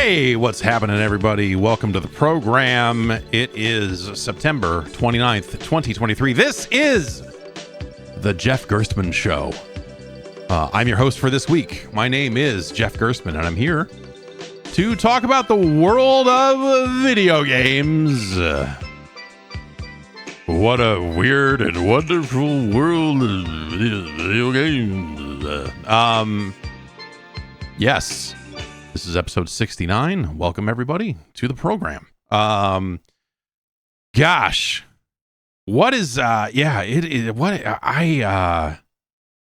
Hey, what's happening, everybody? Welcome to the program. It is September 29th, 2023. This is the Jeff Gerstmann Show. I'm your host for this week. My name is Jeff Gerstmann, and I'm here to talk about the world of video games. What a weird and wonderful world of video games. Yes. This is episode 69. Welcome everybody to the program. Gosh, what is the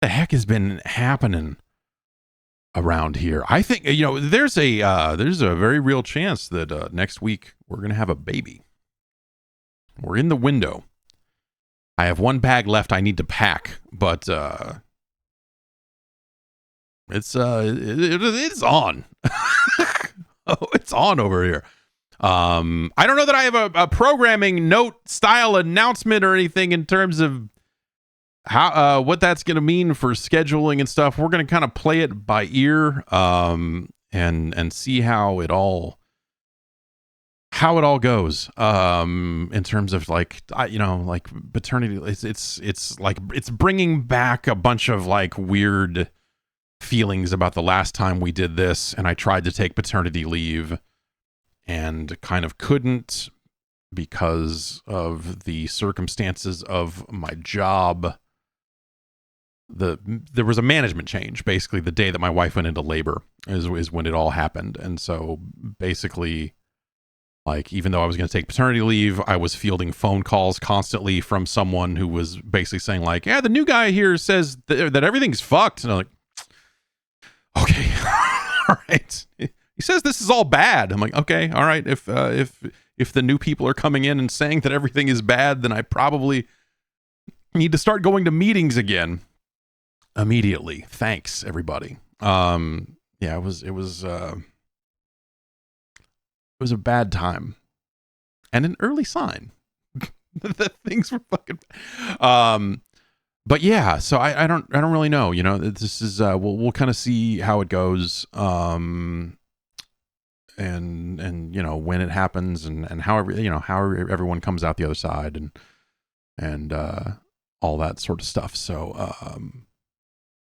heck has been happening around here? I think there's a very real chance that next week we're gonna have a baby. We're in the window. I have one bag left I need to pack, but it's on. Oh, it's on over here. I don't know that I have a programming note style announcement or anything in terms of how what that's going to mean for scheduling and stuff. We're going to kind of play it by ear and see how it all goes in terms of like paternity. It's bringing back a bunch of like weird feelings about the last time we did this, and I tried to take paternity leave and kind of couldn't because of the circumstances of my job. There was a management change basically the day that my wife went into labor is when it all happened. And so basically, like, even though I was going to take paternity leave, I was fielding phone calls constantly from someone who was basically saying like, yeah, the new guy here says that everything's fucked. And I'm like, okay, all right. He says this is all bad. I'm like, okay, all right. If the new people are coming in and saying that everything is bad, then I probably need to start going to meetings again immediately. Thanks, everybody. Yeah, it was a bad time and an early sign that things were fucking. But yeah, so I don't really know. This is we'll kind of see how it goes, and when it happens, and how everyone comes out the other side, and all that sort of stuff. So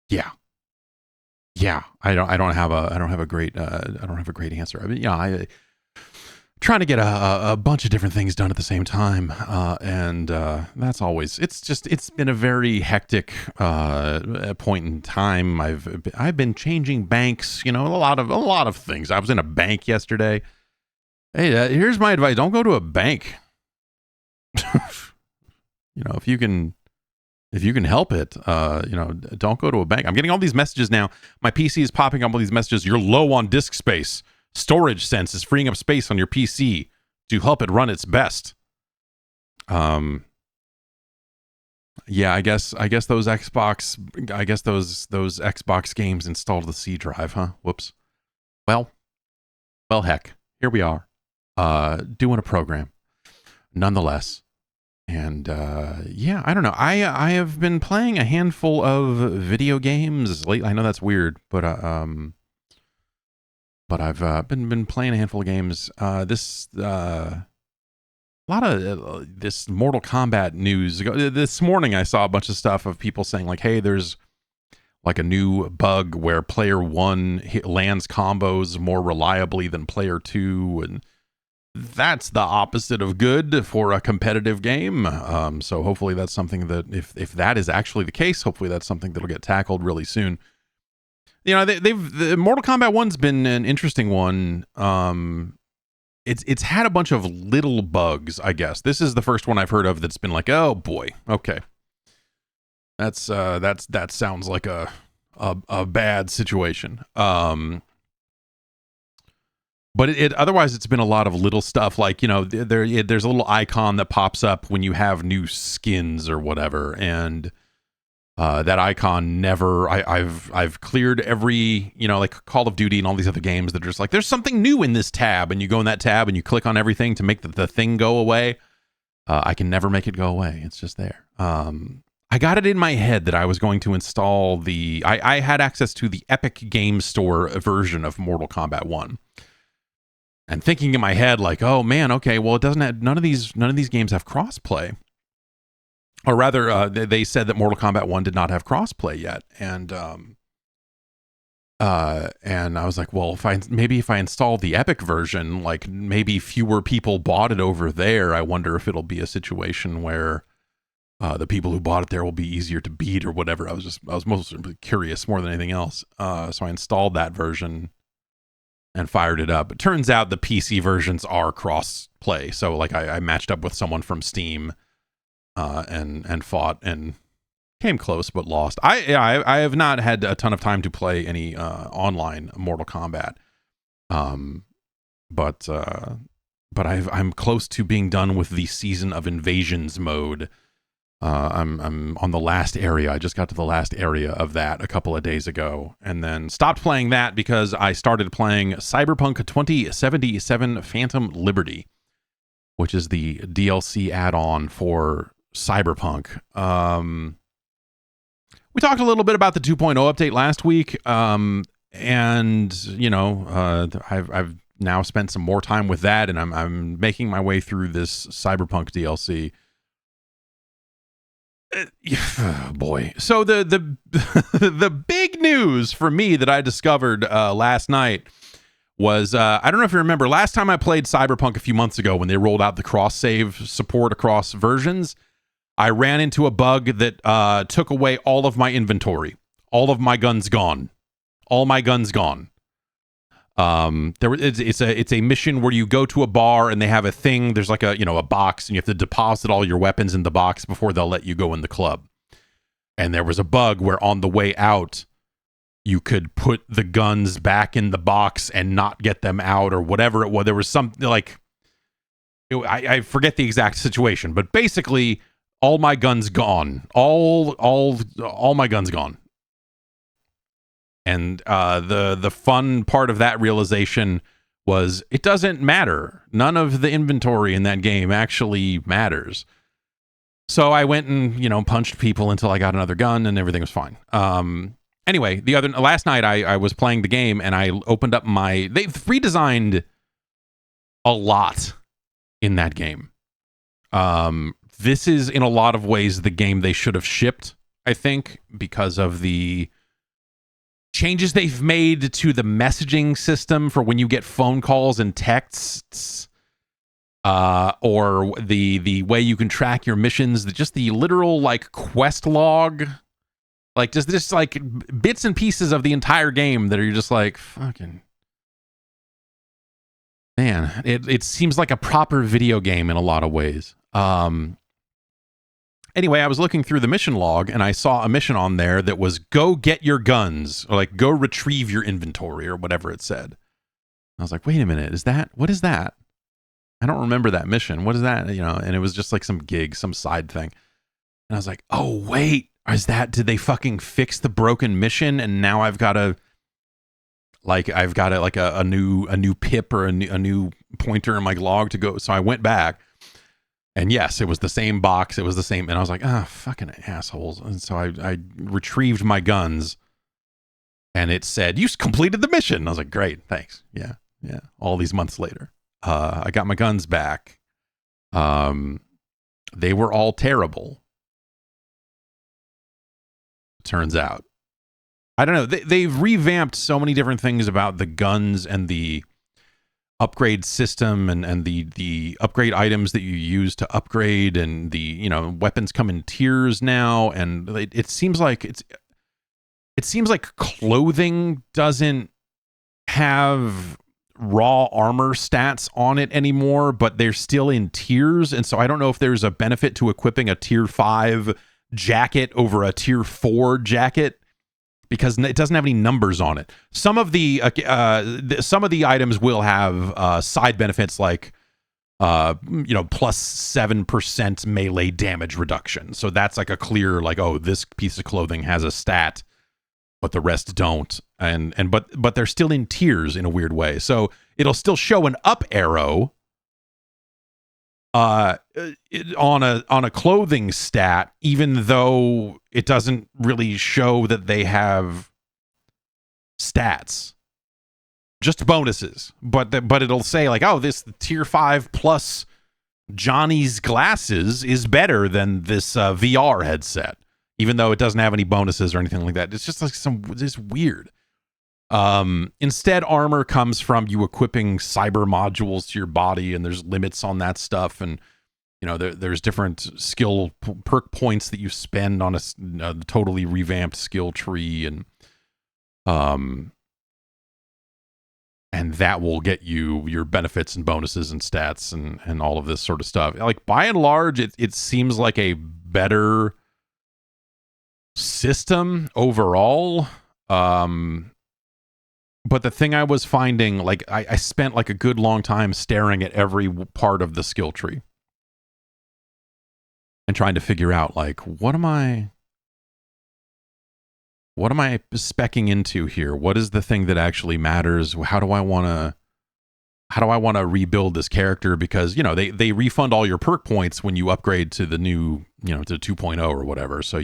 yeah, I don't have a great answer. I mean, trying to get a bunch of different things done at the same time, and that's always it's been a very hectic point in time. I've been changing banks, a lot of things. I was in a bank yesterday. Hey, here's my advice: don't go to a bank. If you can help it, don't go to a bank. I'm getting all these messages now. My PC is popping up all these messages. You're low on disk space. Storage Sense is freeing up space on your PC to help it run its best. Yeah, I guess those Xbox games installed the C drive, huh? Whoops. Well, heck, here we are, doing a program, nonetheless. And yeah, I don't know. I have been playing a handful of video games lately. I know that's weird, but I've been playing a handful of games. A lot of this Mortal Kombat news. This morning I saw a bunch of stuff of people saying like, hey, there's like a new bug where player 1 lands combos more reliably than player 2, and that's the opposite of good for a competitive game. So hopefully that's something that if that is actually the case, hopefully that's something that'll get tackled really soon. The Mortal Kombat 1's been an interesting one. It's had a bunch of little bugs, I guess. This is the first one I've heard of that's been like, oh boy, okay, that sounds like a bad situation. But otherwise it's been a lot of little stuff like, there's a little icon that pops up when you have new skins or whatever, and that icon never. I've cleared every, like Call of Duty and all these other games that are just like, there's something new in this tab, and you go in that tab and you click on everything to make the thing go away. I can never make it go away. It's just there. I got it in my head that I was going to install I had access to the Epic Game Store version of Mortal Kombat 1. and thinking in my head like, oh man, okay, well, it doesn't have, none of these games have crossplay. Or rather, they said that Mortal Kombat 1 did not have crossplay yet. And I was like, well, if I install the Epic version, like maybe fewer people bought it over there. I wonder if it'll be a situation where the people who bought it there will be easier to beat or whatever. I was mostly curious more than anything else. So I installed that version and fired it up. It turns out the PC versions are cross play. So like I matched up with someone from Steam and fought and came close but lost. I have not had a ton of time to play any online Mortal Kombat. But I'm close to being done with the Season of Invasions mode. I'm on the last area. I just got to the last area of that a couple of days ago, and then stopped playing that because I started playing Cyberpunk 2077 Phantom Liberty, which is the DLC add-on for Cyberpunk. We talked a little bit about the 2.0 update last week, and you know, I've now spent some more time with that, and I'm making my way through this Cyberpunk DLC. Oh boy. So the the big news for me that I discovered last night was I don't know if you remember, last time I played Cyberpunk a few months ago when they rolled out the cross save support across versions, I ran into a bug that took away all of my inventory. All of my guns gone. All my guns gone. It's a mission where you go to a bar and they have a thing. There's like a box, and you have to deposit all your weapons in the box before they'll let you go in the club. And there was a bug where on the way out, you could put the guns back in the box and not get them out or whatever it was. There was something like, I forget the exact situation, but basically all my guns gone. All my guns gone. And the fun part of that realization was it doesn't matter. None of the inventory in that game actually matters. So I went and, punched people until I got another gun and everything was fine. Anyway, last night I was playing the game and I opened up they've redesigned a lot in that game. This is in a lot of ways the game they should have shipped, I think, because of the changes they've made to the messaging system for when you get phone calls and texts, or the way you can track your missions, just the literal like quest log, like just like bits and pieces of the entire game that are just like, fucking man, it seems like a proper video game in a lot of ways. Anyway, I was looking through the mission log and I saw a mission on there that was go get your guns, or like go retrieve your inventory or whatever it said. I was like, wait a minute, what is that? I don't remember that mission. What is that? And it was just like some gig, some side thing. And I was like, oh wait, did they fucking fix the broken mission? And now I've got a new pip or a new pointer in my log to go. So I went back. And yes, it was the same box. It was the same. And I was like, fucking assholes. And so I retrieved my guns and it said, you completed the mission. And I was like, great, thanks. Yeah. All these months later, I got my guns back. They were all terrible. Turns out. I don't know. They've revamped so many different things about the guns and the upgrade system and the upgrade items that you use to upgrade, and the weapons come in tiers now, and it seems like clothing doesn't have raw armor stats on it anymore, but they're still in tiers. And so I don't know if there's a benefit to equipping a tier 5 jacket over a tier 4 jacket, because it doesn't have any numbers on it. Some of the items will have side benefits like plus 7% melee damage reduction. So that's like a clear like, oh, this piece of clothing has a stat, but the rest don't. But they're still in tiers in a weird way. So it'll still show an up arrow on a clothing stat, even though it doesn't really show that they have stats. just bonuses, but it'll say like, oh, this tier 5 plus Johnny's glasses is better than this VR headset, even though it doesn't have any bonuses or anything like that. It's just like this weird. Instead, armor comes from you equipping cyber modules to your body, and there's limits on that stuff, and you know there's different skill perk points that you spend on a totally revamped skill tree, and that will get you your benefits and bonuses and stats and all of this sort of stuff. Like, by and large, it seems like a better system overall. But the thing I was finding, like, I spent like a good long time staring at every part of the skill tree and trying to figure out, like, what am I speccing into here? What is the thing that actually matters? How do I want to rebuild this character? Because, you know, they refund all your perk points when you upgrade to the new, you know, to 2.0 or whatever. So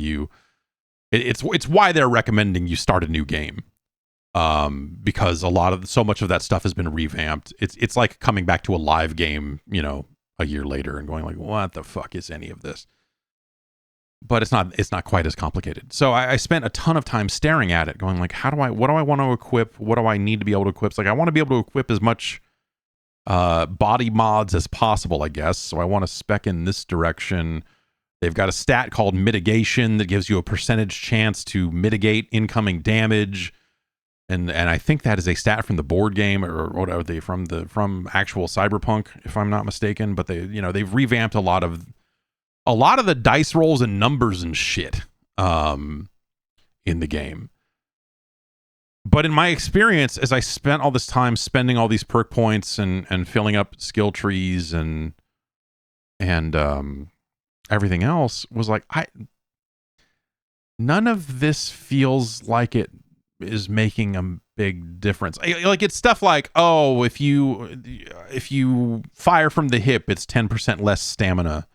it's why they're recommending you start a new game. Because so much of that stuff has been revamped. It's like coming back to a live game, you know, a year later and going like, what the fuck is any of this? But it's not quite as complicated. So I spent a ton of time staring at it, going like, what do I want to equip? What do I need to be able to equip? It's like, I want to be able to equip as much body mods as possible, I guess. So I want to spec in this direction. They've got a stat called mitigation that gives you a percentage chance to mitigate incoming damage. And I think that is a stat from the board game, or what are they from actual Cyberpunk, if I'm not mistaken. But they've revamped a lot of the dice rolls and numbers and shit in the game. But in my experience, as I spent all this time spending all these perk points and filling up skill trees and everything else, was like, none of this feels like it is making a big difference. Like, it's stuff like, oh, if you fire from the hip, it's 10% less stamina.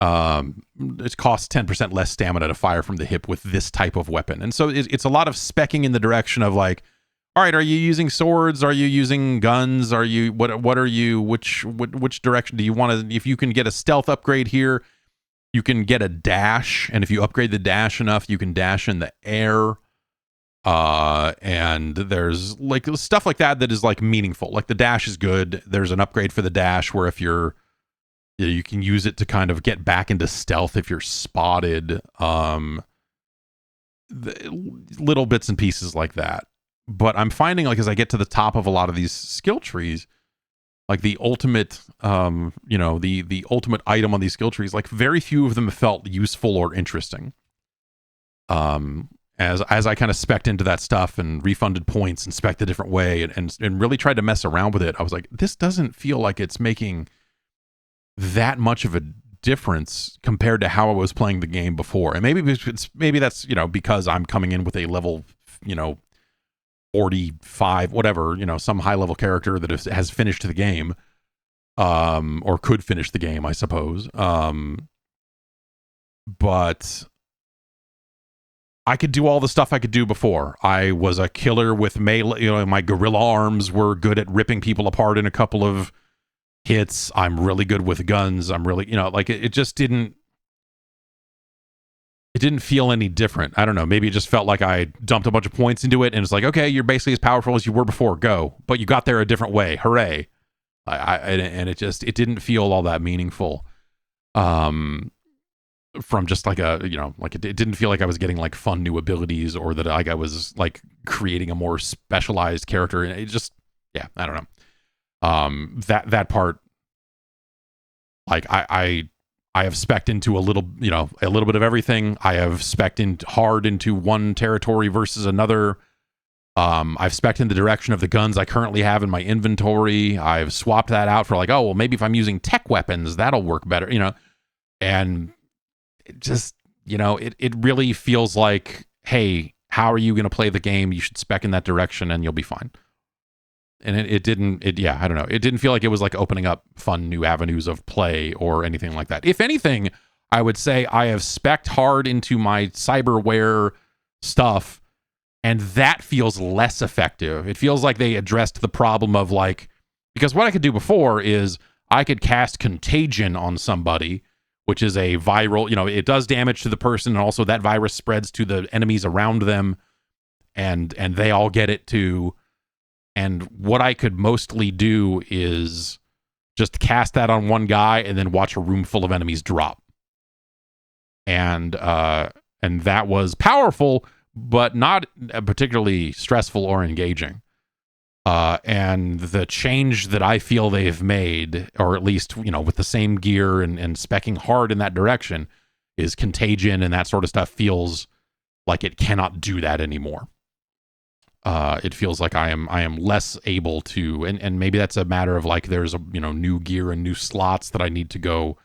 It costs 10% less stamina to fire from the hip with this type of weapon. And so it's a lot of speccing in the direction of like, all right, are you using swords? Are you using guns? Are you what are you which direction do you want to? If you can get a stealth upgrade here, you can get a dash, and if you upgrade the dash enough, you can dash in the air. And there's like stuff like that is like meaningful. Like, the dash is good. There's an upgrade for the dash where if you can use it to kind of get back into stealth if you're spotted. Little bits and pieces like that. But I'm finding, like, as I get to the top of a lot of these skill trees, like the ultimate, the ultimate item on these skill trees, like, very few of them felt useful or interesting. As I kind of specced into that stuff and refunded points and specced a different way and really tried to mess around with it, I was like, this doesn't feel like it's making that much of a difference compared to how I was playing the game before. And maybe that's, you know, because I'm coming in with a level, you know, 45, whatever, you know, some high level character that has finished the game, or could finish the game, I suppose. But I could do all the stuff I could do before. I was a killer with melee. You know, my gorilla arms were good at ripping people apart in a couple of hits. I'm really good with guns. I'm really, you know, like it just didn't feel any different. I don't know. Maybe it just felt like I dumped a bunch of points into it and it's like, okay, you're basically as powerful as you were before. Go. But you got there a different way. Hooray. And it didn't feel all that meaningful. From just like it didn't feel like I was getting like fun new abilities, or that like I was like creating a more specialized character. And it just, yeah, I don't know. That part, like I have specced into a little bit of everything. I have specced in hard into one territory versus another. I've specced in the direction of the guns I currently have in my inventory. I've swapped that out for like, oh, well, maybe if I'm using tech weapons, that'll work better, you know. And it just, you know, it really feels like, hey, how are you going to play the game? You should spec in that direction and you'll be fine. And I don't know. It didn't feel like it was like opening up fun new avenues of play or anything like that. If anything, I would say I have specced hard into my cyberware stuff And that feels less effective. It feels like they addressed the problem of like, because what I could do before is I could cast Contagion on somebody, which is a viral, it does damage to the person, and also that virus spreads to the enemies around them, and they all get it too. And what I could mostly do is just cast that on one guy and then watch a room full of enemies drop. And that was powerful, but not particularly stressful or engaging. And the change that I feel they've made, or at least, with the same gear and speccing hard in that direction, is Contagion, and that sort of stuff feels like it cannot do that anymore. It feels like I am less able to, and maybe that's a matter of like there's a new gear and new slots that I need to go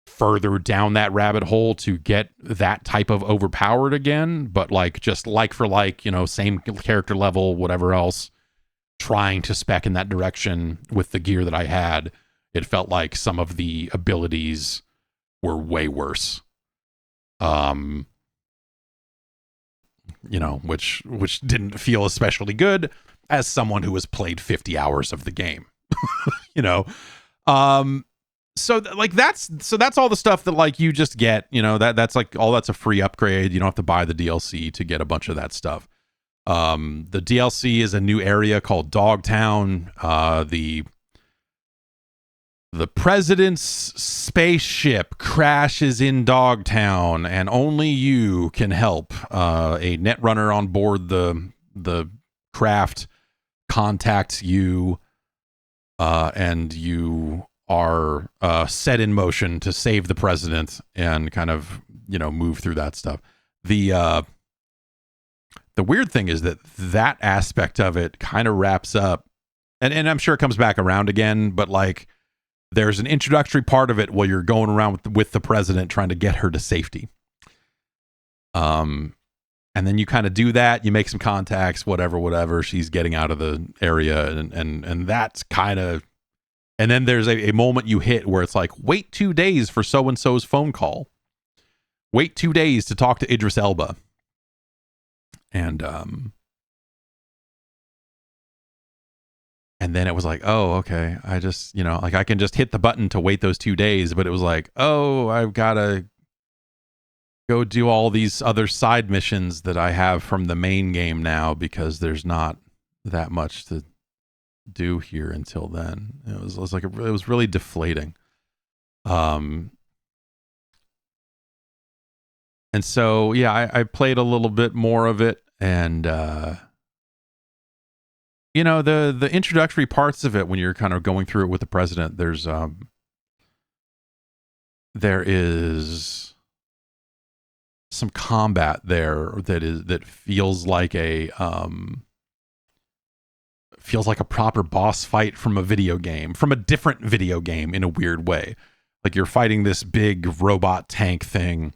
further down that rabbit hole to get that type of overpowered again. But like just like for like, same character level, whatever else, trying to spec in that direction with the gear that I had, it felt like some of the abilities were way worse. Which didn't feel especially good as someone who has played 50 hours of the game. So that's all the stuff that like you just get, that's like all that's a free upgrade. You don't have to buy the DLC to get a bunch of that stuff. The DLC is a new area called Dogtown. The president's spaceship crashes in Dogtown, and only you can help. A netrunner on board the craft contacts you, and you are set in motion to save the president and kind of move through that stuff. The weird thing is that aspect of it kind of wraps up, and I'm sure it comes back around again, but like there's an introductory part of it where you're going around with the president trying to get her to safety. And then you kind of do that, you make some contacts, whatever, she's getting out of the area, and that's kind of, and then there's a moment you hit where it's like, wait 2 days for so-and-so's phone call. Wait 2 days to talk to Idris Elba. And then it was like, oh, okay. I just, I can just hit the button to wait those 2 days, but it was like, oh, I've got to go do all these other side missions that I have from the main game now because there's not that much to do here until then. It was like, it was really deflating. And so, yeah, I played a little bit more of it, and the introductory parts of it when you're kind of going through it with the president, there is some combat there that feels like a proper boss fight from a video game, from a different video game in a weird way. Like you're fighting this big robot tank thing,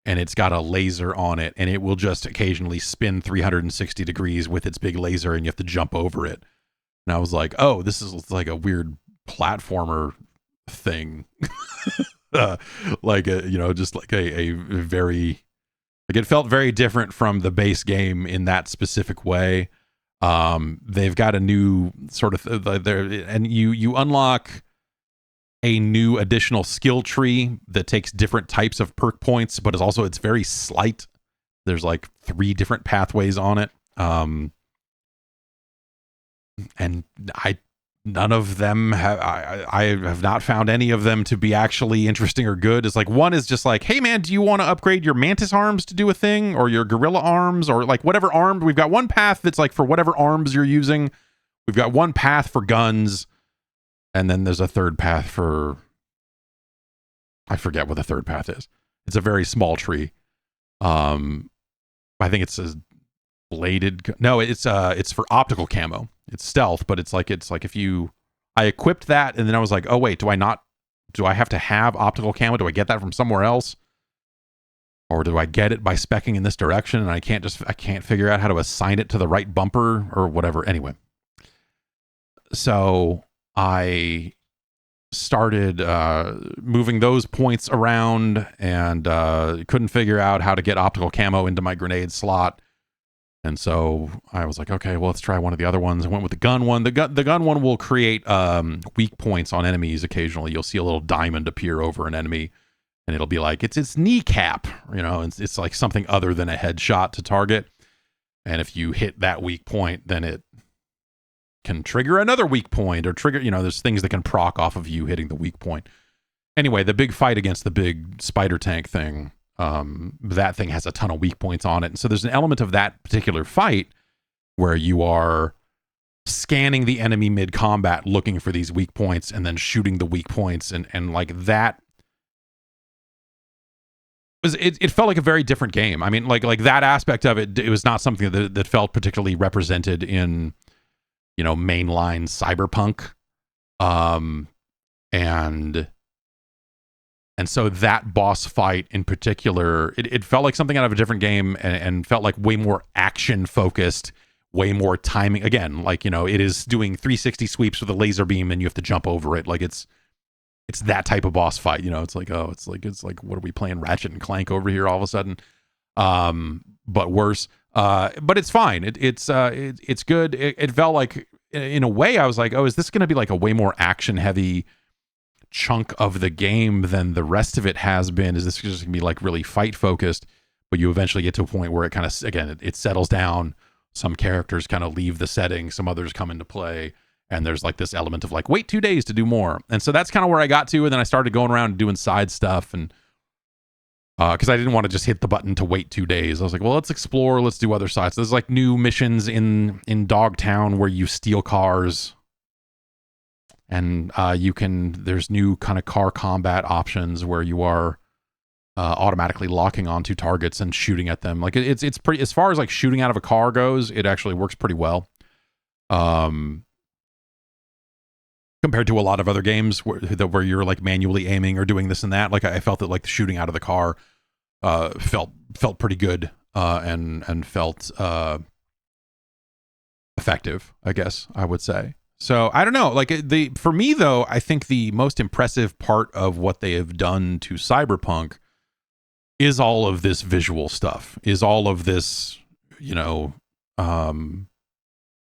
and it's got a laser on it, and it will just occasionally spin 360 degrees with its big laser, and you have to jump over it. And I was like, oh, this is like a weird platformer thing. Just like a very, like it felt very different from the base game in that specific way. They've got a new sort of there, and you unlock a new additional skill tree that takes different types of perk points, but it's very slight. There's like 3 different pathways on it. And none of them I have not found any of them to be actually interesting or good. It's like one is just like, hey man, do you want to upgrade your mantis arms to do a thing, or your gorilla arms, or like whatever armed? We've got one path that's like for whatever arms you're using. We've got one path for guns. And then there's a third path for, I forget what the third path is. It's a very small tree. I think it's a bladed. No, it's for optical camo. It's stealth, but it's like I equipped that, and then I was like, oh wait, do I have to have optical camo? Do I get that from somewhere else? Or do I get it by speccing in this direction, and I can't figure out how to assign it to the right bumper or whatever. Anyway. So I started moving those points around, and couldn't figure out how to get optical camo into my grenade slot. And so I was like, okay, well, let's try one of the other ones. I went with the gun one. The gun one will create weak points on enemies occasionally. You'll see a little diamond appear over an enemy, and it'll be like, it's its kneecap. It's like something other than a headshot to target. And if you hit that weak point, then it can trigger another weak point or trigger, there's things that can proc off of you hitting the weak point. Anyway, the big fight against the big spider tank thing, that thing has a ton of weak points on it. And so there's an element of that particular fight where you are scanning the enemy mid-combat, looking for these weak points and then shooting the weak points. And like that, it felt like a very different game. I mean, like that aspect of it, it was not something that felt particularly represented in, mainline Cyberpunk. And so that boss fight in particular, it felt like something out of a different game and felt like way more action focused, way more timing. Again, like, it is doing 360 sweeps with a laser beam and you have to jump over it. Like it's that type of boss fight. It's like, what are we playing, Ratchet and Clank over here all of a sudden? But worse. But it's fine. It's good. It felt like, in a way, I was like, oh, is this going to be like a way more action heavy chunk of the game than the rest of it has been? Is this just gonna be like really fight focused? But you eventually get to a point where it kind of, again, it settles down. Some characters kind of leave the setting, some others come into play, and there's like this element of like, wait 2 days to do more. And so that's kind of where I got to, and then I started going around and doing side stuff, and because I didn't want to just hit the button to wait 2 days. I was like, well, let's explore, let's do other sides. So there's like new missions in Dogtown where you steal cars. And there's new kind of car combat options where you are automatically locking onto targets and shooting at them. Like it's pretty, as far as like shooting out of a car goes, it actually works pretty well. Compared to a lot of other games where you're like manually aiming or doing this and that. Like I felt that like the shooting out of the car felt pretty good and felt effective, I guess I would say. So I don't know, like for me though, I think the most impressive part of what they have done to Cyberpunk is all of this visual stuff, is all of this, DLSS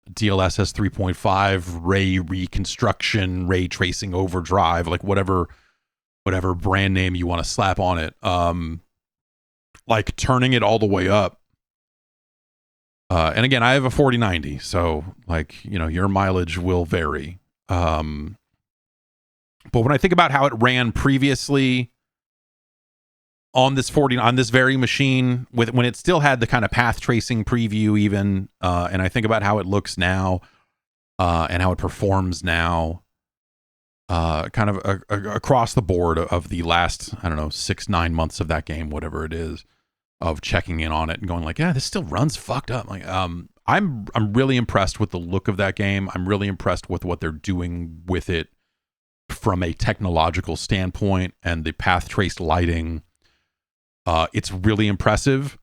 3.5, ray reconstruction, ray tracing overdrive, like whatever brand name you want to slap on it. Like turning it all the way up. And again, I have a 4090, so like, your mileage will vary. But when I think about how it ran previously on this very machine, when it still had the kind of path tracing preview even, and I think about how it looks now, and how it performs now, kind of across the board of the last, 6-9 months of that game, whatever it is, of checking in on it and going like, yeah, this still runs fucked up. Like, I'm really impressed with the look of that game. I'm really impressed with what they're doing with it from a technological standpoint and the path traced lighting. It's really impressive,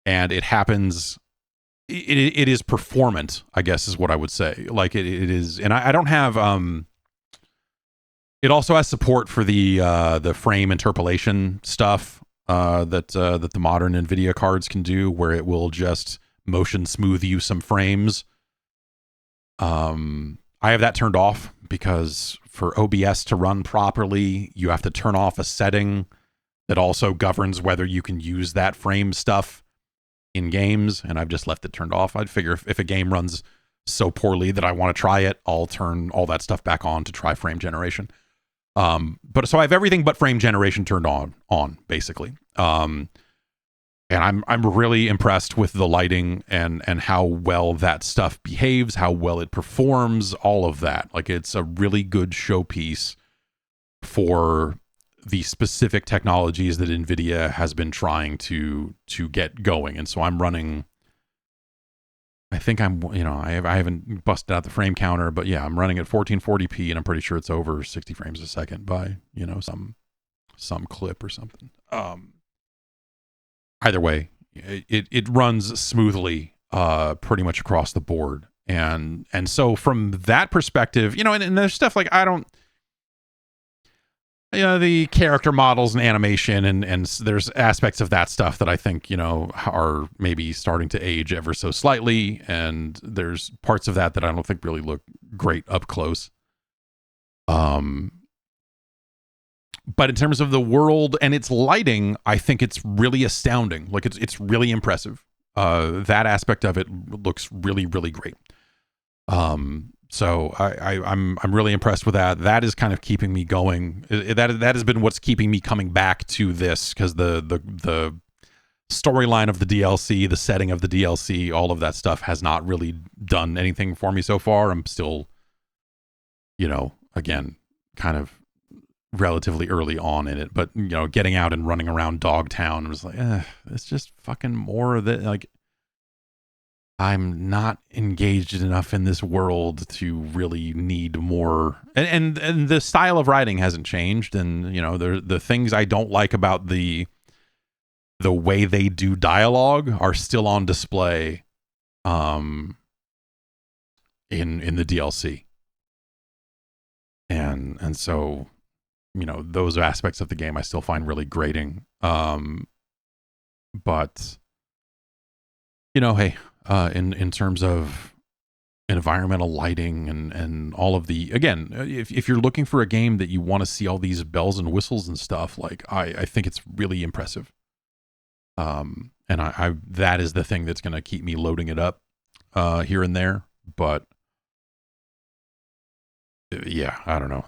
and it happens. It is performant, I guess, is what I would say. Like it is, and I don't have. It also has support for the frame interpolation stuff. That the modern NVIDIA cards can do, where it will just motion smooth you some frames. I have that turned off because for OBS to run properly, you have to turn off a setting that also governs whether you can use that frame stuff in games, and I've just left it turned off. I'd figure if a game runs so poorly that I want to try it, I'll turn all that stuff back on to try frame generation. But so I have everything but frame generation turned on basically. And I'm really impressed with the lighting and how well that stuff behaves, how well it performs, all of that. Like it's a really good showpiece for the specific technologies that NVIDIA has been trying to get going. And so I'm running, I think I haven't busted out the frame counter, but yeah, I'm running at 1440p, and I'm pretty sure it's over 60 frames a second by, some clip or something. Either way, it runs smoothly, pretty much across the board. And so from that perspective, and there's stuff like, the character models and animation, and there's aspects of that stuff that I think, are maybe starting to age ever so slightly, and there's parts of that I don't think really look great up close. But in terms of the world and its lighting, I think it's really astounding. Like it's really impressive. That aspect of it looks really, really great. So I'm really impressed with that. That is kind of keeping me going. That has been what's keeping me coming back to this, because the storyline of the DLC, the setting of the DLC, all of that stuff has not really done anything for me so far. I'm still, again, kind of relatively early on in it, but getting out and running around Dogtown was like, it's just fucking more of it. Like, I'm not engaged enough in this world to really need more. And the style of writing hasn't changed, and the things I don't like about the way they do dialogue are still on display in the DLC. And so those aspects of the game I still find really grating. But hey, in terms of environmental lighting and all of the, again, if you're looking for a game that you want to see all these bells and whistles and stuff, like I think it's really impressive. And I that is the thing that's going to keep me loading it up here and there. But yeah, I don't know.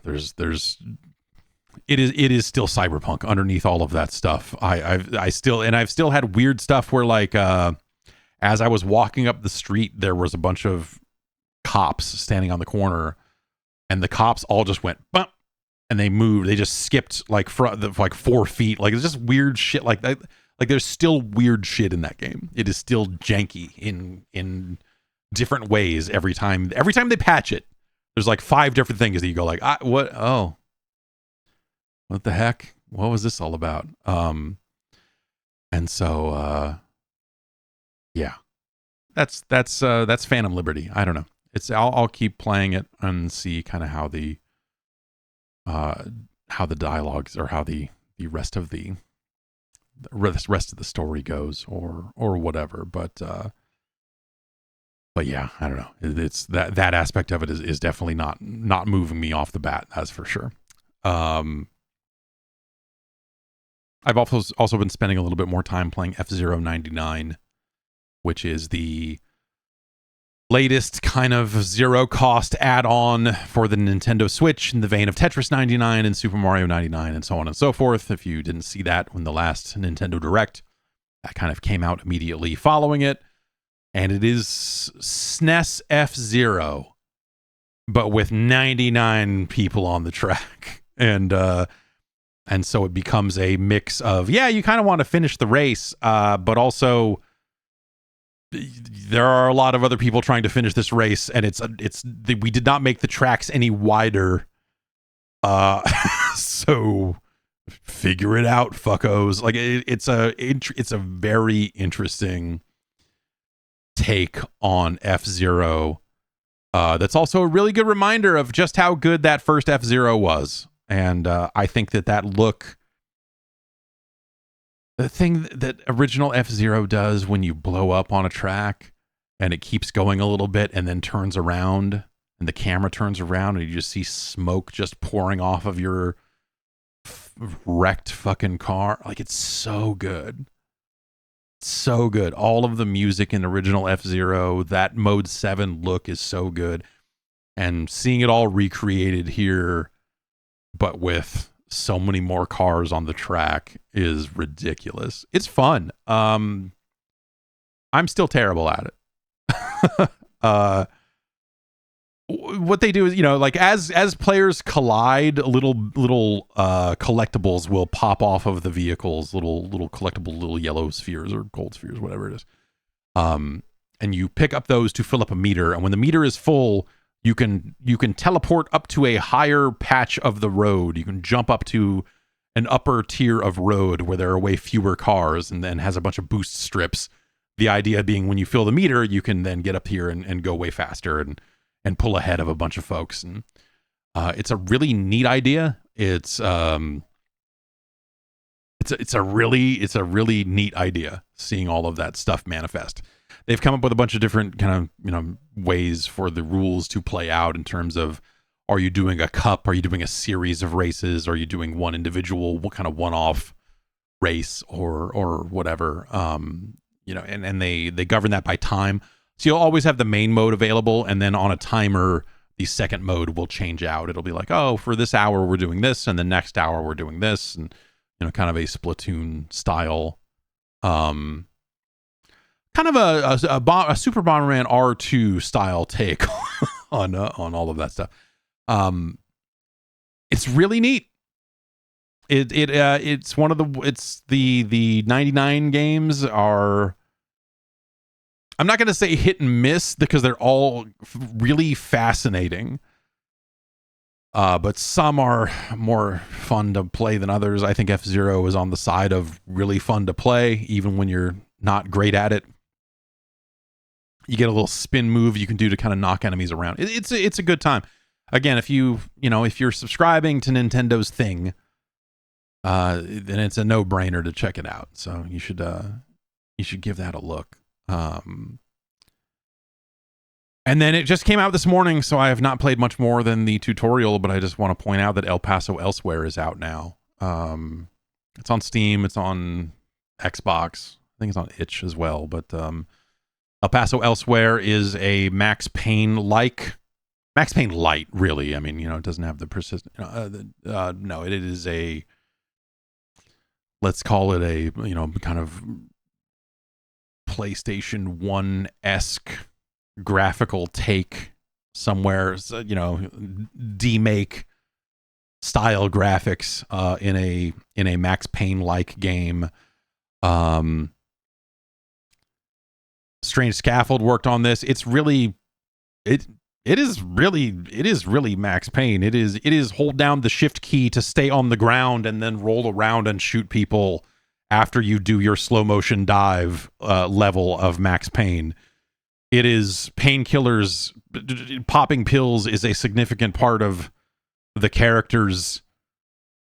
It is still Cyberpunk underneath all of that stuff. I've still had weird stuff where, like, as I was walking up the street, there was a bunch of cops standing on the corner, and the cops all just went bump, and they moved. They just skipped like 4 feet. Like, it's just weird shit like that. Like, there's still weird shit in that game. It is still janky in different ways every time they patch it. There's like 5 different things that you go like, what? Oh, what the heck? What was this all about? And so, yeah, that's Phantom Liberty. I don't know. I'll keep playing it and see kind of how the dialogues, or how the rest of the story goes, or whatever. But yeah, I don't know. It's that aspect of it is definitely not moving me off the bat. That's for sure. I've also been spending a little bit more time playing F-Zero 99, which is the latest kind of zero cost add-on for the Nintendo Switch, in the vein of Tetris 99 and Super Mario 99 and so on and so forth. If you didn't see that when the last Nintendo Direct, that kind of came out immediately following it. And it is SNES F-Zero, but with 99 people on the track. And so it becomes a mix of, yeah, you kind of want to finish the race, but also there are a lot of other people trying to finish this race, and we did not make the tracks any wider. So figure it out, fuckos. Like, it's a very interesting take on F-Zero. That's also a really good reminder of just how good that first F-Zero was. And I think that look, the thing that original F-Zero does when you blow up on a track and it keeps going a little bit and then turns around, and the camera turns around and you just see smoke just pouring off of your wrecked fucking car. Like, it's so good. So good. All of the music in original F-Zero, that Mode 7 look is so good. And seeing it all recreated here, but with so many more cars on the track, is ridiculous. It's fun. I'm still terrible at it. What they do is, like, as players collide, little collectibles will pop off of the vehicles, little collectible little yellow spheres or gold spheres, whatever it is. And you pick up those to fill up a meter, and when the meter is full, you can teleport up to a higher patch of the road. You can jump up to an upper tier of road where there are way fewer cars, and then has a bunch of boost strips. The idea being, when you fill the meter, you can then get up here and go way faster and pull ahead of a bunch of folks. And It's a really neat idea. It's a really neat idea seeing all of that stuff manifest. They've come up with a bunch of different kind of, ways for the rules to play out in terms of, are you doing a cup? Are you doing a series of races? Are you doing one individual, what kind of one-off race or whatever? And they govern that by time. So you'll always have the main mode available, and then on a timer, the second mode will change out. It'll be like, oh, for this hour we're doing this, and the next hour we're doing this, and kind of a Splatoon style, kind of a Super Bomberman R2 style take on all of that stuff. It's really neat. It's one of the 99 games are, I'm not going to say hit and miss because they're all really fascinating. But some are more fun to play than others. I think F-Zero is on the side of really fun to play, even when you're not great at it. You get a little spin move you can do to kind of knock enemies around. It's a good time. Again, if you're subscribing to Nintendo's thing, then it's a no-brainer to check it out. So you should give that a look. And then it just came out this morning, so I have not played much more than the tutorial, but I just want to point out that El Paso Elsewhere is out now. It's on Steam, it's on Xbox, I think it's on itch as well, but El Paso Elsewhere is a Max Payne Light, really. I mean, it doesn't have the persistent, no, it is a, let's call it a, kind of PlayStation 1-esque graphical take somewhere, demake style graphics in a Max Payne like game. Strange Scaffold worked on this. It's really it is really Max Payne. It is hold down the shift key to stay on the ground and then roll around and shoot people after you do your slow motion dive level of Max Payne. It is painkillers. Popping pills is a significant part of the character's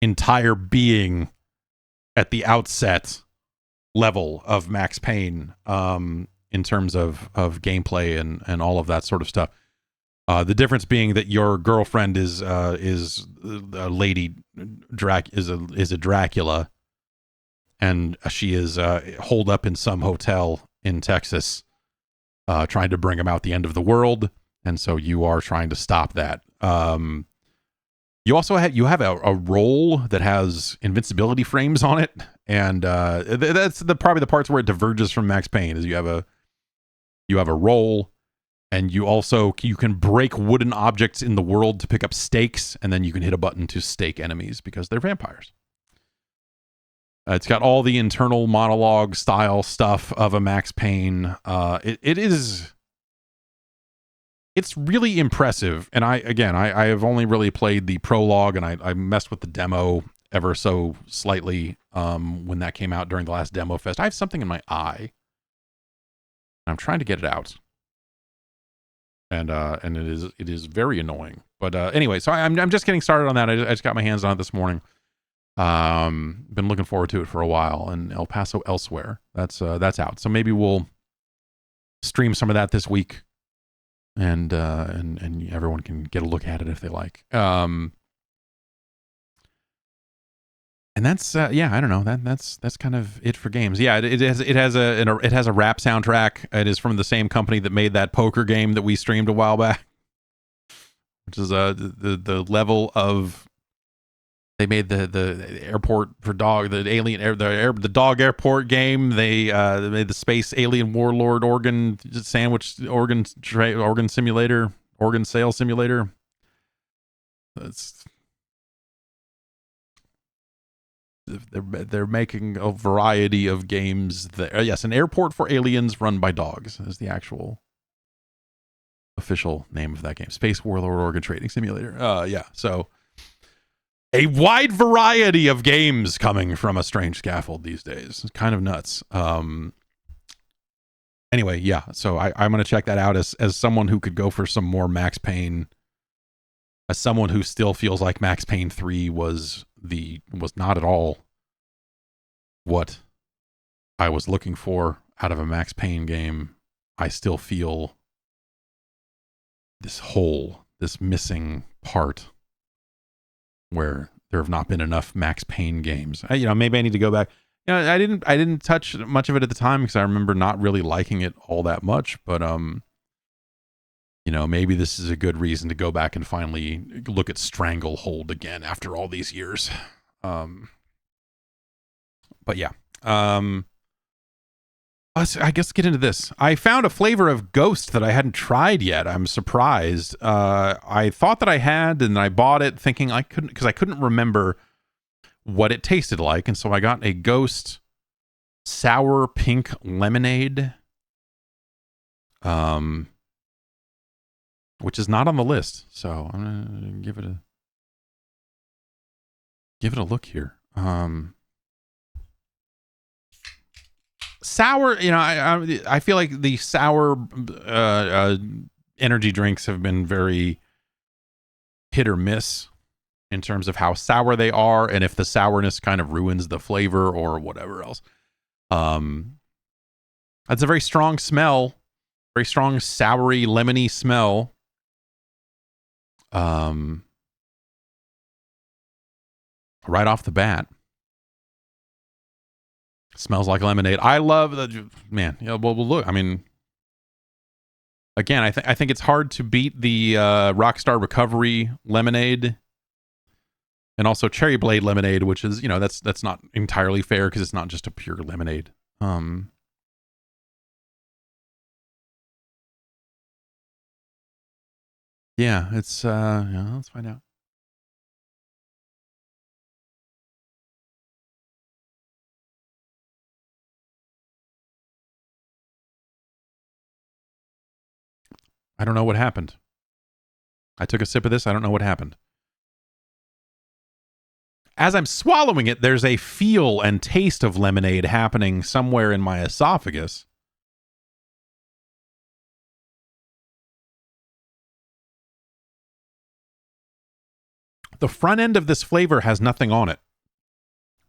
entire being at the outset level of Max Payne, in terms of gameplay and all of that sort of stuff. The difference being that your girlfriend is a lady is a Dracula, and she is holed up in some hotel in Texas, trying to bring about the end of the world, and so you are trying to stop that. You also have a roll that has invincibility frames on it, and that's probably the parts where it diverges from Max Payne. Is you have a roll, and you can break wooden objects in the world to pick up stakes, and then you can hit a button to stake enemies because they're vampires. It's got all the internal monologue style stuff of a Max Payne. It's really impressive. And I have only really played the prologue, and I messed with the demo ever so slightly when that came out during the last demo fest. I have something in my eye. I'm trying to get it out. And it is very annoying. But anyway, so I'm just getting started on that. I just got my hands on it this morning. Been looking forward to it for a while. And El Paso Elsewhere, that's out. So maybe we'll stream some of that this week. And everyone can get a look at it if they like. And that's I don't know, that's kind of it for games. Yeah, it has a rap soundtrack. It is from the same company that made that poker game that we streamed a while back, which is the level of, they made the airport for dog, the dog airport game. They made the space alien warlord organ sandwich organ simulator, organ sale simulator. They're making a variety of games. Yes, an airport for aliens run by dogs is the actual official name of that game. Space Warlord Organ Trading Simulator. Yeah, so a wide variety of games coming from a Strange Scaffold these days. It's kind of nuts. Anyway, yeah, so I'm going to check that out as someone who could go for some more Max Payne as someone who still feels like Max Payne 3 was not at all what I was looking for out of a Max Payne game, I still feel this hole, this missing part where there have not been enough Max Payne games. Maybe I need to go back. I didn't touch much of it at the time because I remember not really liking it all that much, but maybe this is a good reason to go back and finally look at Stranglehold again after all these years. But yeah. I guess get into this. I found a flavor of Ghost that I hadn't tried yet. I'm surprised. I thought that I had, and I bought it thinking I couldn't, because I couldn't remember what it tasted like. And so I got a Ghost sour pink lemonade, which is not on the list. So I'm gonna give it a look here. Sour, I feel like the sour energy drinks have been very hit or miss in terms of how sour they are, and if the sourness kind of ruins the flavor or whatever else. That's a very strong smell, very strong soury lemony smell. Right off the bat. Smells like lemonade. I love the man. Well, look. I mean, again, I think it's hard to beat the Rockstar Recovery lemonade, and also Cherry Blade lemonade, which is that's not entirely fair because it's not just a pure lemonade. Yeah, it's let's find out. I don't know what happened. I took a sip of this. I don't know what happened. As I'm swallowing it, there's a feel and taste of lemonade happening somewhere in my esophagus. The front end of this flavor has nothing on it.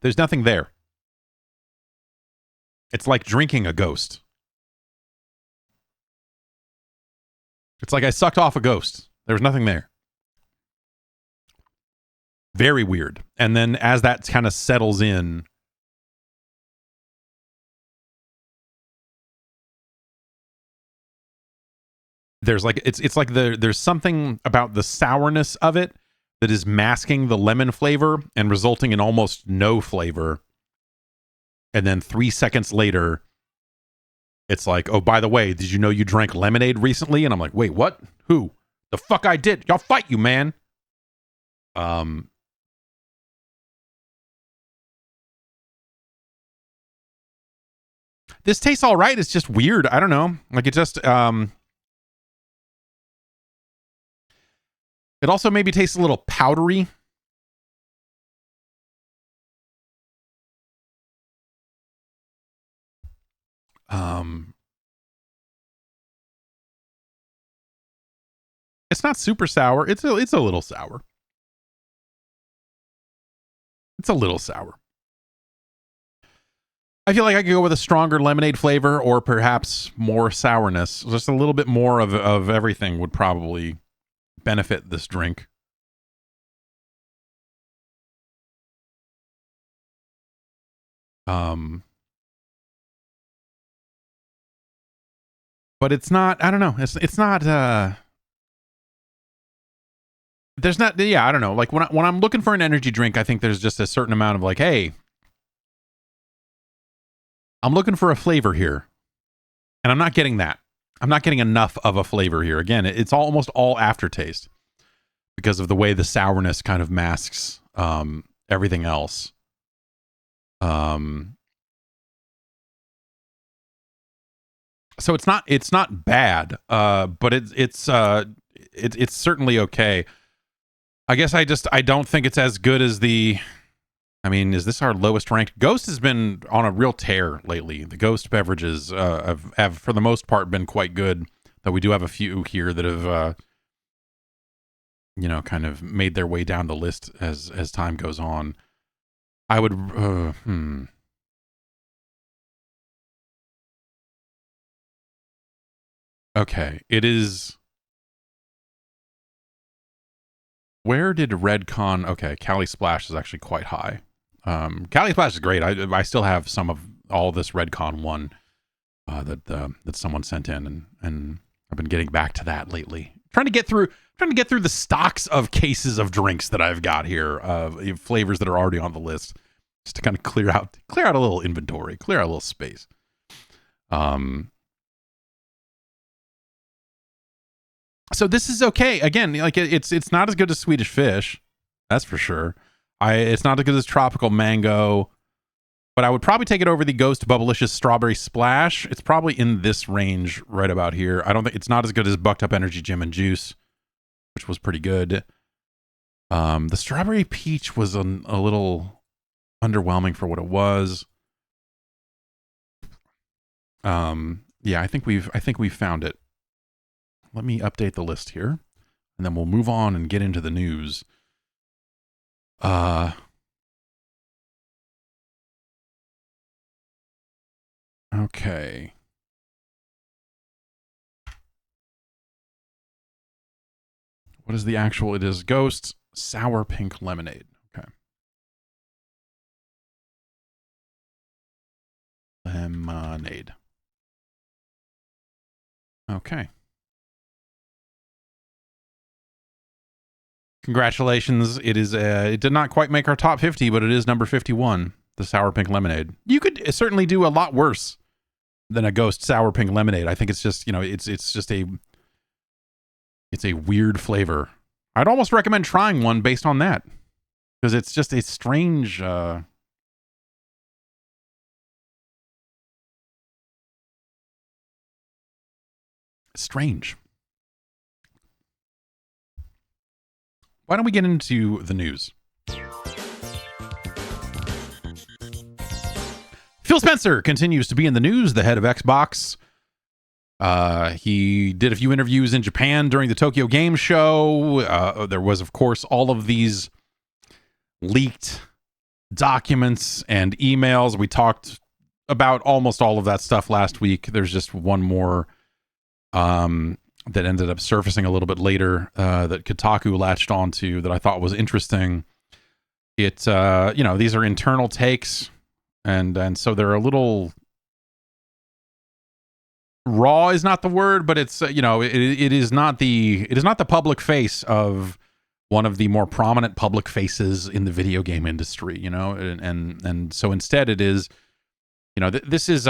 There's nothing there. It's like drinking a Ghost. It's like I sucked off a Ghost. There was nothing there. Very weird. And then as that kind of settles in, there's like it's like there's something about the sourness of it that is masking the lemon flavor and resulting in almost no flavor. And then 3 seconds later, it's like, oh, by the way, did you know you drank lemonade recently? And I'm like, wait, what? Who? The fuck I did? Y'all fight, you man. This tastes all right. It's just weird. I don't know. Like it just, it also maybe tastes a little powdery. It's not super sour. It's a little sour. It's a little sour. I feel like I could go with a stronger lemonade flavor or perhaps more sourness. Just a little bit more of everything would probably benefit this drink. But it's not, I don't know. It's not, there's not, yeah, I don't know. Like when I'm looking for an energy drink, I think there's just a certain amount of like, hey, I'm looking for a flavor here. And I'm not getting that. I'm not getting enough of a flavor here. Again, it's almost all aftertaste because of the way the sourness kind of masks everything else. So it's not bad, but it's certainly okay. I guess I don't think it's as good as the. I mean, is this our lowest ranked? Ghost has been on a real tear lately. The Ghost beverages have for the most part been quite good. Though we do have a few here that have kind of made their way down the list as time goes on. I would Okay, it is. Where did Redcon? Okay, Cali Splash is actually quite high. Cali Splash is great. I still have some of all this Redcon one that someone sent in, and I've been getting back to that lately. Trying to get through the stocks of cases of drinks that I've got here, flavors that are already on the list, just to kind of clear out a little inventory, clear out a little space. So this is okay. Again, like it's not as good as Swedish Fish, that's for sure. It's not as good as Tropical Mango, but I would probably take it over the Ghost Bubblicious Strawberry Splash. It's probably in this range right about here. I don't think it's not as good as Bucked Up Energy Gym and Juice, which was pretty good. The Strawberry Peach was a little underwhelming for what it was. Yeah, I think we've found it. Let me update the list here, and then we'll move on and get into the news. Okay. What is the actual? It is Ghost Sour Pink Lemonade. Okay. Lemonade. Okay. Congratulations. It is. It did not quite make our top 50, but it is number 51. The Sour Pink Lemonade. You could certainly do a lot worse than a Ghost Sour Pink Lemonade. I think it's just, it's a weird flavor. I'd almost recommend trying one based on that, because it's just a strange. Strange. Why don't we get into the news? Phil Spencer continues to be in the news, the head of Xbox. He did a few interviews in Japan during the Tokyo Game Show. There was, of course, all of these leaked documents and emails. We talked about almost all of that stuff last week. There's just one more that ended up surfacing a little bit later that Kotaku latched onto that I thought was interesting. It, these are internal takes, and so they're a little raw is not the word, but it's it is not the public face of one of the more prominent public faces in the video game industry, and so instead it is, this is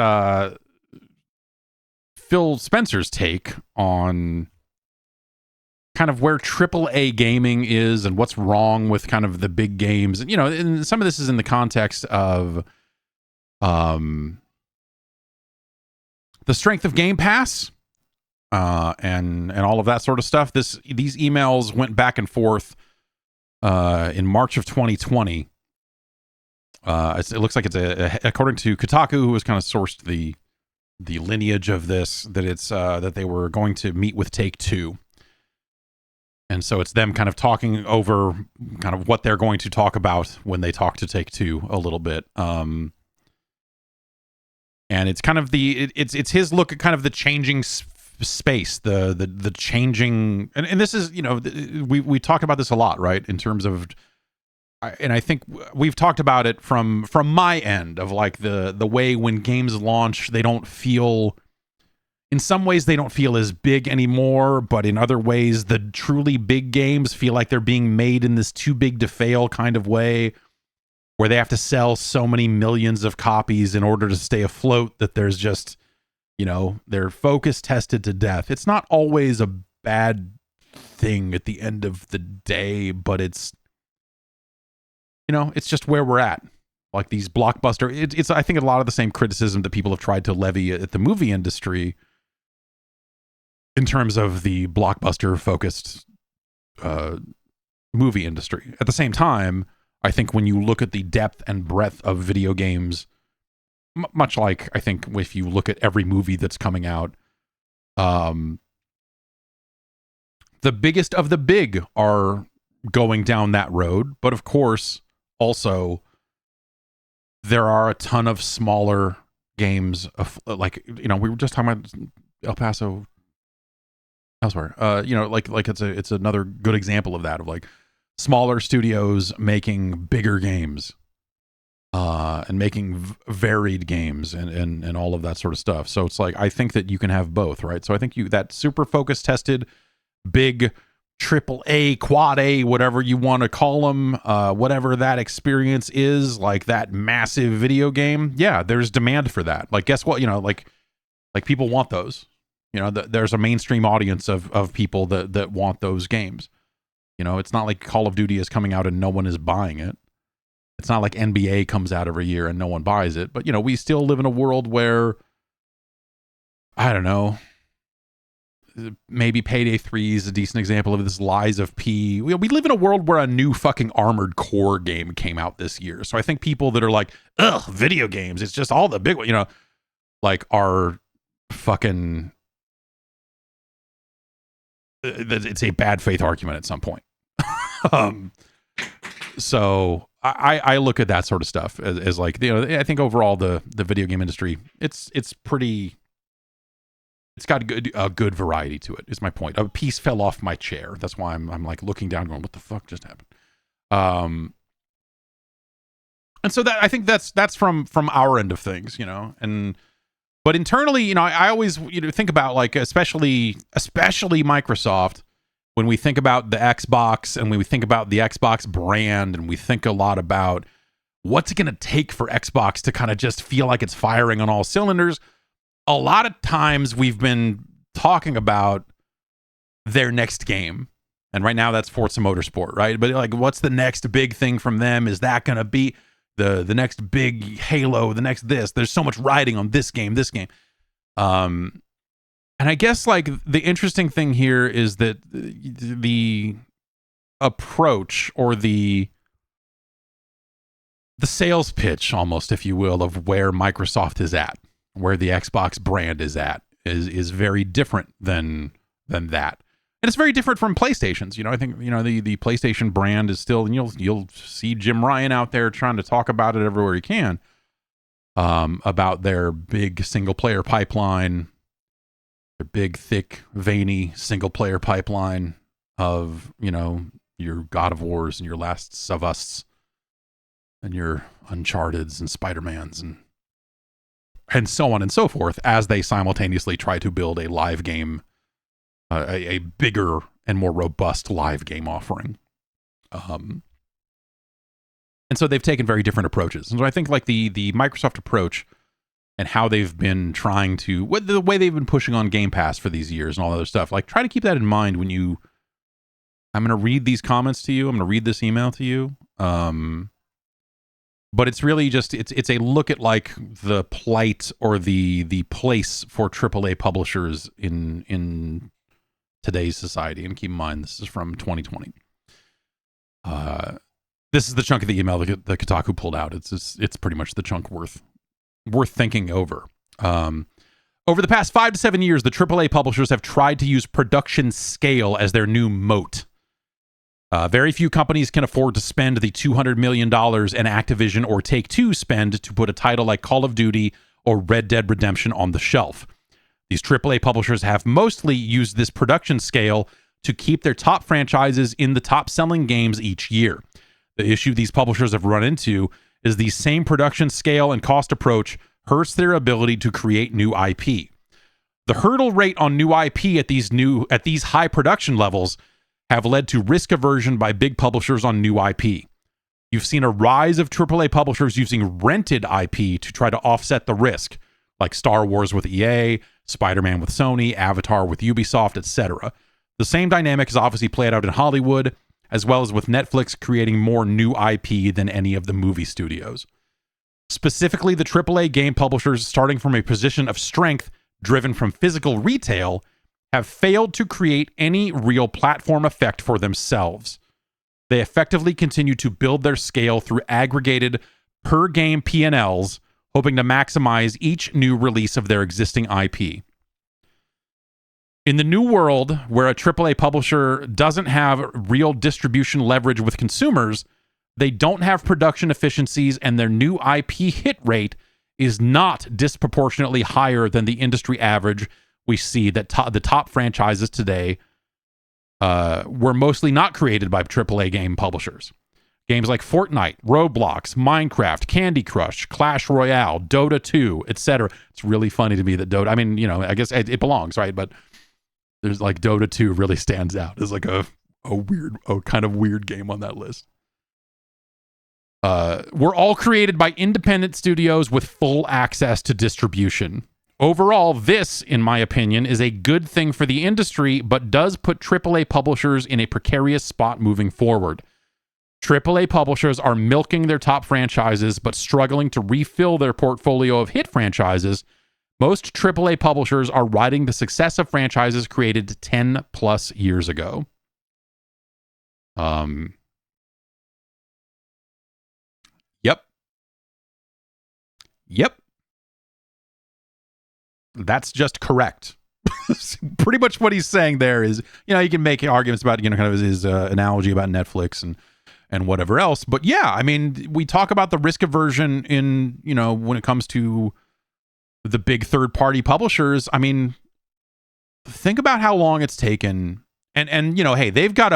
Phil Spencer's take on kind of where AAA gaming is and what's wrong with kind of the big games. And, and some of this is in the context of the strength of Game Pass and all of that sort of stuff. These emails went back and forth in March of 2020. It looks like it's according to Kotaku, who was kind of sourced the lineage of this, that it's that they were going to meet with Take-Two. And so it's them kind of talking over kind of what they're going to talk about when they talk to Take-Two a little bit. And it's kind of it's his look at kind of the changing space, the changing, and this is, we talk about this a lot, right? In terms of, and I think we've talked about it from my end of like the way when games launch, they don't feel, in some ways they don't feel as big anymore, but in other ways the truly big games feel like they're being made in this too big to fail kind of way, where they have to sell so many millions of copies in order to stay afloat that there's just, their focus tested to death. It's not always a bad thing at the end of the day, but it's, it's just where we're at. Like these blockbuster, it's I think a lot of the same criticism that people have tried to levy at the movie industry in terms of the blockbuster focused movie industry. At the same time, I think when you look at the depth and breadth of video games, much like I think if you look at every movie that's coming out, the biggest of the big are going down that road. But of course, also, there are a ton of smaller games of, like, you know, we were just talking about El Paso elsewhere. You know, like it's another good example of that, of like smaller studios making bigger games, and making varied games and all of that sort of stuff. So it's like, I think that you can have both, right? So I think that super focus tested big triple A, quad A, whatever you want to call them, whatever that experience is, like that massive video game. Yeah, there's demand for that. Like, guess what? You know, like people want those. You know, there's a mainstream audience of people that want those games. You know, it's not like Call of Duty is coming out and no one is buying it. It's not like NBA comes out every year and no one buys it. But, you know, we still live in a world where, I don't know, maybe Payday 3 is a decent example of this. Lies of P. We live in a world where a new fucking Armored Core game came out this year. So I think people that are like, ugh, video games, it's just all the big ones, you know, like, are fucking, it's a bad faith argument at some point. So I look at that sort of stuff as like, you know, I think overall the video game industry, it's pretty, it's got a good variety to it, is my point. A piece fell off my chair. That's why I'm like looking down going, what the fuck just happened? And so that, I think that's from our end of things, you know, but internally, you know, I always, you know, think about, like, especially Microsoft, when we think about the Xbox and when we think about the Xbox brand, and we think a lot about what's it going to take for Xbox to kind of just feel like it's firing on all cylinders. A lot of times we've been talking about their next game. And right now that's Forza Motorsport, right? But like, what's the next big thing from them? Is that going to be the next big Halo, the next this? There's so much riding on this game. And I guess, like, the interesting thing here is that the approach, or the sales pitch, almost, if you will, of where Microsoft is at, where the Xbox brand is at, is very different than that. And it's very different from PlayStation's. You know, I think, you know, the PlayStation brand is still, and you'll see Jim Ryan out there trying to talk about it everywhere he can, about their big single player pipeline, their big, thick, veiny single player pipeline of, you know, your God of Wars and your Last of Us and your Uncharted's and Spider-Man's and so on and so forth, as they simultaneously try to build a live game, a bigger and more robust live game offering. And so they've taken very different approaches. And so I think, like, the Microsoft approach and how they've been trying to, the way they've been pushing on Game Pass for these years and all that other stuff, like, try to keep that in mind when you, I'm going to read these comments to you. I'm going to read this email to you. But it's really just, it's a look at, like, the plight or the place for AAA publishers in today's society. And keep in mind, this is from 2020. This is the chunk of the email that the Kotaku pulled out. It's pretty much the chunk worth thinking over. Over the past 5 to 7 years, the AAA publishers have tried to use production scale as their new moat. Very few companies can afford to spend the $200 million an Activision or Take-Two spend to put a title like Call of Duty or Red Dead Redemption on the shelf. These AAA publishers have mostly used this production scale to keep their top franchises in the top-selling games each year. The issue these publishers have run into is the same production scale and cost approach hurts their ability to create new IP. The hurdle rate on new IP at these high production levels have led to risk aversion by big publishers on new IP. You've seen a rise of AAA publishers using rented IP to try to offset the risk, like Star Wars with EA, Spider-Man with Sony, Avatar with Ubisoft, etc. The same dynamic is obviously played out in Hollywood, as well as with Netflix creating more new IP than any of the movie studios. Specifically, the AAA game publishers, starting from a position of strength driven from physical retail, have failed to create any real platform effect for themselves. They effectively continue to build their scale through aggregated per-game P&Ls, hoping to maximize each new release of their existing IP. In the new world where a AAA publisher doesn't have real distribution leverage with consumers, they don't have production efficiencies, and their new IP hit rate is not disproportionately higher than the industry average. We see that the top franchises today were mostly not created by AAA game publishers. Games like Fortnite, Roblox, Minecraft, Candy Crush, Clash Royale, Dota 2, etc. It's really funny to me that Dota, I mean, you know, I guess it belongs, right? But there's like Dota 2 really stands out as like a kind of weird game on that list. Were all created by independent studios with full access to distribution. Overall, this, in my opinion, is a good thing for the industry, but does put AAA publishers in a precarious spot moving forward. AAA publishers are milking their top franchises, but struggling to refill their portfolio of hit franchises. Most AAA publishers are riding the success of franchises created 10 plus years ago. Yep. That's just correct. Pretty much what he's saying there is, you know, you can make arguments about, you know, kind of his analogy about Netflix and whatever else. But yeah, I mean, we talk about the risk aversion in, you know, when it comes to the big third-party publishers. I mean, think about how long it's taken. And you know, hey, they've got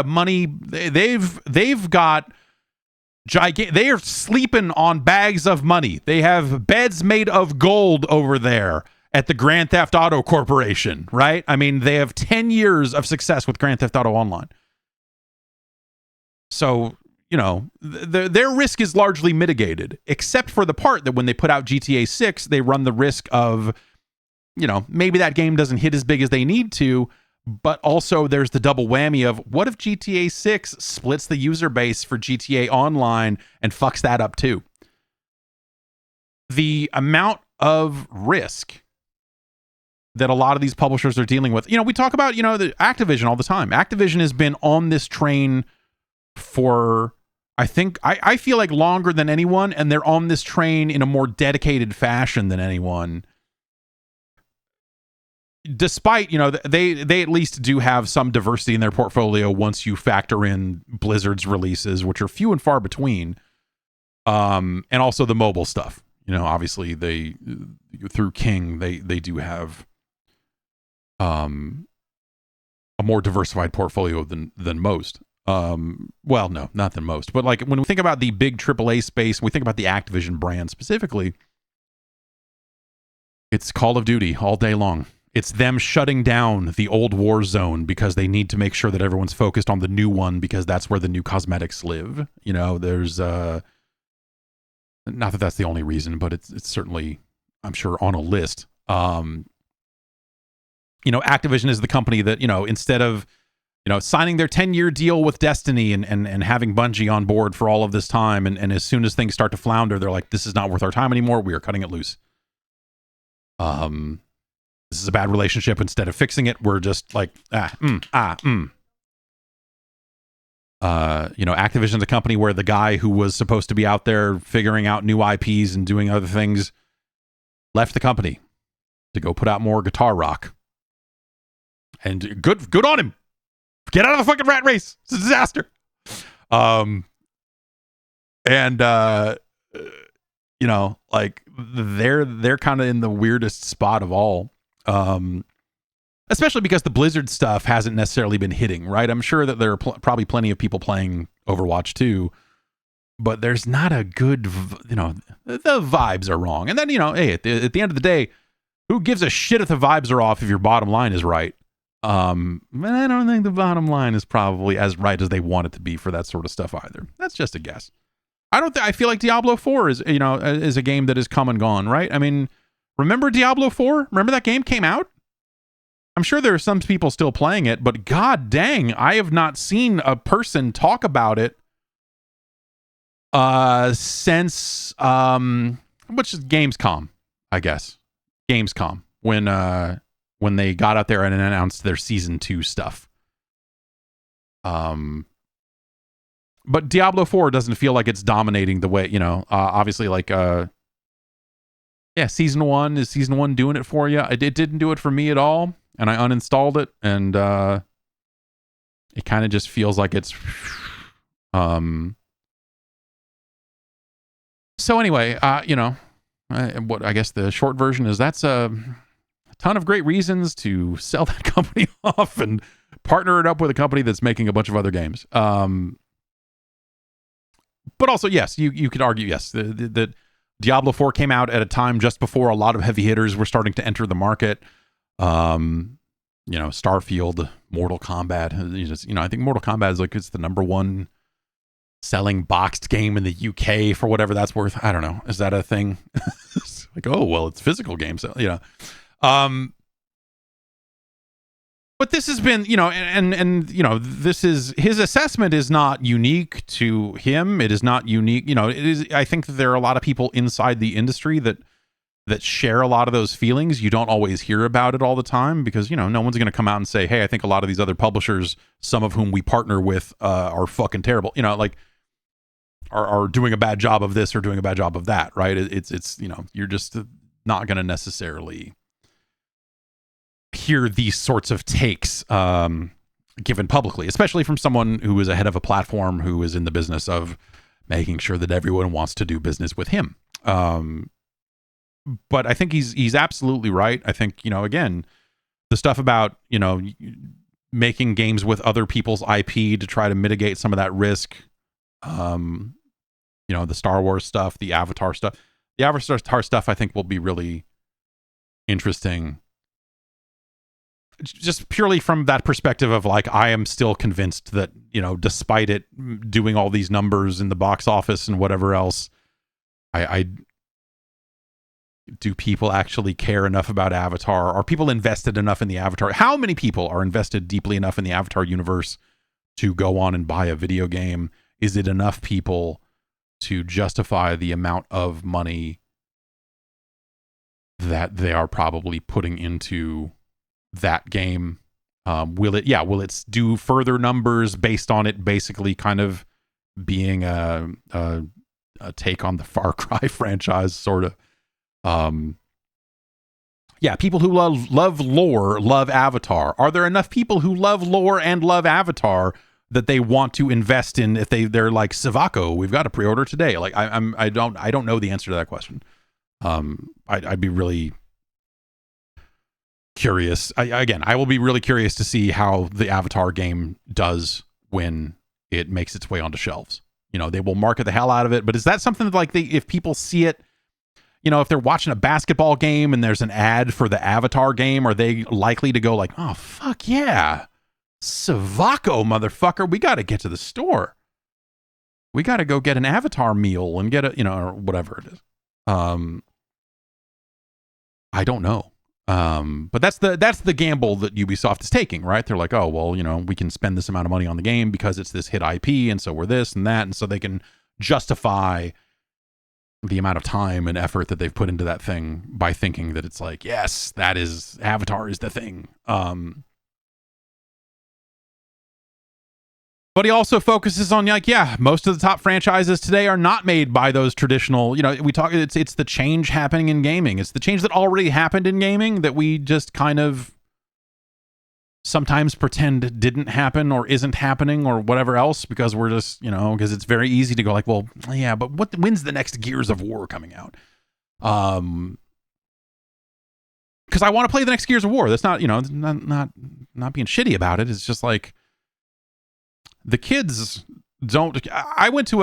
they've got they are sleeping on bags of money. They have beds made of gold over there at the Grand Theft Auto Corporation, right? I mean, they have 10 years of success with Grand Theft Auto Online. So, you know, their risk is largely mitigated, except for the part that when they put out GTA 6, they run the risk of, you know, maybe that game doesn't hit as big as they need to, but also there's the double whammy of what if GTA 6 splits the user base for GTA Online and fucks that up too? The amount of risk that a lot of these publishers are dealing with. You know, we talk about, you know, the Activision all the time. Activision has been on this train for, I think, I feel like longer than anyone, and they're on this train in a more dedicated fashion than anyone. Despite, you know, they at least do have some diversity in their portfolio once you factor in Blizzard's releases, which are few and far between, and also the mobile stuff. You know, obviously they, through King, they do have a more diversified portfolio than most. Well, no, not than most, but like when we think about the big AAA space, we think about the Activision brand specifically, it's Call of Duty all day long. It's them shutting down the old war zone because they need to make sure that everyone's focused on the new one because that's where the new cosmetics live. You know, there's not that that's the only reason, but it's certainly, I'm sure, on a list. You know, Activision is the company that, you know, instead of, you know, signing their 10-year deal with Destiny and having Bungie on board for all of this time, and as soon as things start to flounder, they're like, this is not worth our time anymore. We are cutting it loose. This is a bad relationship. Instead of fixing it, we're just like, You know, Activision's a company where the guy who was supposed to be out there figuring out new IPs and doing other things left the company to go put out more guitar rock. And good on him. Get out of the fucking rat race. It's a disaster. You know, like they're kind of in the weirdest spot of all. Especially because the Blizzard stuff hasn't necessarily been hitting, right? I'm sure that there are probably plenty of people playing Overwatch 2, but there's not a good, you know, the vibes are wrong. And then, you know, hey, at the end of the day, who gives a shit if the vibes are off if your bottom line is right? But I don't think the bottom line is probably as right as they want it to be for that sort of stuff either. That's just a guess. I feel like Diablo 4 is, you know, is a game that is come and gone, right? I mean, remember Diablo 4? Remember that game came out? I'm sure there are some people still playing it, but god dang, I have not seen a person talk about it since which is Gamescom, I guess. Gamescom, when they got out there and announced their season 2 stuff. But Diablo 4 doesn't feel like it's dominating the way, you know, obviously like yeah, season 1 doing it for you? It didn't do it for me at all. and I uninstalled it, and it kind of just feels like it's so anyway, what I guess the short version is that's a ton of great reasons to sell that company off and partner it up with a company that's making a bunch of other games. But also, yes, you could argue, yes, that Diablo 4 came out at a time just before a lot of heavy hitters were starting to enter the market. Starfield, Mortal Kombat. I think Mortal Kombat is it's the number one selling boxed game in the UK for whatever that's worth. I don't know. Is that a thing? It's it's physical games. But this has been, this is, his assessment is not unique to him. It is not unique. It is, I think that there are a lot of people inside the industry that share a lot of those feelings. You don't always hear about it all the time because, no one's going to come out and say, hey, I think a lot of these other publishers, some of whom we partner with, are fucking terrible, are doing a bad job of this or doing a bad job of that. Right. It's you're just not going to necessarily hear these sorts of takes given publicly, especially from someone who is ahead of a platform, who is in the business of making sure that everyone wants to do business with him. But I think he's absolutely right. I think, again, the stuff about, making games with other people's IP to try to mitigate some of that risk, the Star Wars stuff, the Avatar stuff, I think will be really interesting. Just purely from that perspective of I am still convinced that, despite it doing all these numbers in the box office and whatever else, I do people actually care enough about Avatar? Are people invested enough in the Avatar? How many people are invested deeply enough in the Avatar universe to go on and buy a video game? Is it enough people to justify the amount of money that they are probably putting into that game? Will it do further numbers based on it basically kind of being a take on the Far Cry franchise, sort of? People who love lore love Avatar. Are there enough people who love lore and love Avatar that they want to invest in? If they're like, Savako, we've got to pre-order today. I don't know the answer to that question. I'd be really curious. I will be really curious to see how the Avatar game does when it makes its way onto shelves. They will market the hell out of it, but is that something that if people see it, if they're watching a basketball game and there's an ad for the Avatar game, are they likely to go oh, fuck yeah, Savako, motherfucker, we got to get to the store. We got to go get an Avatar meal and get or whatever it is. I don't know. But that's the gamble that Ubisoft is taking, right? They're like, oh, well, we can spend this amount of money on the game because it's this hit IP, and so we're this and that, and so they can justify the amount of time and effort that they've put into that thing by thinking that it's yes, that is, Avatar is the thing. But he also focuses on most of the top franchises today are not made by those traditional, we talk, it's the change happening in gaming. It's the change that already happened in gaming that we just kind of sometimes pretend didn't happen or isn't happening or whatever else, because we're just, because it's very easy to go well, yeah, but when's the next Gears of War coming out? Because I want to play the next Gears of War. That's not, not being shitty about it. It's just the kids don't. I went to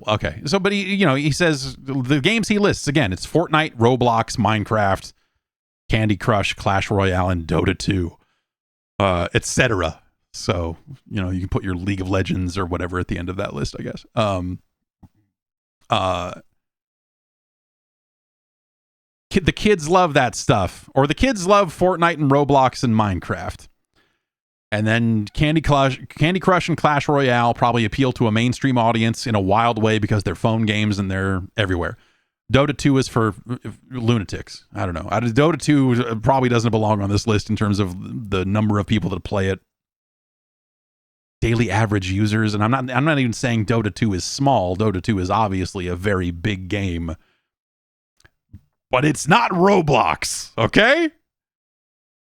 okay. So, but he says the games he lists, again, it's Fortnite, Roblox, Minecraft, Candy Crush, Clash Royale, and Dota 2. Etc. So, you can put your League of Legends or whatever at the end of that list, I guess. The kids love that stuff, or the kids love Fortnite and Roblox and Minecraft. And then Candy Crush and Clash Royale probably appeal to a mainstream audience in a wild way because they're phone games and they're everywhere. Dota 2 is for lunatics. I don't know. Dota 2 probably doesn't belong on this list in terms of the number of people that play it. Daily average users, and I'm not even saying Dota 2 is small. Dota 2 is obviously a very big game. But it's not Roblox, okay?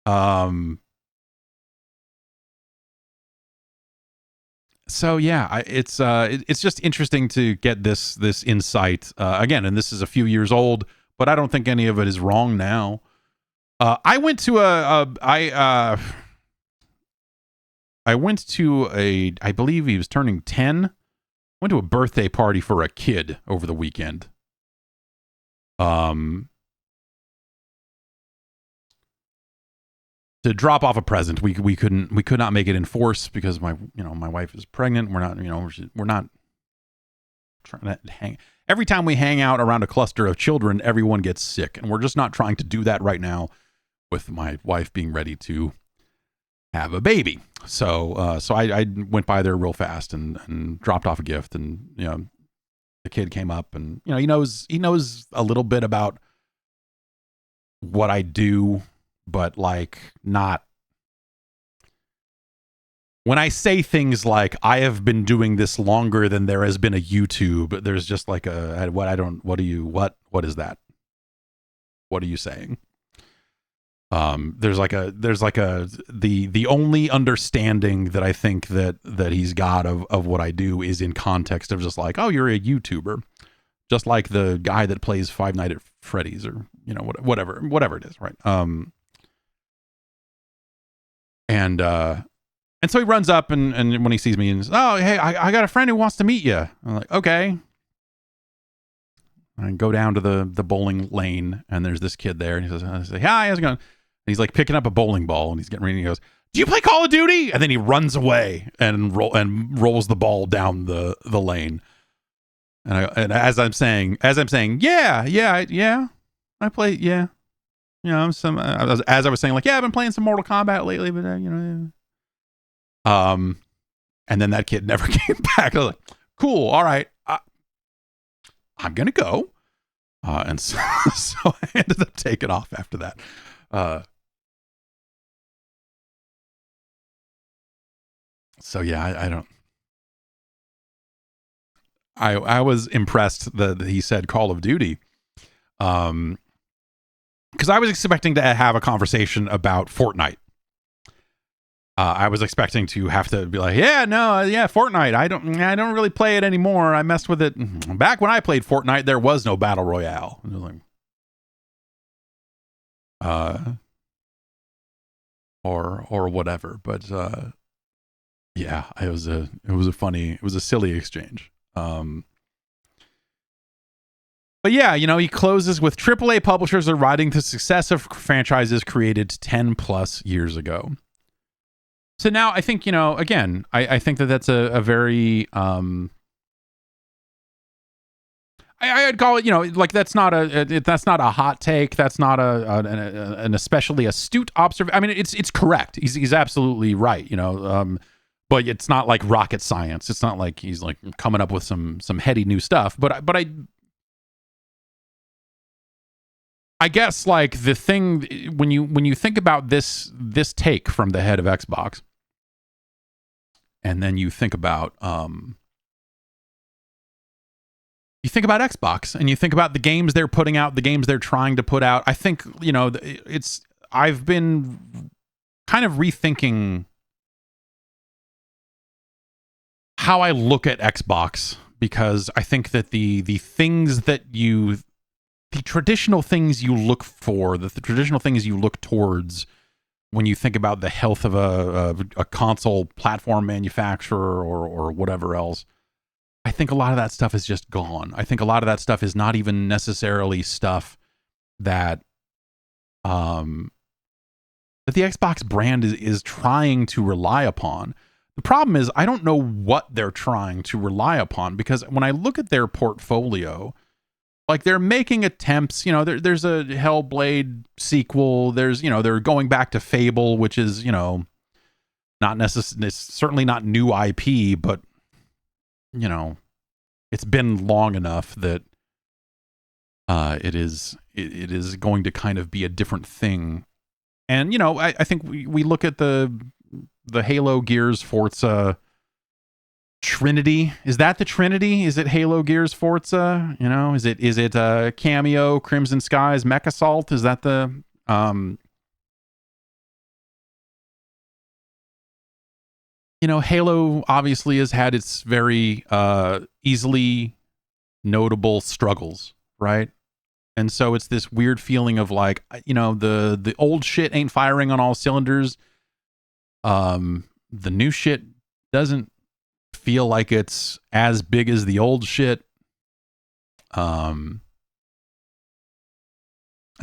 So yeah, it's just interesting to get this insight again, and this is a few years old, but I don't think any of it is wrong now. I went to I went to I believe he was turning 10. Went to a birthday party for a kid over the weekend. To drop off a present. We could not make it in force because my wife is pregnant. We're not trying to hang. Every time we hang out around a cluster of children, everyone gets sick, and we're just not trying to do that right now with my wife being ready to have a baby. So I went by there real fast and dropped off a gift, and the kid came up, and he knows a little bit about what I do, but like not. When I say things like I have been doing this longer than there has been a YouTube, there's just like what is that? What are you saying? There's the only understanding that I think that he's got of what I do is in context of just like, oh, you're a YouTuber, just like the guy that plays Five Nights at Freddy's, or whatever it is, right? And so he runs up and when he sees me and says, oh, hey, I got a friend who wants to meet you. I'm like, okay. I go down to the bowling lane, and there's this kid there, and he says, I say, hi, how's it going? And he's like picking up a bowling ball, and he's getting ready, and he goes, do you play Call of Duty? And then he runs away and rolls the ball down the lane. And as I'm saying, yeah, I play, yeah. As I was saying, like, yeah, I've been playing some Mortal Kombat lately, but and then that kid never came back. I was like, cool, all right, I'm gonna go. And so I ended up taking off after that. So yeah, I don't. I was impressed that he said Call of Duty, because I was expecting to have a conversation about Fortnite. I was expecting to have to be like, Fortnite. I don't really play it anymore. I messed with it back when I played Fortnite. There was no battle royale. And I was like, or whatever. But yeah, it was a silly exchange. But yeah, he closes with AAA publishers are riding the success of franchises created 10 plus years ago. So now I think, again, I think that's a very, I'd call it, like that's not a hot take. That's not an especially astute observation. I mean, it's correct. He's absolutely right, but it's not like rocket science. It's not like he's like coming up with some heady new stuff. But I guess like the thing when you think about this take from the head of Xbox, and then you think about Xbox, and you think about the games they're putting out, the games they're trying to put out. I think I've been kind of rethinking how I look at Xbox, because I think that the traditional things you look for, the traditional things you look towards when you think about the health of a console platform manufacturer or whatever else, I think a lot of that stuff is just gone. I think a lot of that stuff is not even necessarily stuff that the Xbox brand is trying to rely upon. The problem is I don't know what they're trying to rely upon, because when I look at their portfolio, like they're making attempts, there's a Hellblade sequel. There's, they're going back to Fable, which is, not necessarily, it's certainly not new IP, but, it's been long enough that it is going to kind of be a different thing. And, I think we look at the Halo, Gears, Forza Trinity. Is that the Trinity? Is it Halo, Gears, Forza? Is it Cameo, Crimson Skies, Mech Assault? Is that the Halo obviously has had its very easily notable struggles, right? And so it's this weird feeling of like, the old shit ain't firing on all cylinders. The new shit doesn't feel like it's as big as the old shit. And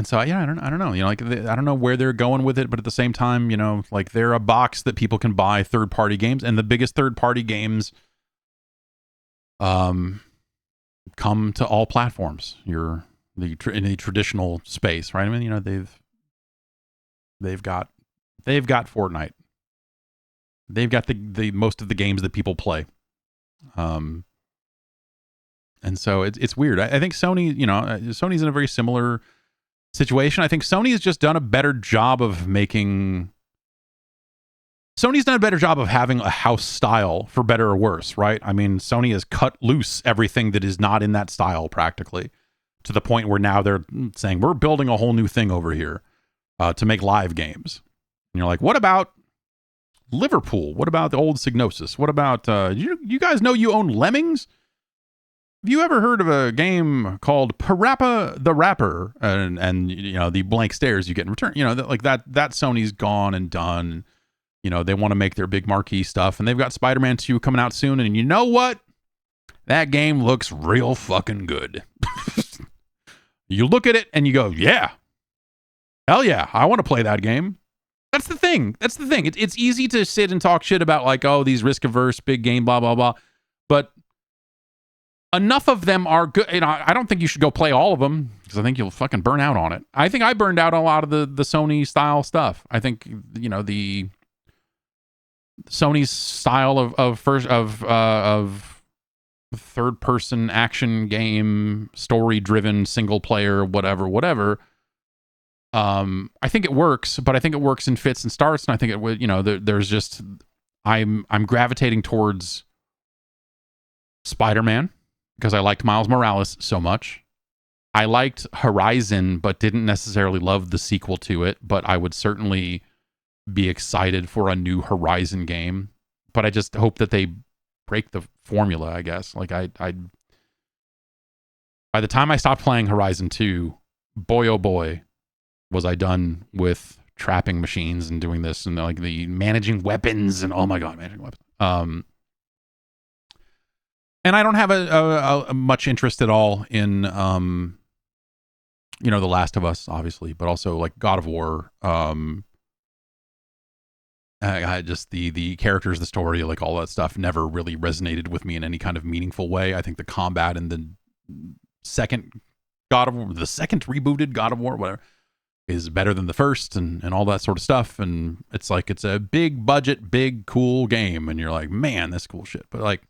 so, yeah, I don't know. I don't know where they're going with it, but at the same time, they're a box that people can buy third-party games, and the biggest third-party games come to all platforms. In the traditional space, right? I mean, they've got Fortnite. They've got the most of the games that people play. And so it's weird. I think Sony, Sony's in a very similar situation. I think Sony has just done a better job of having a house style, for better or worse, right? I mean, Sony has cut loose everything that is not in that style practically, to the point where now they're saying, we're building a whole new thing over here to make live games. And you're like, what about Liverpool? What about the old Psygnosis? What about, you guys know you own Lemmings? Have you ever heard of a game called Parappa the Rapper? And the blank stares you get in return. That Sony's gone and done. They want to make their big marquee stuff, and they've got Spider-Man 2 coming out soon. And you know what? That game looks real fucking good. You look at it and you go, yeah, hell yeah, I want to play that game. That's the thing. It's easy to sit and talk shit about like, oh, these risk-averse big game, blah, blah, blah. But enough of them are good. I don't think you should go play all of them, because I think you'll fucking burn out on it. I think I burned out on a lot of the Sony style stuff. I think, the Sony's style of third person action game, story driven, single player, whatever. I think it works, but I think it works in fits and starts. And I think it would, there's just, I'm gravitating towards Spider-Man, because I liked Miles Morales so much. I liked Horizon, but didn't necessarily love the sequel to it. But I would certainly be excited for a new Horizon game. But I just hope that they break the formula, I guess. Like, I by the time I stopped playing Horizon 2, boy, oh boy, was I done with trapping machines and doing this and like the managing weapons and, oh my God, managing weapons. And I don't have a much interest at all in, The Last of Us, obviously, but also like God of War. I just the characters, the story, like all that stuff never really resonated with me in any kind of meaningful way. I think the combat in the second rebooted God of War, whatever, is better than the first and all that sort of stuff. And it's like, it's a big budget, big, cool game. And you're like, man, that's cool shit. But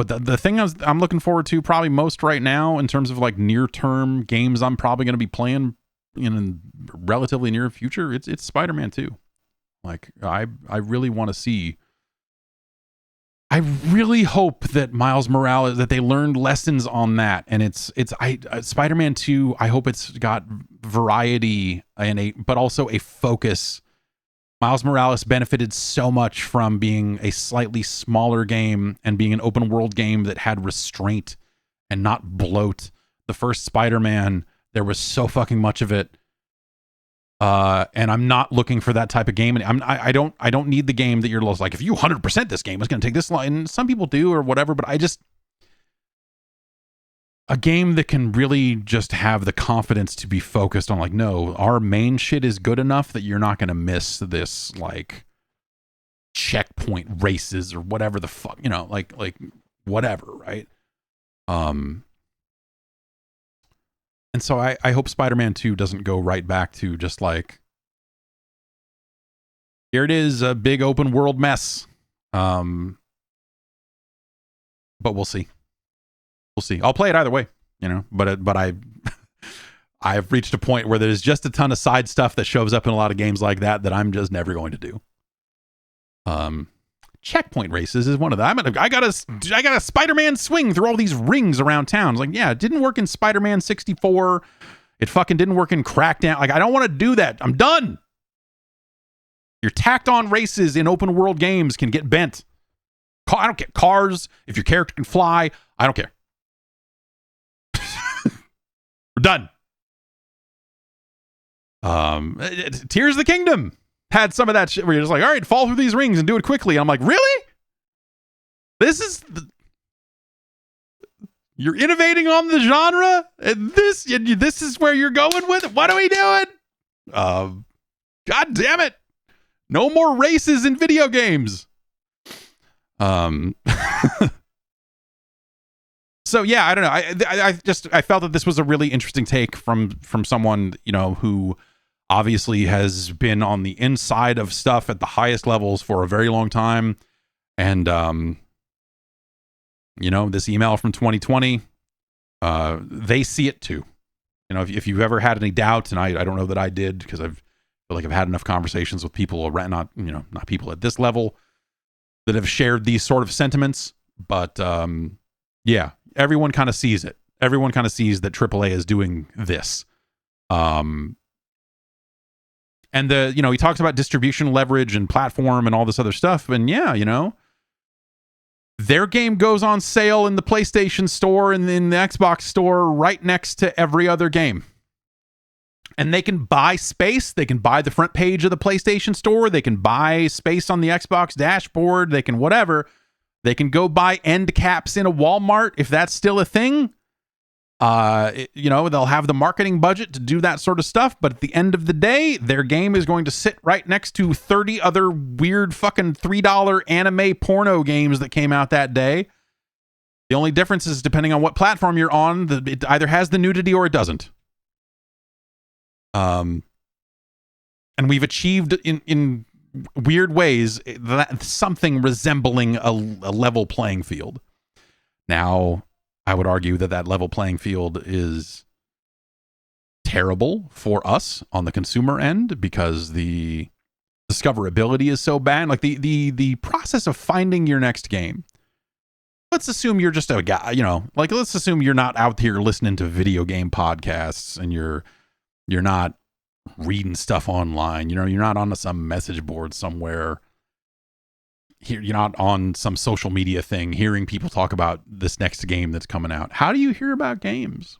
the thing I'm looking forward to probably most right now in terms of like near term games I'm probably going to be playing in relatively near future, it's Spider-Man 2. Like, I really want to see. I really hope that Miles Morales, that they learned lessons on that, and Spider-Man 2. I hope it's got variety but also a focus. Miles Morales benefited so much from being a slightly smaller game and being an open world game that had restraint and not bloat. The first Spider-Man, there was so fucking much of it. And I'm not looking for that type of game. And I don't need the game that you're like, if you 100% this game, it's going to take this long. And some people do or whatever, but a game that can really just have the confidence to be focused on like, no, our main shit is good enough that you're not going to miss this like checkpoint races or whatever the fuck, like whatever. Right. And so I hope Spider-Man 2 doesn't go right back to just like, here it is, a big open world mess. But we'll see. We'll see. I'll play it either way, but I've reached a point where there's just a ton of side stuff that shows up in a lot of games like that I'm just never going to do. Checkpoint races is one of them. I got a Spider-Man swing through all these rings around town. It's like, yeah, it didn't work in Spider-Man 64. It fucking didn't work in Crackdown. Like, I don't want to do that. I'm done. Your tacked on races in open world games can get bent. I don't care. Cars, if your character can fly, I don't care. We're done. Tears of the Kingdom had some of that shit where you're just like, all right, fall through these rings and do it quickly. And I'm like, really? You're innovating on the genre? And this is where you're going with it? What are we doing? God damn it. No more races in video games. So yeah, I don't know. I felt that this was a really interesting take from someone, who obviously has been on the inside of stuff at the highest levels for a very long time. And this email from 2020, they see it too. If you've ever had any doubts, and I don't know that I did, because I feel like I've had enough conversations with people around, not people at this level that have shared these sort of sentiments, but yeah, everyone kind of sees it. Everyone kind of sees that AAA is doing this. And he talks about distribution leverage and platform and all this other stuff. And yeah, their game goes on sale in the PlayStation store and in the Xbox store right next to every other game. And they can buy space. They can buy the front page of the PlayStation store. They can buy space on the Xbox dashboard. They can whatever. They can go buy end caps in a Walmart if that's still a thing. They'll have the marketing budget to do that sort of stuff. But at the end of the day, their game is going to sit right next to 30 other weird fucking $3 anime porno games that came out that day. The only difference is depending on what platform you're on, it either has the nudity or it doesn't. And we've achieved in weird ways that something resembling a level playing field. Now, I would argue that level playing field is terrible for us on the consumer end because the discoverability is so bad. Like the process of finding your next game. Let's assume you're just a guy, let's assume you're not out here listening to video game podcasts and you're not reading stuff online. You're not on some message board somewhere. Here, you're not on some social media thing hearing people talk about this next game that's coming out. How do you hear about games?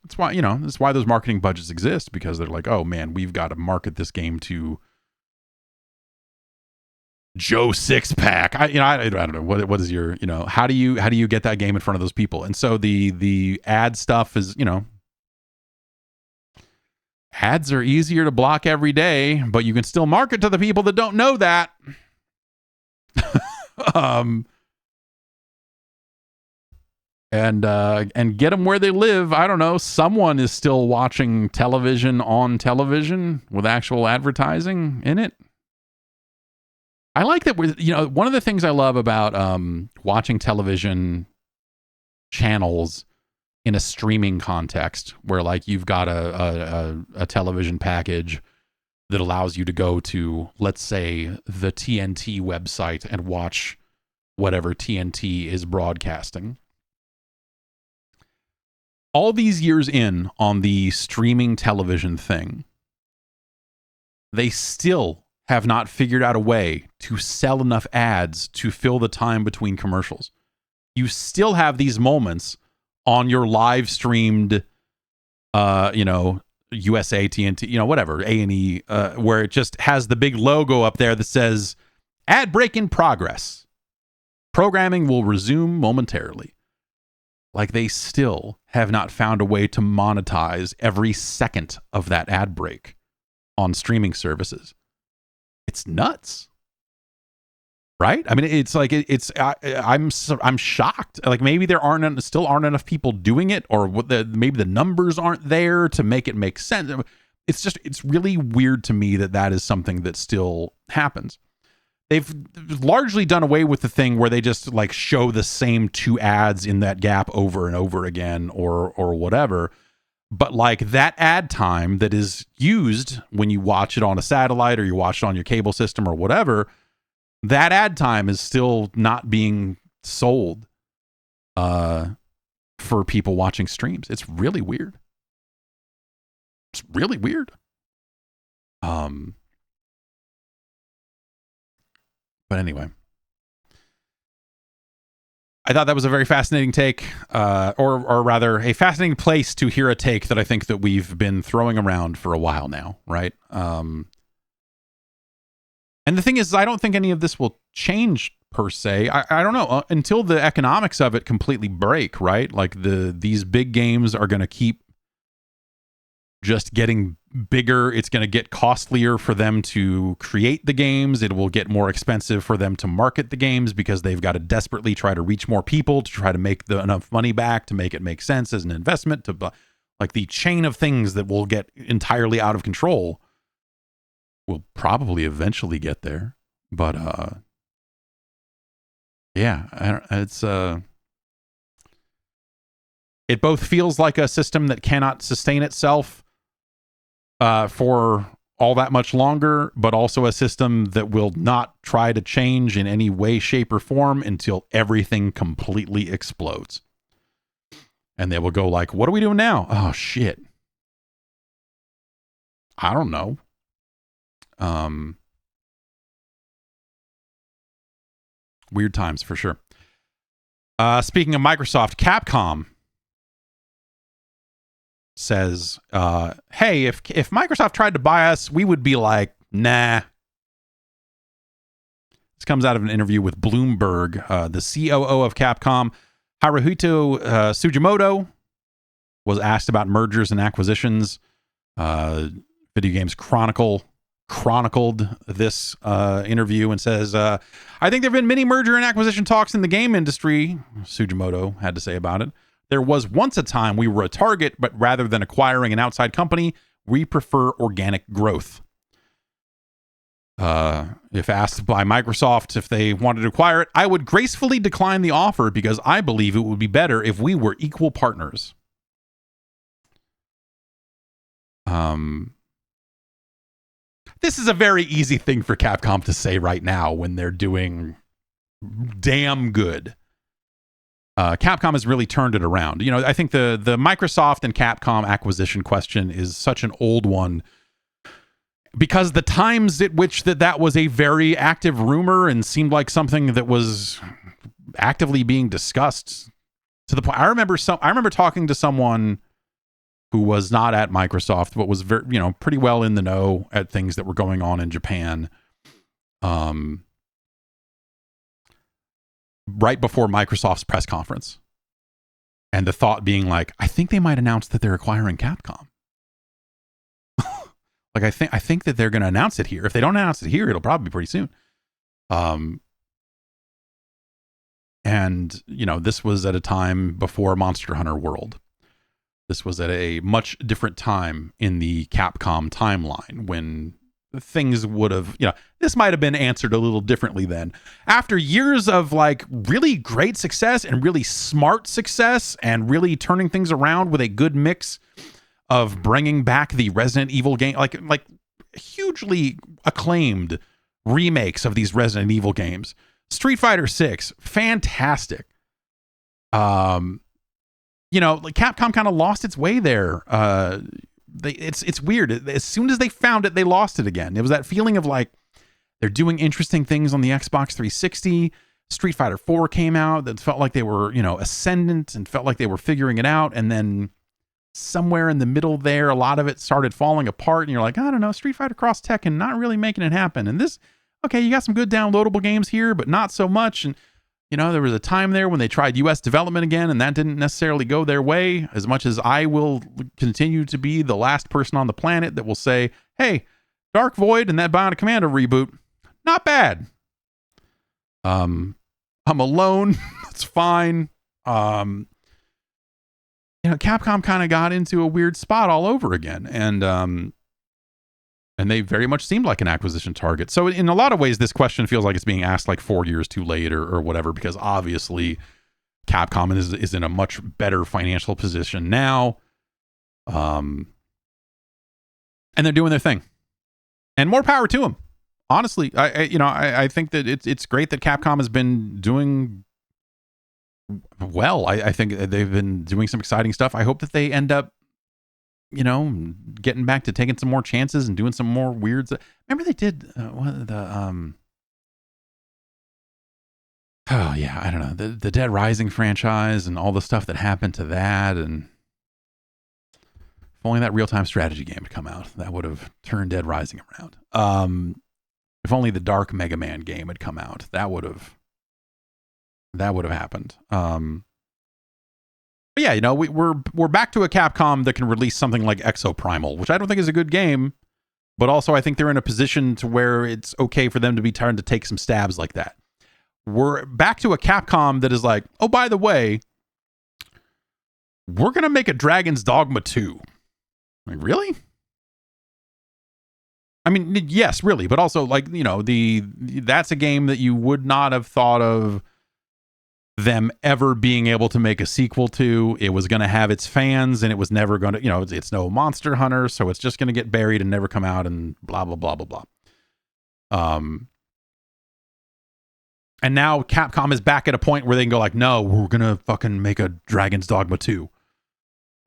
That's why those marketing budgets exist, because they're like, oh man, we've got to market this game to Joe Sixpack. I don't know what is your, how do you get that game in front of those people? And so the ad stuff is, ads are easier to block every day, but you can still market to the people that don't know that. And get them where they live. I don't know. Someone is still watching television on television with actual advertising in it. I like that. One of the things I love about watching television channels in a streaming context, where like you've got a television package that allows you to go to, let's say, the TNT website and watch whatever TNT is broadcasting. All these years in on the streaming television thing, they still have not figured out a way to sell enough ads to fill the time between commercials. You still have these moments on your live streamed, USA, TNT, whatever, A&E, where it just has the big logo up there that says, ad break in progress. Programming will resume momentarily. Like they still have not found a way to monetize every second of that ad break on streaming services. It's nuts. Right? I mean, it's like, I'm shocked. Like maybe there still aren't enough people doing it, or maybe the numbers aren't there to make it make sense. It's really weird to me that is something that still happens. They've largely done away with the thing where they just like show the same two ads in that gap over and over again or whatever. But like that ad time that is used when you watch it on a satellite or you watch it on your cable system or whatever, that ad time is still not being sold for people watching streams. It's really weird. It's really weird. But anyway, I thought that was a very fascinating take, or rather, a fascinating place to hear a take that I think that we've been throwing around for a while now, right? And the thing is, I don't think any of this will change per se. I don't know until the economics of it completely break, right? Like these big games are going to keep just getting bigger. It's going to get costlier for them to create the games. It will get more expensive for them to market the games because they've got to desperately try to reach more people to try to make enough money back to make it make sense as an investment. To like the chain of things that will get entirely out of control will probably eventually get there. But yeah, it's it both feels like a system that cannot sustain itself for all that much longer, but also a system that will not try to change in any way, shape, or form until everything completely explodes. And they will go like, what are we doing now? Oh, shit. I don't know. Weird times for sure. Speaking of Microsoft, Capcom says, hey, if Microsoft tried to buy us, we would be like, nah. This comes out of an interview with Bloomberg. The COO of Capcom, Haruhito Sugimoto, was asked about mergers and acquisitions. Video Games chronicled this interview and says, I think there have been many merger and acquisition talks in the game industry, Sugimoto had to say about it. There was once a time we were a target, but rather than acquiring an outside company, we prefer organic growth. If asked by Microsoft if they wanted to acquire it, I would gracefully decline the offer because I believe it would be better if we were equal partners. This is a very easy thing for Capcom to say right now when they're doing damn good. Capcom has really turned it around. You know, I think the Microsoft and Capcom acquisition question is such an old one because the times at which that was a very active rumor and seemed like something that was actively being discussed to the point. I remember talking to someone who was not at Microsoft, but was very, pretty well in the know at things that were going on in Japan. Right before Microsoft's press conference. And the thought being like, I think they might announce that they're acquiring Capcom. Like, I think that they're going to announce it here. If they don't announce it here, it'll probably be pretty soon. And, this was at a time before Monster Hunter World. This was at a much different time in the Capcom timeline when things would have, this might have been answered a little differently then. After years of like really great success and really smart success and really turning things around with a good mix of bringing back the Resident Evil game, like hugely acclaimed remakes of these Resident Evil games. Street Fighter 6, fantastic. Like Capcom kind of lost its way there. It's weird. As soon as they found it, they lost it again. It was that feeling of like they're doing interesting things on the Xbox 360. Street Fighter 4 came out that felt like they were, ascendant and felt like they were figuring it out. And then somewhere in the middle there, a lot of it started falling apart. And you're like, I don't know, Street Fighter Cross Tekken not really making it happen. And this, okay, you got some good downloadable games here, but not so much. And there was a time there when they tried US development again, and that didn't necessarily go their way. As much as I will continue to be the last person on the planet that will say, hey, Dark Void and that Bionic Commando reboot, not bad. I'm alone. It's fine. Capcom kind of got into a weird spot all over again. And they very much seemed like an acquisition target. So in a lot of ways, this question feels like it's being asked like 4 years too late or whatever, because obviously Capcom is in a much better financial position now. And they're doing their thing. And more power to them. Honestly, I think that it's great that Capcom has been doing well. I think they've been doing some exciting stuff. I hope that they end up getting back to taking some more chances and doing some more weird. Remember they did Oh yeah, I don't know, the Dead Rising franchise and all the stuff that happened to that, and if only that real-time strategy game had come out, that would have turned Dead Rising around. If only the Dark Mega Man game had come out, that would have happened. But yeah, you know, we're back to a Capcom that can release something like Exoprimal, which I don't think is a good game, but also I think they're in a position to where it's okay for them to be trying to take some stabs like that. We're back to a Capcom that is like, oh, by the way, we're gonna make a Dragon's Dogma 2. Like, really? I mean, yes, really, but also, like, you know, that's a game that you would not have thought of them ever being able to make a sequel to. It was going to have its fans, and it was never going to, you know, it's no Monster Hunter, so it's just going to get buried and never come out, and blah blah blah blah blah. And now Capcom is back at a point where they can go like, no, we're gonna fucking make a Dragon's Dogma 2.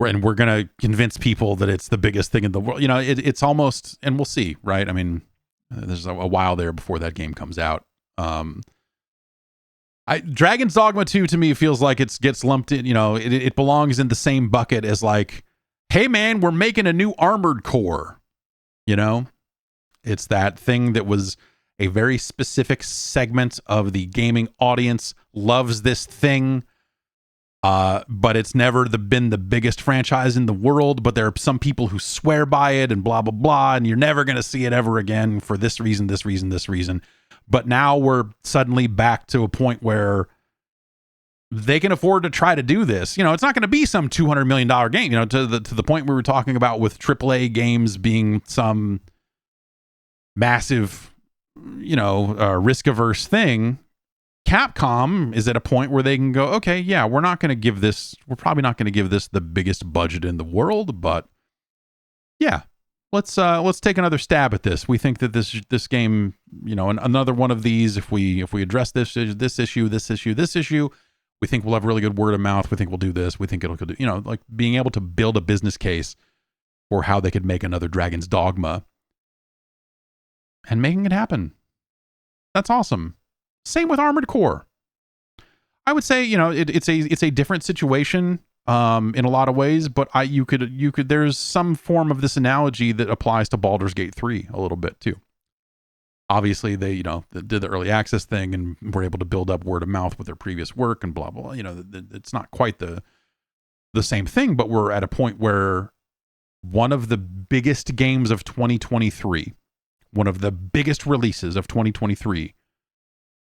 And we're going to convince people that it's the biggest thing in the world. You know, it's almost, and we'll see, right? I mean, there's a while there before that game comes out. Dragon's Dogma 2 to me feels like it gets lumped in, you know, it belongs in the same bucket as like, hey man, we're making a new Armored Core. You know, it's that thing that was a very specific segment of the gaming audience loves this thing. But it's never been the biggest franchise in the world, but there are some people who swear by it and blah, blah, blah, and you're never going to see it ever again for this reason, this reason, this reason. But now we're suddenly back to a point where they can afford to try to do this. You know, it's not going to be some $200 million game, you know, to the point we were talking about with AAA games being some massive, you know, risk-averse thing. Capcom is at a point where they can go, okay, yeah, we're probably not going to give this the biggest budget in the world, but yeah, let's take another stab at this. We think that this game, you know, another one of these, if we address this issue, we think we'll have really good word of mouth. We think we'll do this. We think it'll do, you know, like being able to build a business case for how they could make another Dragon's Dogma and making it happen. That's awesome. Same with Armored Core. I would say, you know, it's a different situation in a lot of ways, but you could there's some form of this analogy that applies to Baldur's Gate 3 a little bit too. Obviously, they, you know, did the early access thing and were able to build up word of mouth with their previous work and blah blah. You know, it's not quite the same thing, but we're at a point where one of the biggest games of 2023, one of the biggest releases of 2023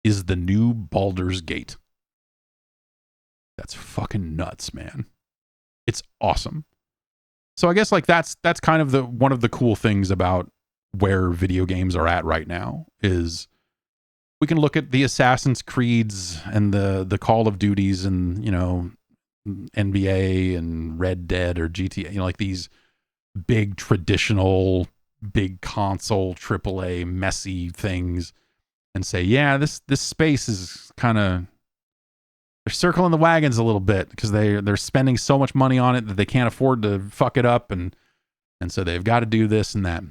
is the new Baldur's Gate. That's fucking nuts, man. It's awesome. So I guess like that's kind of one of the cool things about where video games are at right now is we can look at the Assassin's Creeds and the Call of Duties and, you know, NBA and Red Dead or GTA, you know, like these big traditional, big console, AAA, messy things, and say, yeah, this space is kind of, they're circling the wagons a little bit because they're spending so much money on it that they can't afford to fuck it up, and so they've got to do this and that.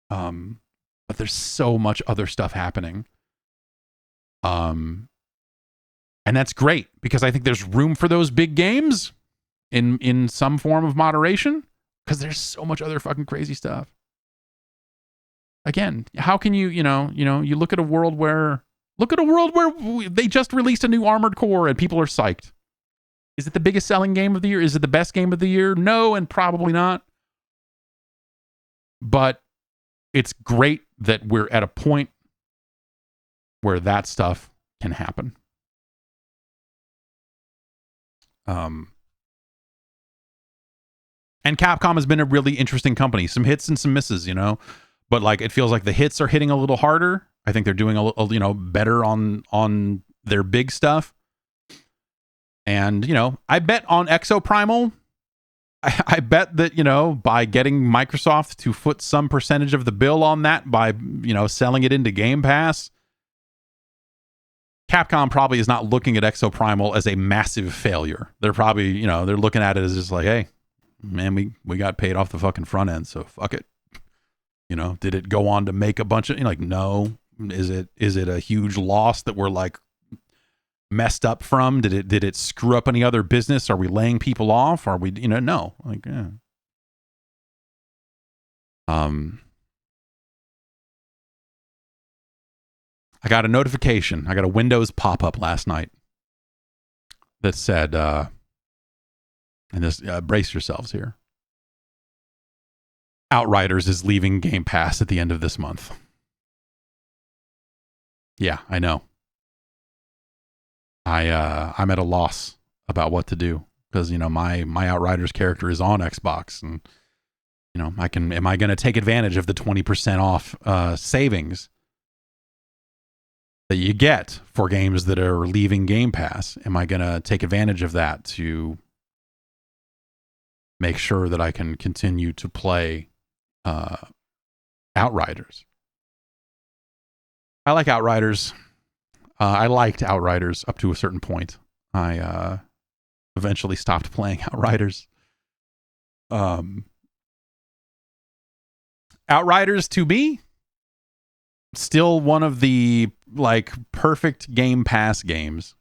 But there's so much other stuff happening. And that's great because I think there's room for those big games in some form of moderation because there's so much other fucking crazy stuff. Again, how can you look at a world where they just released a new Armored Core and people are psyched. Is it the biggest selling game of the year? Is it the best game of the year? No, and probably not. But it's great that we're at a point where that stuff can happen. And Capcom has been a really interesting company. Some hits and some misses, you know. But like it feels like the hits are hitting a little harder. I think they're doing a little, you know, better on their big stuff. And, you know, I bet on Exoprimal. I bet that, you know, by getting Microsoft to foot some percentage of the bill on that by, you know, selling it into Game Pass, Capcom probably is not looking at Exoprimal as a massive failure. They're probably, you know, they're looking at it as just like, hey, man, we got paid off the fucking front end, so fuck it. You know, did it go on to make a bunch of, you know, like, no. Is it a huge loss that we're like messed up from? Did it screw up any other business? Are we laying people off? Are we, no. Like, yeah. I got a notification. I got a Windows pop-up last night that said, and this, brace yourselves here. Outriders is leaving Game Pass at the end of this month. Yeah, I know. I'm at a loss about what to do because, my Outriders character is on Xbox, and, am I going to take advantage of the 20% off savings that you get for games that are leaving Game Pass? Am I going to take advantage of that to make sure that I can continue to play Outriders? I like Outriders. I liked Outriders up to a certain point. I eventually stopped playing Outriders. Outriders, to me, still one of the perfect Game Pass games.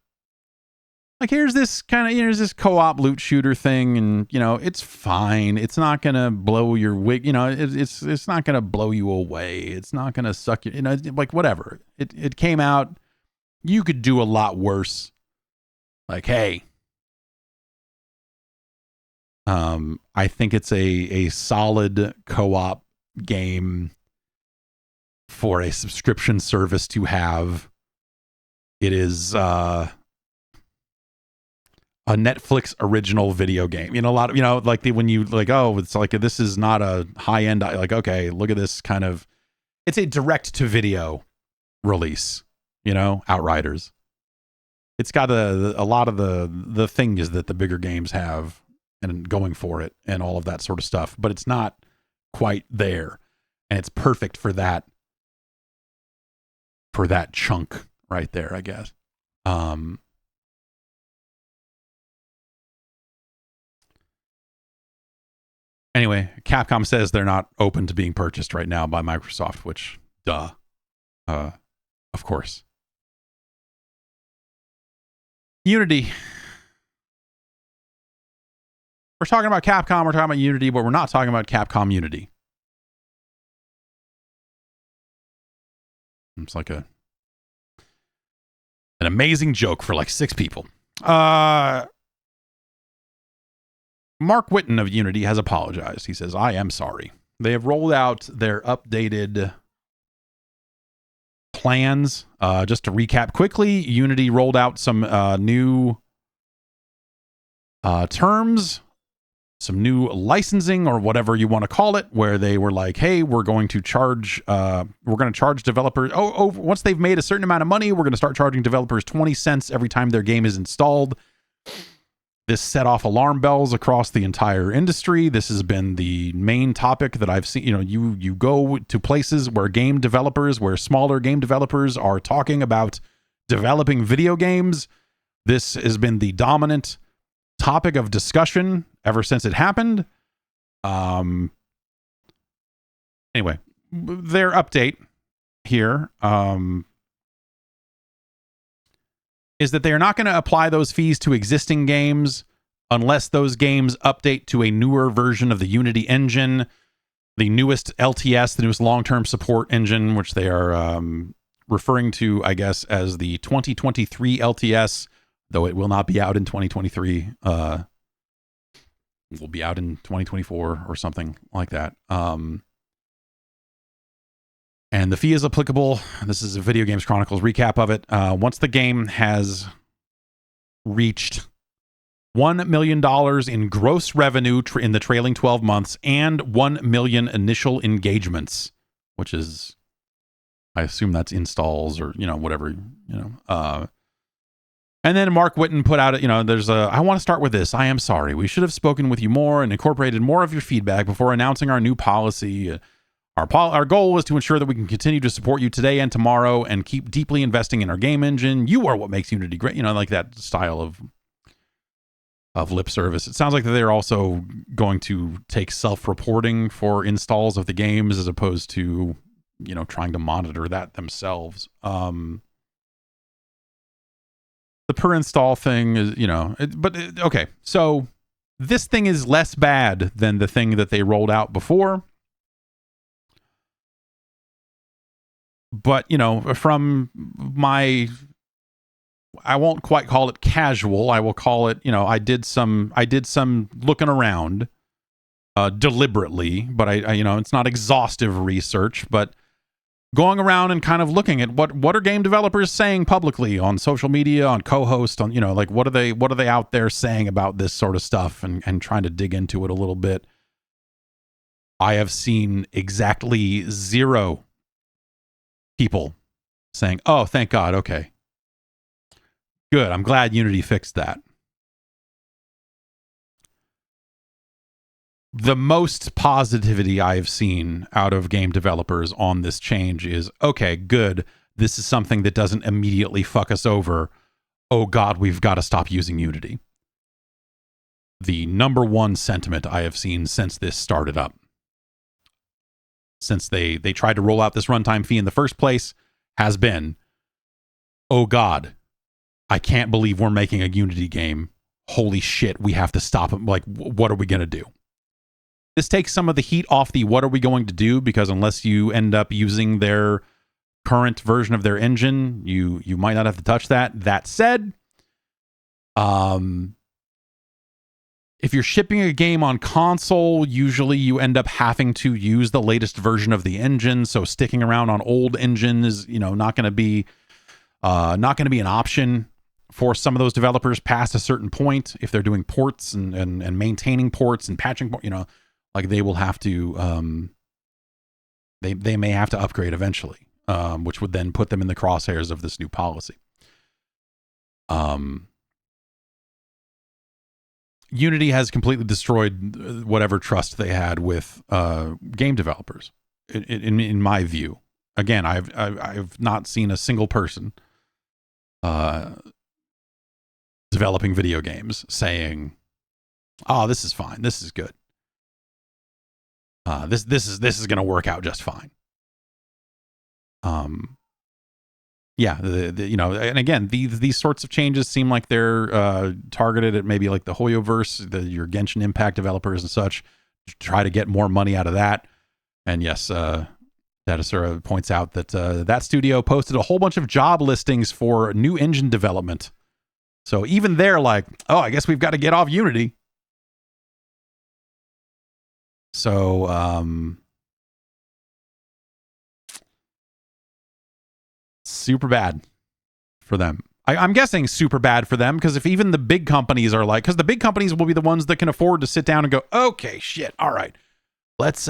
Here's this co-op loot shooter thing, and it's fine. It's not gonna blow your wig. It's not gonna blow you away. It's not gonna suck you. Whatever. It came out. You could do a lot worse. Hey, I think it's a solid co-op game for a subscription service to have. It is a Netflix original video game. A lot of, when you it's this is not a high end, okay, look at this kind of, it's a direct to video release, Outriders. It's got a lot of the things that the bigger games have and going for it and all of that sort of stuff, but it's not quite there. And it's perfect for that chunk right there, I guess. Anyway, Capcom says they're not open to being purchased right now by Microsoft, which, duh. Of course. Unity. We're talking about Capcom, we're talking about Unity, but we're not talking about Capcom-Unity. It's like an amazing joke for 6 people. Mark Whitten of Unity has apologized. He says, I am sorry. They have rolled out their updated plans. Just to recap quickly, Unity rolled out some new terms, some new licensing or whatever you want to call it, where they were like, hey, we're going to charge developers. Once they've made a certain amount of money, we're going to start charging developers 20 cents every time their game is installed. This set off alarm bells across the entire industry. This has been the main topic that I've seen. You go to places where smaller game developers are talking about developing video games. This has been the dominant topic of discussion ever since it happened. Anyway, their update here is that they are not going to apply those fees to existing games unless those games update to a newer version of the Unity engine, the newest LTS, the newest long-term support engine, which they are referring to, I guess, as the 2023 LTS, though it will not be out in 2023. It will be out in 2024 or something like that. And the fee is applicable. This is a Video Games Chronicles recap of it. Once the game has reached $1 million in gross revenue in the trailing 12 months and 1 million initial engagements, which is, I assume that's installs or, whatever, and then Mark Whitten put out, I want to start with this. I am sorry. We should have spoken with you more and incorporated more of your feedback before announcing our new policy. Our goal was to ensure that we can continue to support you today and tomorrow and keep deeply investing in our game engine. You are what makes Unity great. Like that style of lip service. It sounds like that they're also going to take self-reporting for installs of the games as opposed to, trying to monitor that themselves. the per install thing is, okay. So this thing is less bad than the thing that they rolled out before. But, from my, I won't quite call it casual. I will call it, I did some looking around deliberately, but I it's not exhaustive research, but going around and kind of looking at what are game developers saying publicly on social media, on co-host, on, like what are they out there saying about this sort of stuff, and trying to dig into it a little bit. I have seen exactly 0 people saying, "Oh, thank God, okay. Good. I'm glad Unity fixed that." The most positivity I've seen out of game developers on this change is, okay, good. This is something that doesn't immediately fuck us over. Oh God, we've got to stop using Unity. The number one sentiment I have seen since this started up, since they tried to roll out this runtime fee in the first place, has been, oh God, I can't believe we're making a Unity game. Holy shit, we have to stop it. Like, what are we going to do? This takes some of the heat off the what are we going to do, because unless you end up using their current version of their engine, you might not have to touch that. That said, if you're shipping a game on console, usually you end up having to use the latest version of the engine. So sticking around on old engine is, not going to be an option for some of those developers past a certain point. If they're doing ports and maintaining ports and patching, like they will have to, they may have to upgrade eventually, which would then put them in the crosshairs of this new policy. Unity has completely destroyed whatever trust they had with game developers, in my view. Again, I've not seen a single person developing video games saying, "Oh, this is fine. This is good. This is going to work out just fine." Yeah, and again, these sorts of changes seem like they're targeted at maybe like the Hoyoverse, your Genshin Impact developers and such, to try to get more money out of that. And yes, Datasura points out that that studio posted a whole bunch of job listings for new engine development. So even they're like, oh, I guess we've got to get off Unity. So, super bad for them. I'm guessing super bad for them, because if even the big companies are like, because the big companies will be the ones that can afford to sit down and go, okay, shit, all right, let's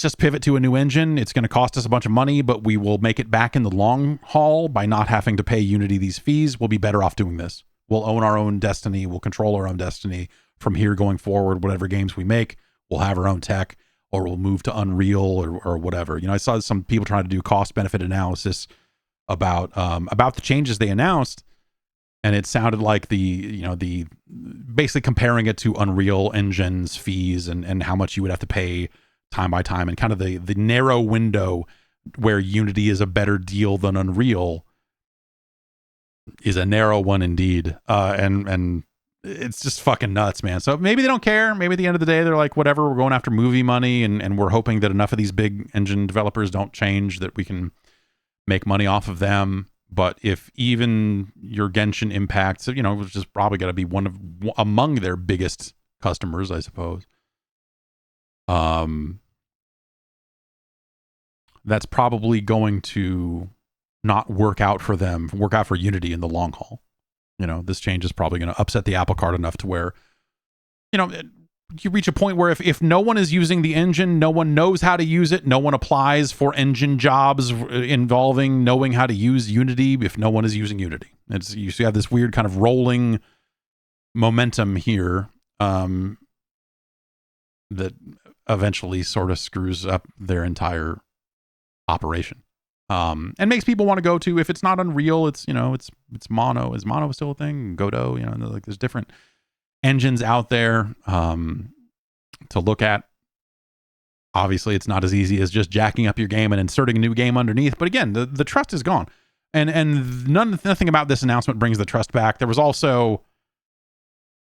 just pivot to a new engine. It's going to cost us a bunch of money, but we will make it back in the long haul by not having to pay Unity these fees. We'll be better off doing this. We'll own our own destiny. We'll control our own destiny from here going forward. Whatever games we make, we'll have our own tech, or we'll move to Unreal or whatever. I saw some people trying to do cost benefit analysis about the changes they announced, and it sounded like the basically comparing it to Unreal Engine's fees and how much you would have to pay time by time, and kind of the narrow window where Unity is a better deal than Unreal is a narrow one indeed. And it's just fucking nuts, man. So maybe they don't care. Maybe at the end of the day, they're like, whatever, we're going after movie money, and we're hoping that enough of these big engine developers don't change that we can make money off of them. But if even your Genshin Impact, which is probably got to be among their biggest customers, I suppose, that's probably going to not work out for them, work out for Unity in the long haul. This change is probably going to upset the apple cart enough to where, you reach a point where if no one is using the engine, no one knows how to use it, no one applies for engine jobs involving knowing how to use Unity if no one is using Unity. You have this weird kind of rolling momentum here that eventually sort of screws up their entire operation. And makes people want to go to, if it's not Unreal, it's Mono. Is Mono still a thing? Godot, like there's different engines out there to look at. Obviously, it's not as easy as just jacking up your game and inserting a new game underneath. But again, the trust is gone. and nothing about this announcement brings the trust back. There was also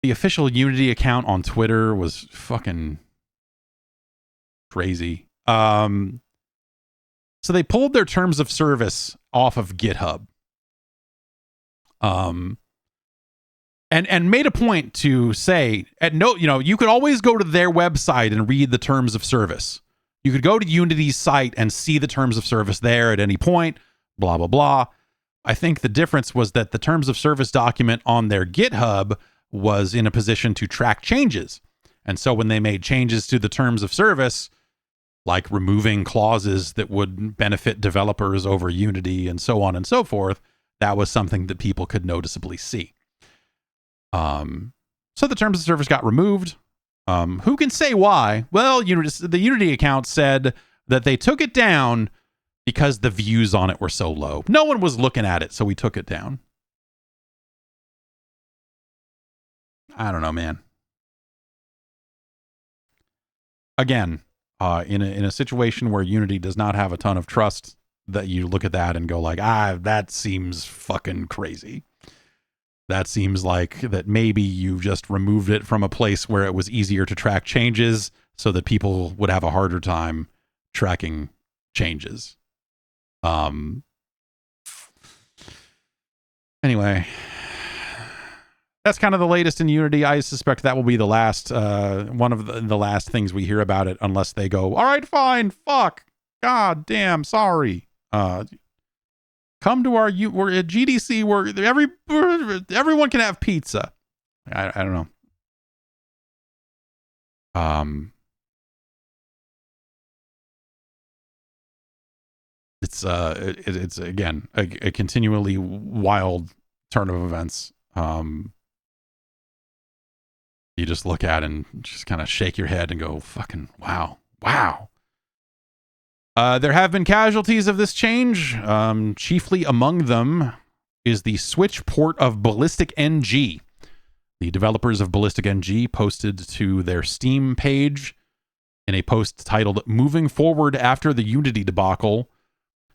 the official Unity account on Twitter was fucking crazy. So they pulled their terms of service off of GitHub. And made a point to say you could always go to their website and read the terms of service. You could go to Unity's site and see the terms of service there at any point, blah, blah, blah. I think the difference was that the terms of service document on their GitHub was in a position to track changes. And so when they made changes to the terms of service, like removing clauses that would benefit developers over Unity and so on and so forth, that was something that people could noticeably see. So the terms of service got removed. Who can say why? Well, the Unity account said that they took it down because the views on it were so low. No one was looking at it, so we took it down. I don't know, man. Again, in a situation where Unity does not have a ton of trust, that you look at that and go like, that seems fucking crazy. That seems like that maybe you just removed it from a place where it was easier to track changes so that people would have a harder time tracking changes. Anyway, that's kind of the latest in Unity. I suspect that will be the last, one of the last things we hear about it, unless they go, all right, fine, fuck, god damn, sorry. Come to we're at GDC where everyone can have pizza. I don't know. It's again a continually wild turn of events. You just look at it and just kind of shake your head and go, fucking wow. There have been casualties of this change. Chiefly among them is the Switch port of Ballistic NG. The developers of Ballistic NG posted to their Steam page in a post titled "Moving Forward After the Unity Debacle"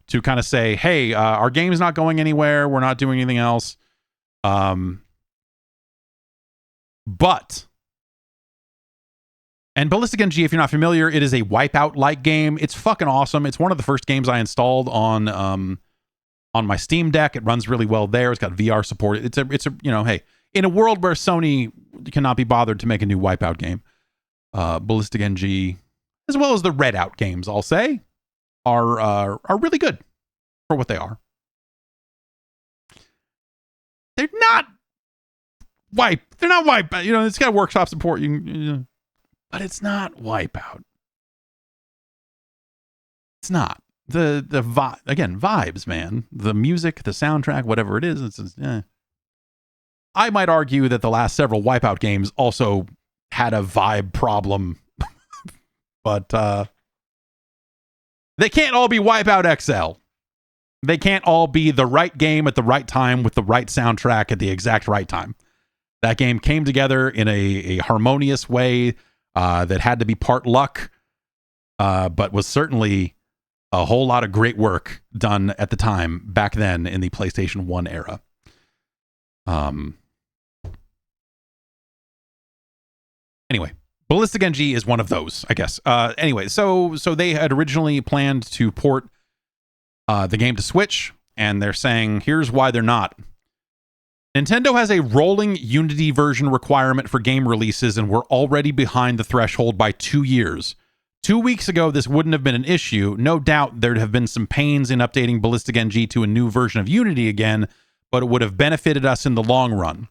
to kind of say, hey, our game's not going anywhere. We're not doing anything else. But... And Ballistic NG, if you're not familiar, it is a Wipeout-like game. It's fucking awesome. It's one of the first games I installed on my Steam Deck. It runs really well there. It's got VR support. It's a hey, in a world where Sony cannot be bothered to make a new Wipeout game, Ballistic NG, as well as the Redout games, I'll say, are really good for what they are. They're not Wipeout. It's got workshop support. But it's not Wipeout. It's not. The vibe, again, vibes, man. The music, the soundtrack, whatever it is, I might argue that the last several Wipeout games also had a vibe problem. But they can't all be Wipeout XL. They can't all be the right game at the right time with the right soundtrack at the exact right time. That game came together in a harmonious way that had to be part luck, but was certainly a whole lot of great work done at the time back then in the PlayStation 1 era. Anyway, Ballistic NG is one of those, I guess. Anyway, so they had originally planned to port the game to Switch, and they're saying, here's why they're not. Nintendo has a rolling Unity version requirement for game releases, and we're already behind the threshold by 2 years. 2 weeks ago, this wouldn't have been an issue. No doubt there'd have been some pains in updating Ballistic NG to a new version of Unity again, but it would have benefited us in the long run.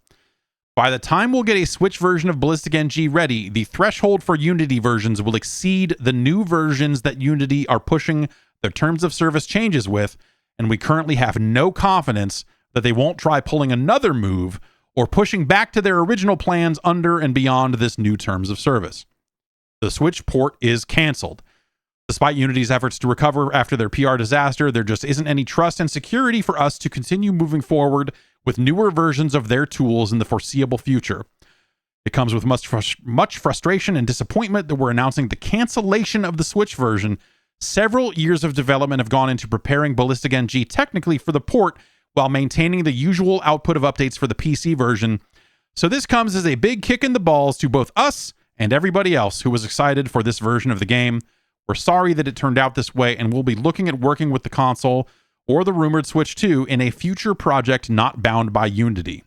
By the time we'll get a Switch version of Ballistic NG ready, the threshold for Unity versions will exceed the new versions that Unity are pushing their terms of service changes with, and we currently have no confidence that they won't try pulling another move or pushing back to their original plans under and beyond this new terms of service. The Switch port is canceled. Despite Unity's efforts to recover after their PR disaster, there just isn't any trust and security for us to continue moving forward with newer versions of their tools in the foreseeable future. It comes with much frustration and disappointment that we're announcing the cancellation of the Switch version. Several years of development have gone into preparing Ballistic NG technically for the port, while maintaining the usual output of updates for the PC version. So this comes as a big kick in the balls to both us and everybody else who was excited for this version of the game. We're sorry that it turned out this way, and we'll be looking at working with the console or the rumored Switch 2 in a future project not bound by Unity.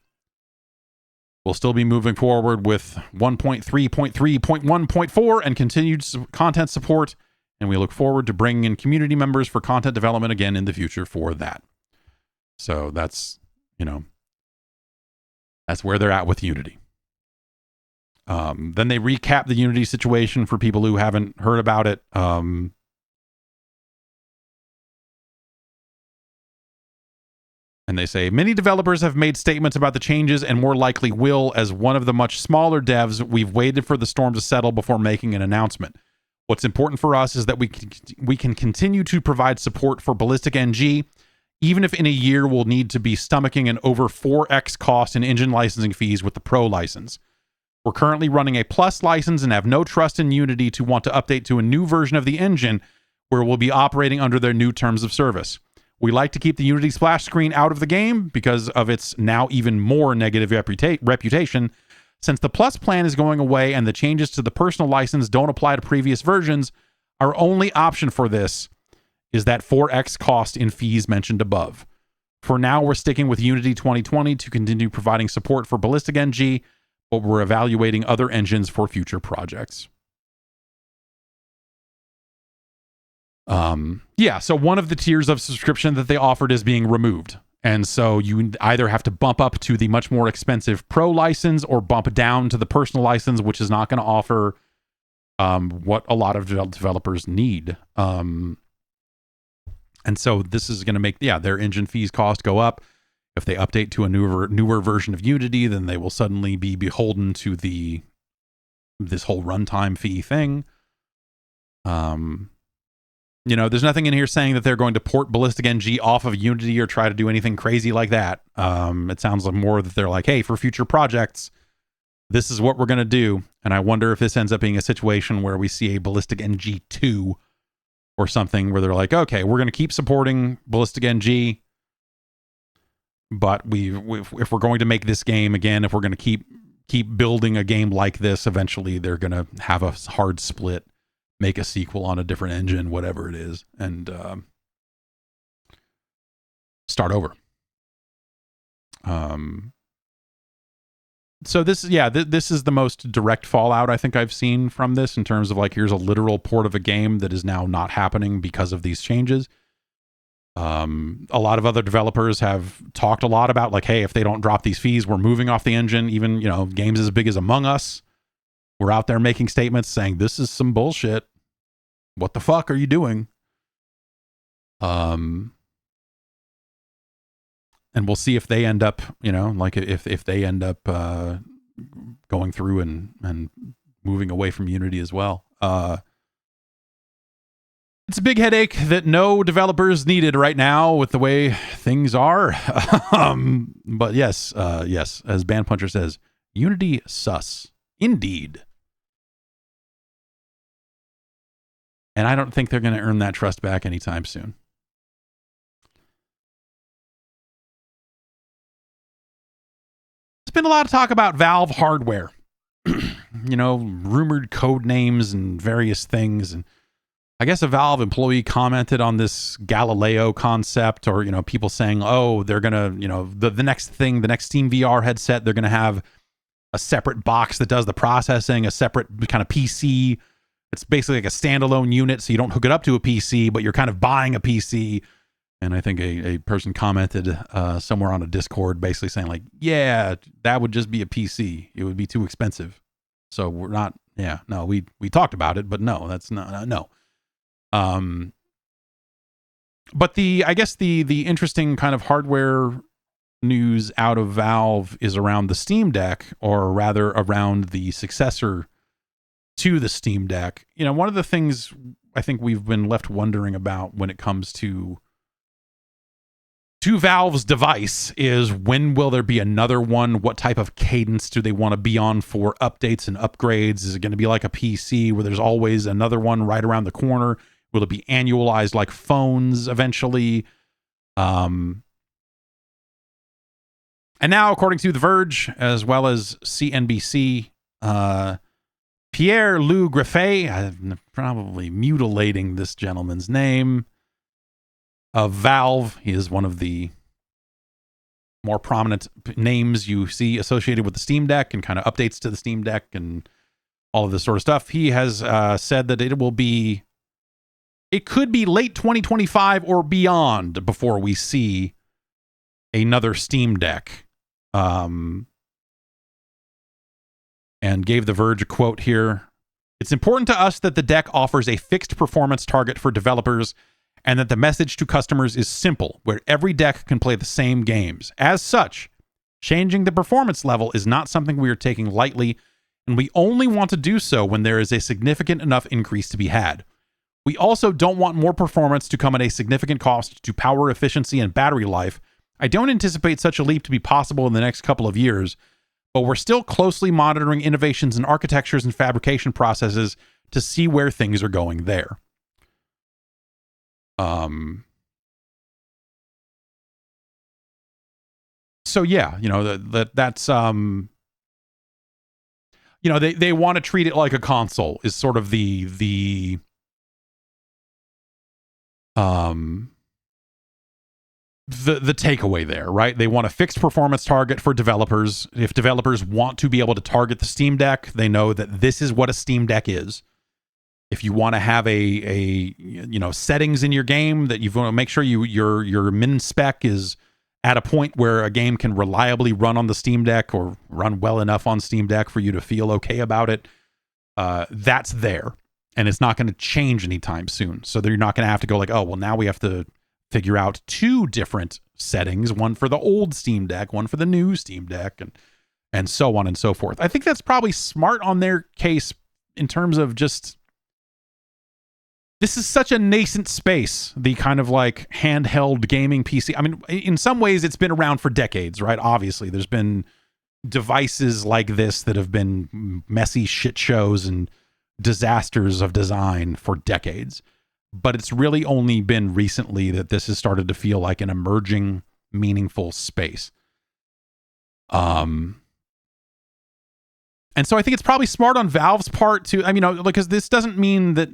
We'll still be moving forward with 1.3.3.1.4 and continued content support, and we look forward to bringing in community members for content development again in the future for that. So that's, that's where they're at with Unity. Then they recap the Unity situation for people who haven't heard about it. And they say, many developers have made statements about the changes and more likely will. As one of the much smaller devs, we've waited for the storm to settle before making an announcement. What's important for us is that we can continue to provide support for Ballistic NG, even if in a year we'll need to be stomaching an over 4x cost in engine licensing fees with the Pro license. We're currently running a Plus license and have no trust in Unity to want to update to a new version of the engine where we'll be operating under their new terms of service. We like to keep the Unity splash screen out of the game because of its now even more negative reputation. Since the Plus plan is going away and the changes to the personal license don't apply to previous versions, our only option for this is that 4x cost in fees mentioned above. For now, we're sticking with Unity 2020 to continue providing support for Ballistic NG, but we're evaluating other engines for future projects. So one of the tiers of subscription that they offered is being removed. And so you either have to bump up to the much more expensive Pro license or bump down to the personal license, which is not going to offer what a lot of developers need. And so this is going to make, their engine fees cost go up. If they update to a newer version of Unity, then they will suddenly be beholden to this whole runtime fee thing. There's nothing in here saying that they're going to port Ballistic NG off of Unity or try to do anything crazy like that. It sounds like more that they're like, hey, for future projects, this is what we're going to do. And I wonder if this ends up being a situation where we see a Ballistic NG 2 or something where they're like, okay, we're going to keep supporting Ballistic NG, but if we're going to make this game again, if we're going to keep building a game like this, eventually they're going to have a hard split, make a sequel on a different engine, whatever it is, and start over. So this is the most direct fallout I think I've seen from this, in terms of like, here's a literal port of a game that is now not happening because of these changes. A lot of other developers have talked a lot about like, hey, if they don't drop these fees, we're moving off the engine. Even, games as big as Among Us were out there making statements saying, this is some bullshit. What the fuck are you doing? And we'll see if they end up, if they end up going through and moving away from Unity as well. It's a big headache that no developers needed right now with the way things are. But yes, as Band Puncher says, Unity sus. Indeed. And I don't think they're going to earn that trust back anytime soon. There's been a lot of talk about Valve hardware. Rumored code names and various things. And I guess a Valve employee commented on this Galileo concept, or, people saying, oh, they're going to, the next thing, the next Steam VR headset, they're going to have a separate box that does the processing, a separate kind of PC. It's basically like a standalone unit, so you don't hook it up to a PC, but you're kind of buying a PC. And I think a person commented somewhere on a Discord basically saying like, yeah, that would just be a PC. It would be too expensive. So we're not, we talked about it, but no, that's not, no. But I guess the interesting kind of hardware news out of Valve is around the Steam Deck, or rather around the successor to the Steam Deck. One of the things I think we've been left wondering about when it comes to Valve's device is, when will there be another one? What type of cadence do they want to be on for updates and upgrades? Is it going to be like a PC where there's always another one right around the corner? Will it be annualized like phones eventually? And now, according to The Verge, as well as CNBC, Pierre-Loup Graffet, I'm probably mutilating this gentleman's name, of Valve. He is one of the more prominent names you see associated with the Steam Deck and kind of updates to the Steam Deck and all of this sort of stuff. He has said that it could be late 2025 or beyond before we see another Steam Deck. And gave The Verge a quote here. It's important to us that the deck offers a fixed performance target for developers and that the message to customers is simple, where every deck can play the same games. As such, changing the performance level is not something we are taking lightly, and we only want to do so when there is a significant enough increase to be had. We also don't want more performance to come at a significant cost to power efficiency and battery life. I don't anticipate such a leap to be possible in the next couple of years, but we're still closely monitoring innovations in architectures and fabrication processes to see where things are going there. So yeah, that's they want to treat it like a console is sort of the takeaway there, right? They want a fixed performance target for developers. If developers want to be able to target the Steam Deck, they know that this is what a Steam Deck is. If you want to have a settings in your game that you want to make sure your min spec is at a point where a game can reliably run on the Steam Deck or run well enough on Steam Deck for you to feel okay about it, that's there. And it's not going to change anytime soon. So you're not going to have to go like, oh, well, now we have to figure out two different settings, one for the old Steam Deck, one for the new Steam Deck, and so on and so forth. I think that's probably smart on their case in terms of just, this is such a nascent space, the kind of like handheld gaming PC. I mean, in some ways it's been around for decades, right? Obviously, there's been devices like this that have been messy shit shows and disasters of design for decades. But it's really only been recently that this has started to feel like an emerging, meaningful space. And so I think it's probably smart on Valve's part to, because this doesn't mean that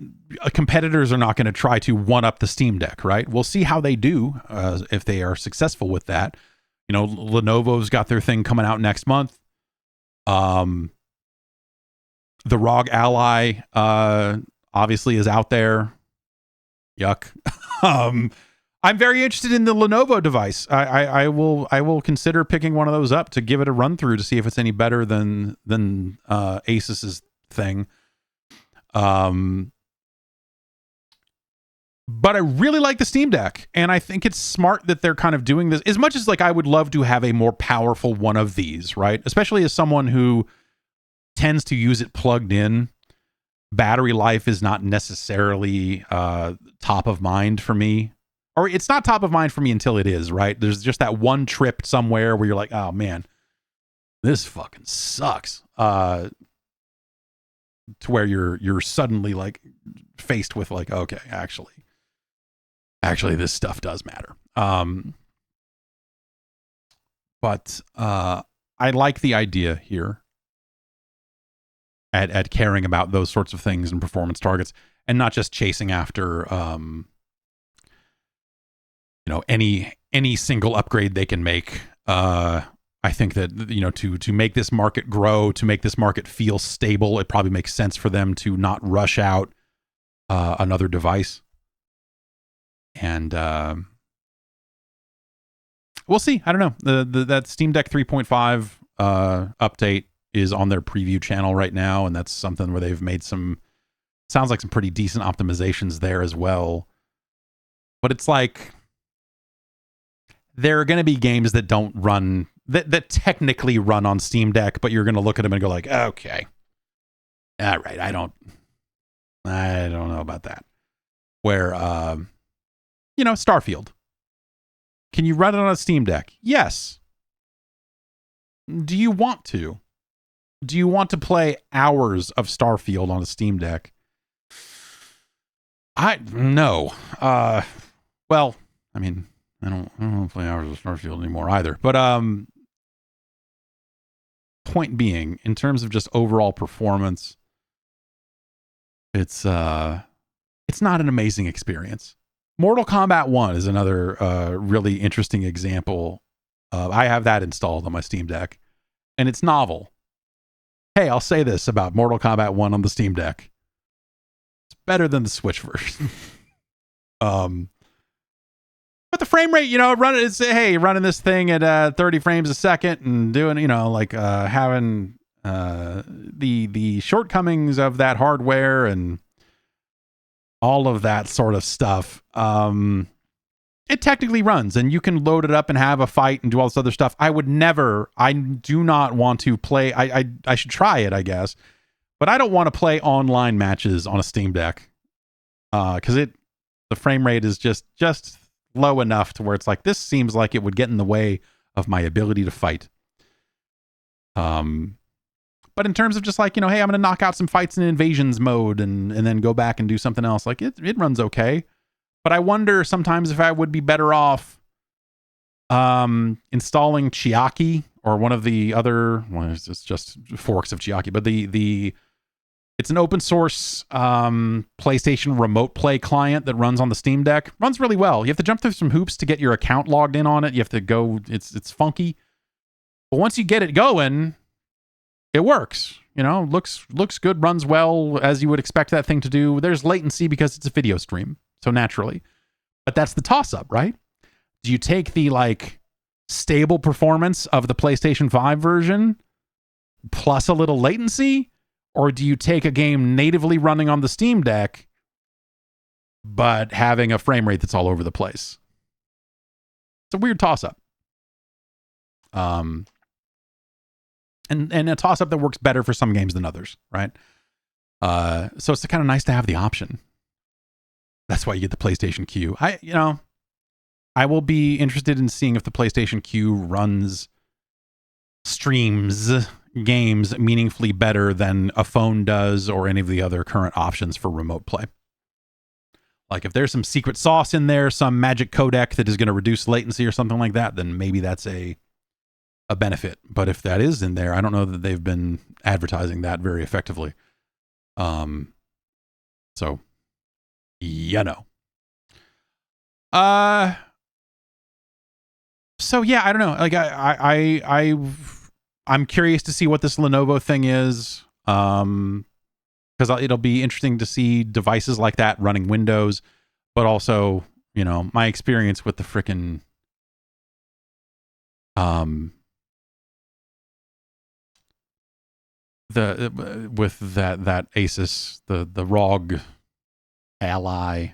competitors are not going to try to one up the Steam Deck, right? We'll see how they do if they are successful with that. Lenovo's got their thing coming out next month. The ROG Ally obviously is out there. Yuck. I'm very interested in the Lenovo device. I will consider picking one of those up to give it a run through to see if it's any better than Asus's thing. But I really like the Steam Deck, and I think it's smart that they're kind of doing this. As much as like I would love to have a more powerful one of these, right? Especially as someone who tends to use it plugged in. Battery life is not necessarily top of mind for me. Or it's not top of mind for me until it is, right? There's just that one trip somewhere where you're like, oh man, this fucking sucks. To where you're suddenly like faced with like, okay, actually this stuff does matter. But I like the idea here at caring about those sorts of things and performance targets, and not just chasing after any single upgrade they can make. I think that to make this market grow, to make this market feel stable, it probably makes sense for them to not rush out another device. And we'll see. I don't know. That Steam Deck 3.5 update is on their preview channel right now, and that's something where they've made sounds like some pretty decent optimizations there as well. But it's like there are going to be games that don't run, that technically run on Steam Deck, but you're going to look at them and go like, okay, all right, I don't know about that. Where, Starfield. Can you run it on a Steam Deck? Yes. Do you want to? Do you want to play hours of Starfield on a Steam Deck? No. Well, I mean, I don't play hours of Starfield anymore either. But point being, in terms of just overall performance, it's not an amazing experience. Mortal Kombat 1 is another really interesting example. I have that installed on my Steam Deck, and it's novel. Hey, I'll say this about Mortal Kombat 1 on the Steam Deck. It's better than the Switch version. But the frame rate, running this thing at 30 frames a second and doing, having the shortcomings of that hardware and all of that sort of stuff. It technically runs, and you can load it up and have a fight and do all this other stuff. I do not want to play. I should try it, I guess, but I don't want to play online matches on a Steam Deck because the frame rate is just low enough to where it's like, this seems like it would get in the way of my ability to fight. But in terms of just like, hey, I'm going to knock out some fights in invasions mode and then go back and do something else. Like it runs okay. But I wonder sometimes if I would be better off installing Chiaki or one of the other, well, it's just forks of Chiaki, but it's an open source PlayStation remote play client that runs on the Steam Deck. Runs really well. You have to jump through some hoops to get your account logged in on it. You have to go, it's funky. But once you get it going, it works. Looks good, runs well, as you would expect that thing to do. There's latency because it's a video stream, so naturally. But that's the toss-up, right? Do you take the stable performance of the PlayStation 5 version plus a little latency, or do you take a game natively running on the Steam Deck but having a frame rate that's all over the place? It's a weird toss-up. And a toss-up that works better for some games than others, right? So it's kind of nice to have the option. That's why you get the PlayStation Q. I will be interested in seeing if the PlayStation Q streams games meaningfully better than a phone does or any of the other current options for remote play. Like if there's some secret sauce in there, some magic codec that is going to reduce latency or something like that, then maybe that's a benefit. But if that is in there, I don't know that they've been advertising that very effectively. So so yeah, I don't know. Like I'm curious to see what this Lenovo thing is. Because it'll be interesting to see devices like that running Windows, but also, my experience with the frickin' with that Asus, the ROG Ally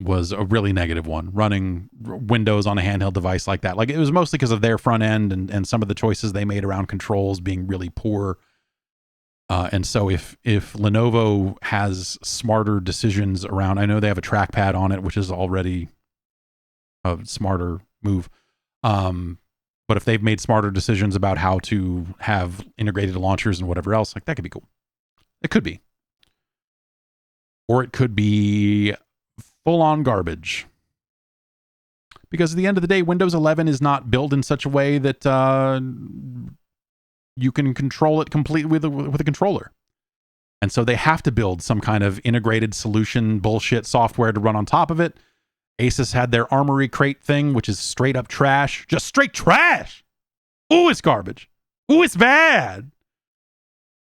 was a really negative one, running Windows on a handheld device like that. Like it was mostly because of their front end and some of the choices they made around controls being really poor. And so if Lenovo has smarter decisions around, I know they have a trackpad on it, which is already a smarter move. But if they've made smarter decisions about how to have integrated launchers and whatever else, like that could be cool. It could be. Or it could be full on garbage. Because at the end of the day, Windows 11 is not built in such a way that you can control it completely with a controller. And so they have to build some kind of integrated solution bullshit software to run on top of it. Asus had their Armory Crate thing, which is straight up trash. Just straight trash. Ooh, it's garbage. Ooh, it's bad.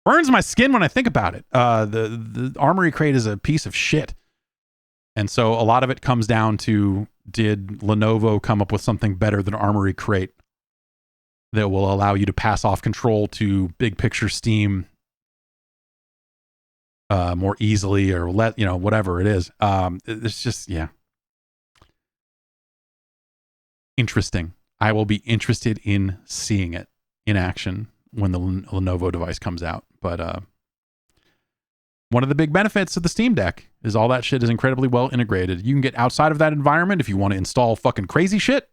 Burns my skin when I think about it. The Armory Crate is a piece of shit. And so a lot of it comes down to, did Lenovo come up with something better than Armory Crate that will allow you to pass off control to big picture Steam more easily, or whatever it is. It's just, yeah. Interesting. I will be interested in seeing it in action when the Lenovo device comes out. But one of the big benefits of the Steam Deck is all that shit is incredibly well integrated. You can get outside of that environment if you want to install fucking crazy shit.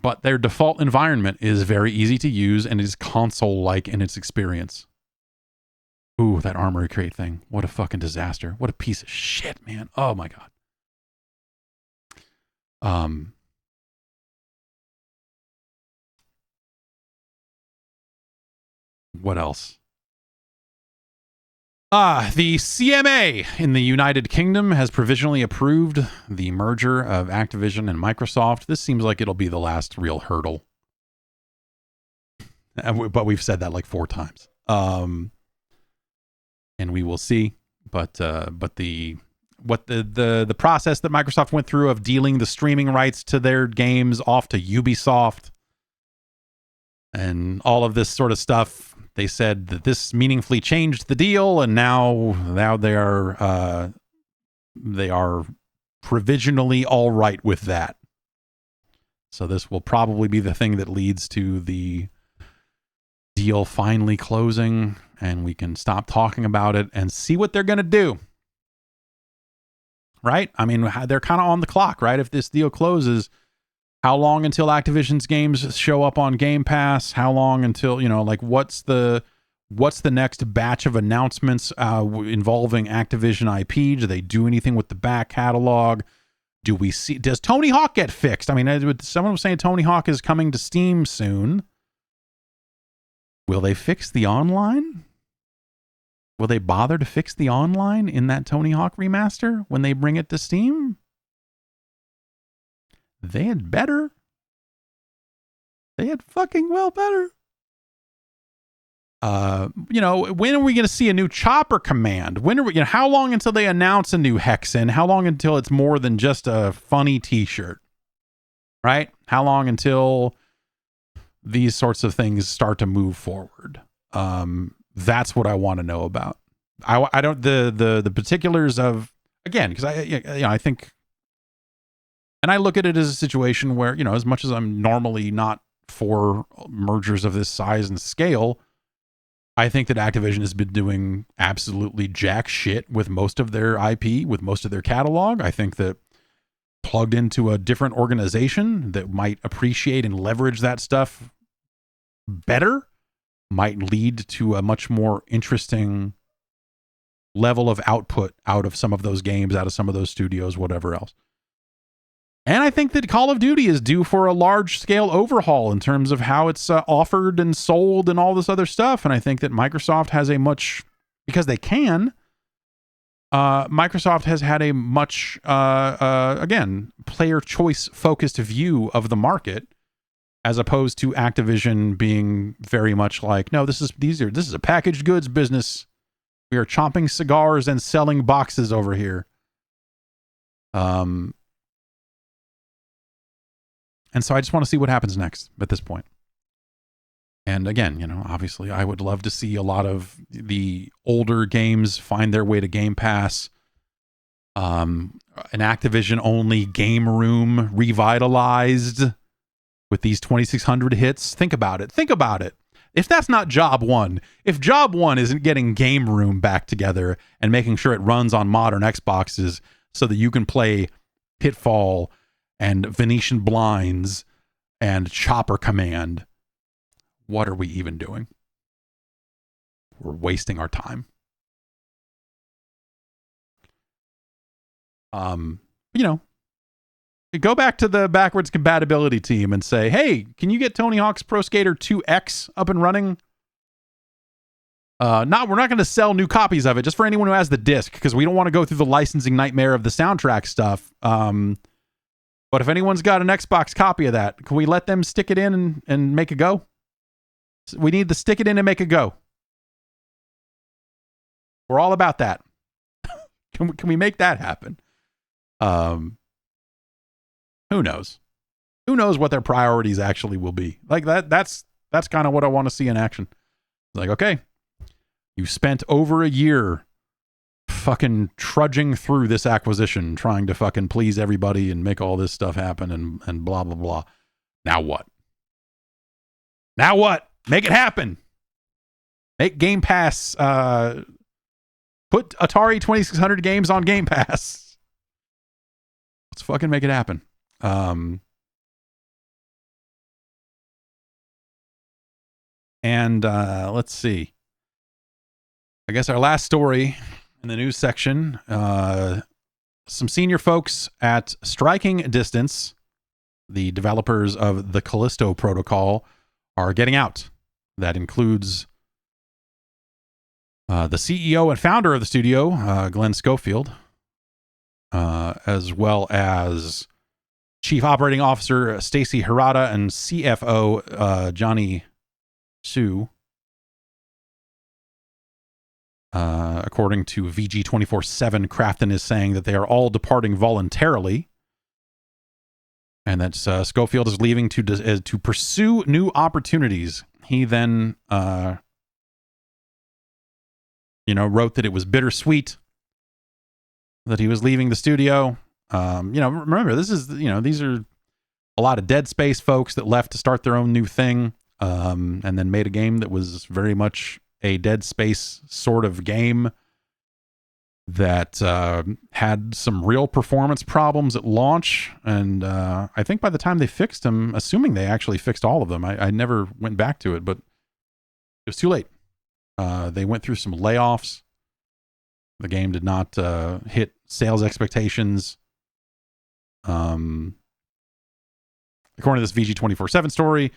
But their default environment is very easy to use and is console-like in its experience. Ooh, that Armory Crate thing. What a fucking disaster. What a piece of shit, man. Oh my God. What else? The CMA in the United Kingdom has provisionally approved the merger of Activision and Microsoft. This seems like it'll be the last real hurdle. But we've said that like 4 times. And we will see. But the process that Microsoft went through of dealing the streaming rights to their games off to Ubisoft and all of this sort of stuff, they said that this meaningfully changed the deal, and now they are provisionally all right with that. So this will probably be the thing that leads to the deal finally closing, and we can stop talking about it and see what they're going to do. Right? I mean, they're kind of on the clock, right? If this deal closes, how long until Activision's games show up on Game Pass? How long until, like what's the next batch of announcements involving Activision IP? Do they do anything with the back catalog? Does Tony Hawk get fixed? I mean, someone was saying Tony Hawk is coming to Steam soon. Will they fix the online? Will they bother to fix the online in that Tony Hawk remaster when they bring it to Steam? They had better. They had fucking well better. When are we going to see a new chopper command? When are we, how long until they announce a new Hexen? How long until it's more than just a funny t-shirt? Right? How long until these sorts of things start to move forward? That's what I want to know about. I don't, the particulars of, again, because I think, and I look at it as a situation where, as much as I'm normally not for mergers of this size and scale, I think that Activision has been doing absolutely jack shit with most of their IP, with most of their catalog. I think that plugged into a different organization that might appreciate and leverage that stuff better might lead to a much more interesting level of output out of some of those games, out of some of those studios, whatever else. And I think that Call of Duty is due for a large-scale overhaul in terms of how it's offered and sold and all this other stuff. And I think that Microsoft has because they can, Microsoft has had a much, again, player choice-focused view of the market, as opposed to Activision being very much like, no, this is a packaged goods business. We are chomping cigars and selling boxes over here. And so I just want to see what happens next at this point. And again, obviously I would love to see a lot of the older games find their way to Game Pass. An Activision only game room revitalized with these 2600 hits. Think about it. If that's not job one, if job one isn't getting game room back together and making sure it runs on modern Xboxes so that you can play Pitfall and Venetian Blinds and Chopper Command, what are we even doing? We're wasting our time. Go back to the backwards compatibility team and say, hey, can you get Tony Hawk's Pro Skater 2X up and running? We're not going to sell new copies of it, just for anyone who has the disc, because we don't want to go through the licensing nightmare of the soundtrack stuff. But if anyone's got an Xbox copy of that, can we let them stick it in and make a go? We need to stick it in and make a go. We're all about that. Can we make that happen? Who knows? Who knows what their priorities actually will be? Like that's kind of what I want to see in action. Like, okay, you spent over a year fucking trudging through this acquisition, trying to fucking please everybody and make all this stuff happen and blah, blah, blah. Now what? Make it happen. Make Game Pass, put Atari 2600 games on Game Pass. Let's fucking make it happen. Let's see. I guess our last story in the news section, some senior folks at Striking Distance, the developers of the Callisto protocol, are getting out. That includes The CEO and founder of the studio, Glenn Schofield, as well as Chief Operating Officer Stacy Hirata and CFO Johnny Su, according to VG247, Crafton is saying that they are all departing voluntarily, and that Schofield is leaving to pursue new opportunities. He then, wrote that it was bittersweet that he was leaving the studio. Remember, these are a lot of Dead Space folks that left to start their own new thing, and then made a game that was very much a Dead Space sort of game that had some real performance problems at launch. And I think by the time they fixed them, assuming they actually fixed all of them, I never went back to it, but it was too late. They went through some layoffs. The game did not hit sales expectations. According to this VG247 story,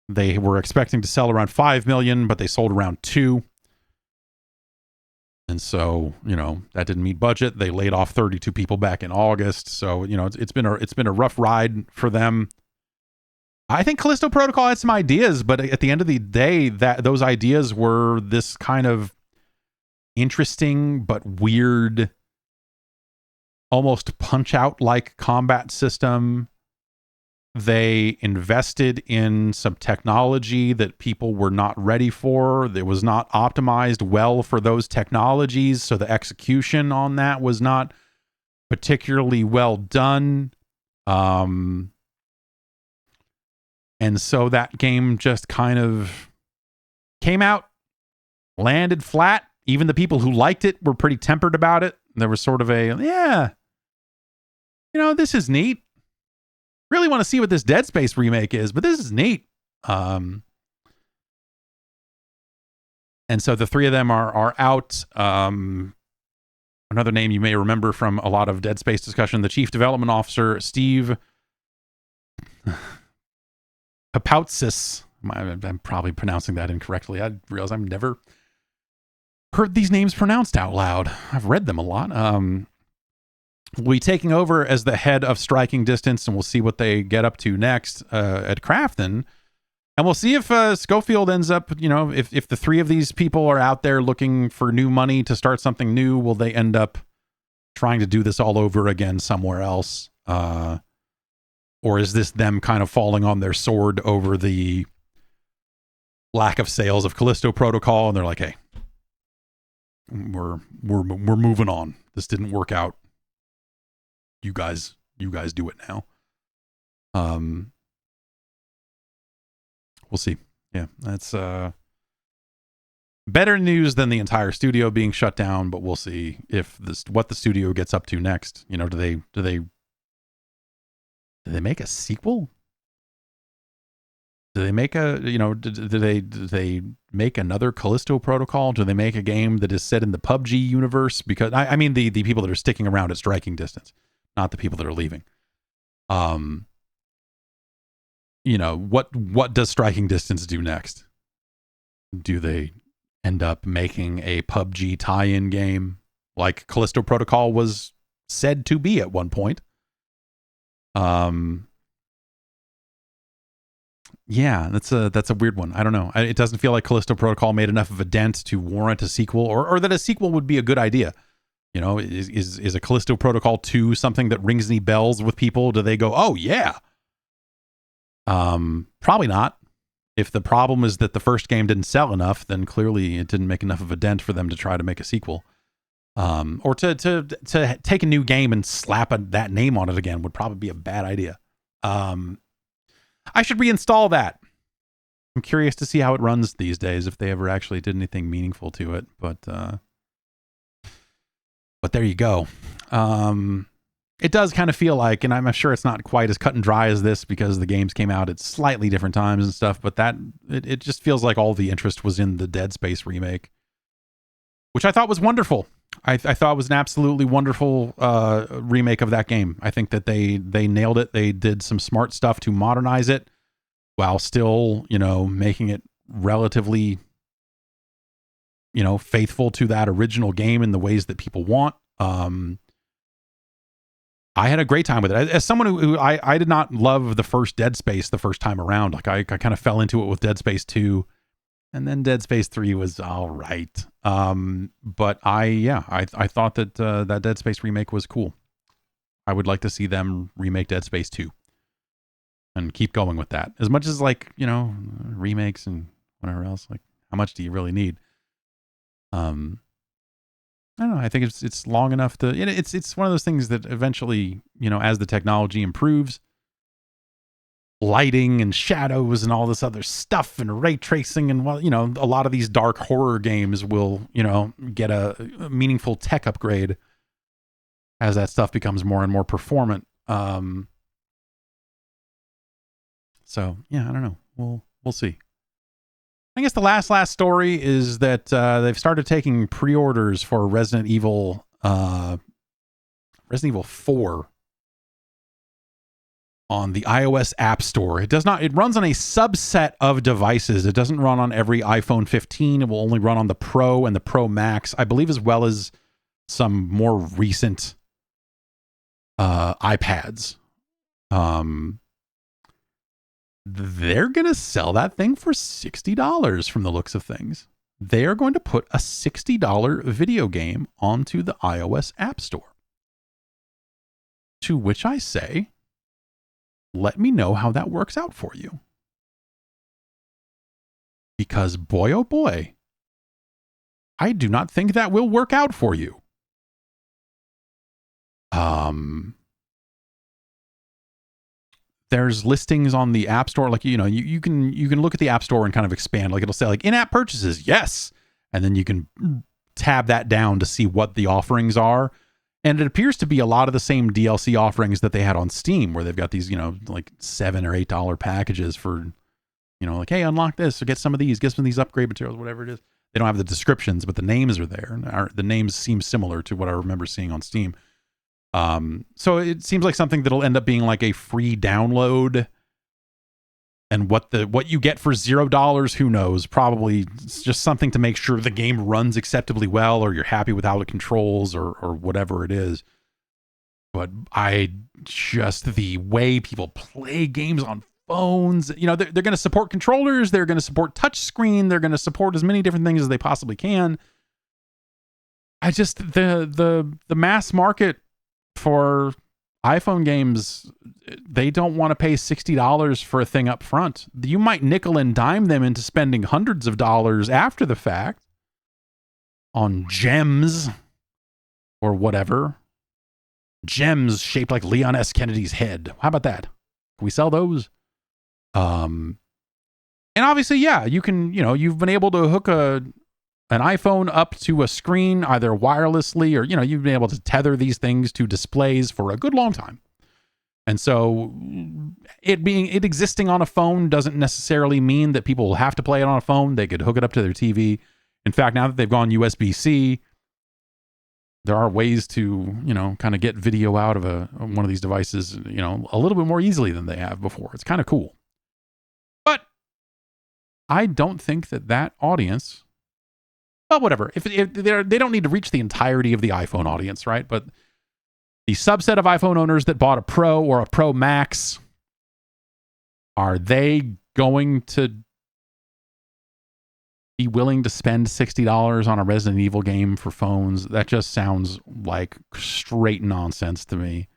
they were expecting to sell around 5 million, but they sold around 2. And so, that didn't meet budget. They laid off 32 people back in August. So, it's been a rough ride for them. I think Callisto Protocol had some ideas, but at the end of the day, those ideas were this kind of interesting but weird, almost Punch-Out like combat system. They invested in some technology that people were not ready for. It was not optimized well for those technologies, so the execution on that was not particularly well done. And so that game just kind of came out, landed flat. Even the people who liked it were pretty tempered about it. There was sort of this is neat. Really want to see what this Dead Space remake is, but this is neat. And so the three of them are out. Another name you may remember from a lot of Dead Space discussion, the Chief Development Officer, Steve Papoutsis. I'm probably pronouncing that incorrectly. I realize I've never heard these names pronounced out loud. I've read them a lot. Will be taking over as the head of Striking Distance, and we'll see what they get up to next at Crafton. And we'll see if Schofield ends up, if the three of these people are out there looking for new money to start something new, will they end up trying to do this all over again somewhere else? Or is this them kind of falling on their sword over the lack of sales of Callisto Protocol, and they're like, hey, we're moving on. This didn't work out. You guys do it now. We'll see. Yeah, that's better news than the entire studio being shut down, but we'll see if what the studio gets up to next. Do they make a sequel? Do they make do they make another Callisto Protocol? Do they make a game that is set in the PUBG universe? Because I mean the people that are sticking around at Striking Distance, not the people that are leaving. What does Striking Distance do next? Do they end up making a PUBG tie-in game like Callisto Protocol was said to be at one point? Yeah, that's a weird one. I don't know. It doesn't feel like Callisto Protocol made enough of a dent to warrant a sequel, or that a sequel would be a good idea. Is a Callisto Protocol 2 something that rings any bells with people? Do they go, oh yeah? Probably not. If the problem is that the first game didn't sell enough, then clearly it didn't make enough of a dent for them to try to make a sequel. Or to take a new game and slap that name on it again would probably be a bad idea. I should reinstall that. I'm curious to see how it runs these days, if they ever actually did anything meaningful to it. But there you go. It does kind of feel like, and I'm sure it's not quite as cut and dry as this because the games came out at slightly different times and stuff, but it just feels like all the interest was in the Dead Space remake, which I thought was wonderful. I thought it was an absolutely wonderful remake of that game. I think that they nailed it. They did some smart stuff to modernize it while still, making it relatively faithful to that original game in the ways that people want. I had a great time with it. As someone who I did not love the first Dead Space the first time around. Like I kind of fell into it with Dead Space 2, and then Dead Space 3 was all right. But I thought that that Dead Space remake was cool. I would like to see them remake Dead Space 2 and keep going with that. As much as remakes and whatever else, like how much do you really need? I don't know. I think it's long enough to. It's one of those things that eventually, as the technology improves, lighting and shadows and all this other stuff and ray tracing and a lot of these dark horror games will get a meaningful tech upgrade as that stuff becomes more and more performant. So yeah, I don't know. We'll see. I guess the last story is that they've started taking pre-orders for Resident Evil 4 on the iOS App Store. It runs on a subset of devices. It doesn't run on every iPhone 15. It will only run on the Pro and the Pro Max, I believe, as well as some more recent iPads. They're going to sell that thing for $60 from the looks of things. They are going to put a $60 video game onto the iOS App Store. To which I say, let me know how that works out for you. Because boy, oh boy, I do not think that will work out for you. There's listings on the App Store, like you can look at the App Store and kind of expand. Like it'll say like in-app purchases, yes, and then you can tab that down to see what the offerings are. And it appears to be a lot of the same DLC offerings that they had on Steam, where they've got these like $7 or $8 packages for like, hey, unlock this or get some of these upgrade materials, whatever it is. They don't have the descriptions, but the names are there. The names seem similar to what I remember seeing on Steam. So it seems like something that'll end up being like a free download, and what you get for $0, who knows? Probably it's just something to make sure the game runs acceptably well, or you're happy with how it controls, or whatever it is. But the way people play games on phones, they're going to support controllers, they're going to support touch screen, they're going to support as many different things as they possibly can. The mass market for iPhone games, they don't want to pay $60 for a thing up front. You might nickel and dime them into spending hundreds of dollars after the fact on gems or whatever. Gems shaped like Leon S. Kennedy's head. How about that? Can we sell those? And obviously, yeah, you can, you've been able to hook an iPhone up to a screen either wirelessly or, you've been able to tether these things to displays for a good long time. And so it existing on a phone doesn't necessarily mean that people will have to play it on a phone. They could hook it up to their TV. In fact, now that they've gone USB-C, there are ways to, kind of get video out of one of these devices, a little bit more easily than they have before. It's kind of cool. But I don't think that audience, well, whatever. If they don't need to reach the entirety of the iPhone audience, right? But the subset of iPhone owners that bought a Pro or a Pro Max, are they going to be willing to spend $60 on a Resident Evil game for phones? That just sounds like straight nonsense to me.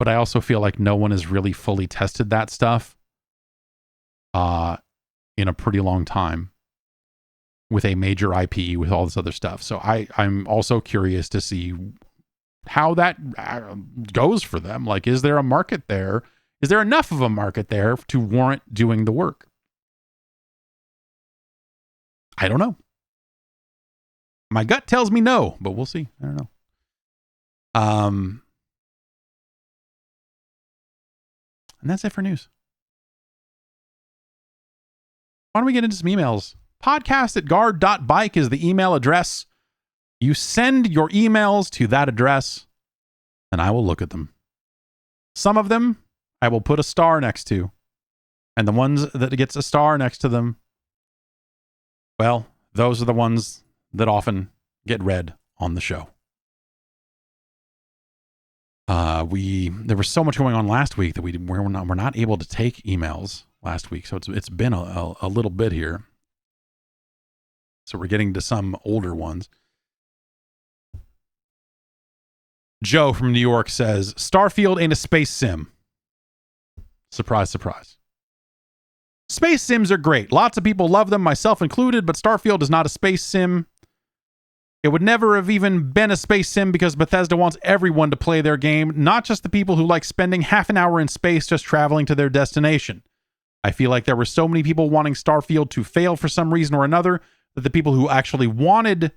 But I also feel like no one has really fully tested that stuff in a pretty long time with a major IP, with all this other stuff. So I'm also curious to see how that goes for them. Like, is there a market there? Is there enough of a market there to warrant doing the work? I don't know. My gut tells me no, but we'll see. I don't know. And that's it for news. Why don't we get into some emails? podcast@guard.bike is the email address. You send your emails to that address, and I will look at them. Some of them I will put a star next to, and the ones that gets a star next to them, well, those are the ones that often get read on the show. There was so much going on last week that we're not able to take emails last week, so it's been a little bit here. So we're getting to some older ones. Joe from New York says, Starfield ain't a space sim. Surprise, surprise. Space sims are great. Lots of people love them, myself included, but Starfield is not a space sim. It would never have even been a space sim because Bethesda wants everyone to play their game, not just the people who like spending half an hour in space just traveling to their destination. I feel like there were so many people wanting Starfield to fail for some reason or another that the people who actually wanted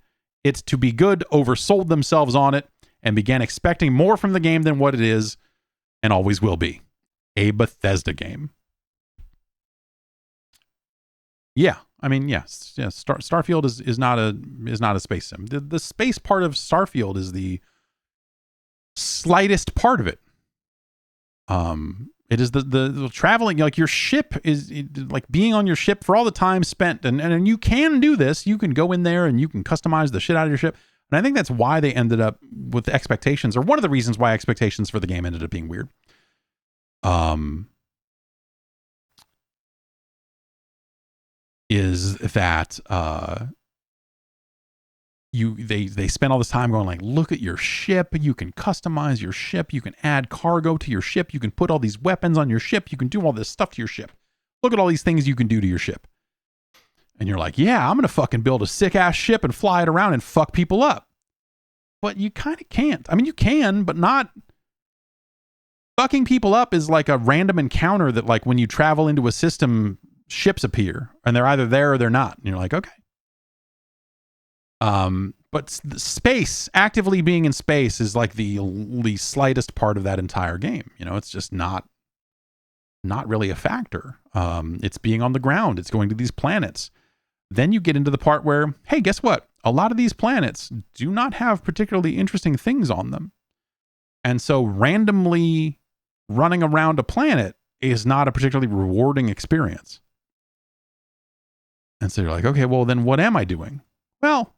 it to be good oversold themselves on it and began expecting more from the game than what it is and always will be. A Bethesda game. Yeah, I mean, yes, Starfield is not a space sim. The space part of Starfield is the slightest part of it. It is the traveling, like your ship is like being on your ship for all the time spent, and you can do this. You can go in there and you can customize the shit out of your ship. And I think that's why they ended up with expectations, or one of the reasons why expectations for the game ended up being weird. Is that they spend all this time going like, look at your ship, you can customize your ship, you can add cargo to your ship, you can put all these weapons on your ship, you can do all this stuff to your ship. Look at all these things you can do to your ship. And you're like, yeah, I'm gonna fucking build a sick ass ship and fly it around and fuck people up. But you kind of can't. I mean, you can, but not. Fucking people up is like a random encounter that, like, when you travel into a system, ships appear and they're either there or they're not, and you're like, okay. But space, actively being in space, is like the slightest part of that entire game. You know, it's just not really a factor. It's being on the ground, it's going to these planets. Then you get into the part where, hey, guess what? A lot of these planets do not have particularly interesting things on them. And so randomly running around a planet is not a particularly rewarding experience. And so you're like, okay, well, then what am I doing? Well,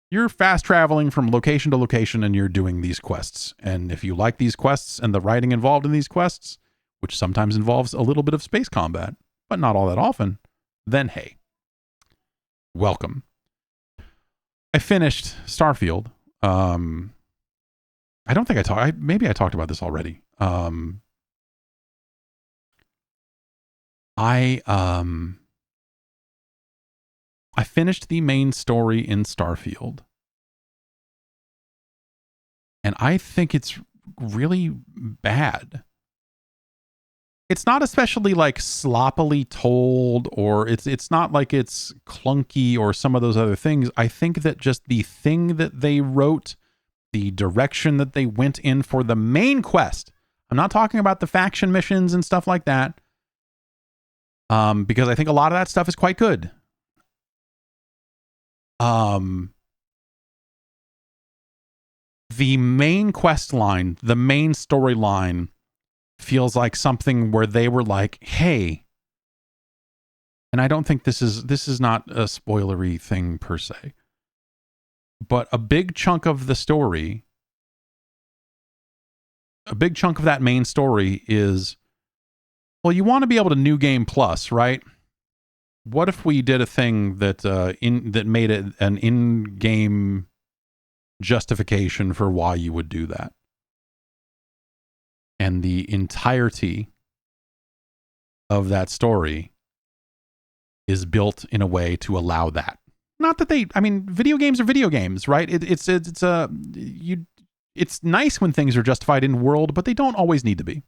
you're fast traveling from location to location and you're doing these quests. And if you like these quests and the writing involved in these quests, which sometimes involves a little bit of space combat, but not all that often, then hey, welcome. I finished Starfield. I don't think I talked. Maybe I talked about this already. I finished the main story in Starfield, and I think it's really bad. It's not especially like sloppily told, or it's not like it's clunky or some of those other things. I think that just the thing that they wrote, the direction that they went in for the main quest. I'm not talking about the faction missions and stuff like that, because I think a lot of that stuff is quite good. The main quest line, the main storyline, feels like something where they were like, hey, and I don't think this is not a spoilery thing per se, but a big chunk of the story, a big chunk of that main story is, well, you want to be able to New Game Plus, right? What if we did a thing that made it an in-game justification for why you would do that? And the entirety of that story is built in a way to allow that. Not that video games are video games, right? It's nice when things are justified in world, but they don't always need to be.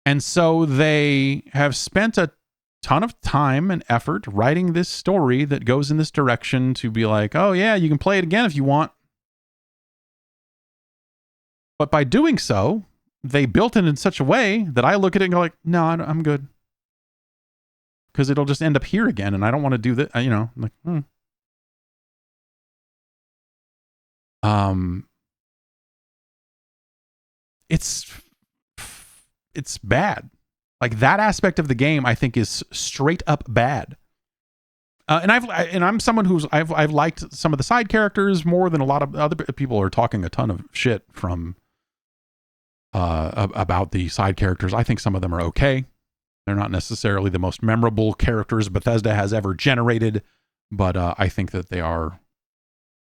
And so they have spent a ton of time and effort writing this story that goes in this direction to be like, oh yeah, you can play it again if you want. But by doing so, they built it in such a way that I look at it and go like, no, I'm good. Because it'll just end up here again, and I don't want to do that, you know, like, It's bad. Like, that aspect of the game, I think, is straight up bad. And I'm someone who's I've liked some of the side characters more than a lot of other people are talking a ton of shit from about the side characters. I think some of them are okay. They're not necessarily the most memorable characters Bethesda has ever generated, but I think that they are.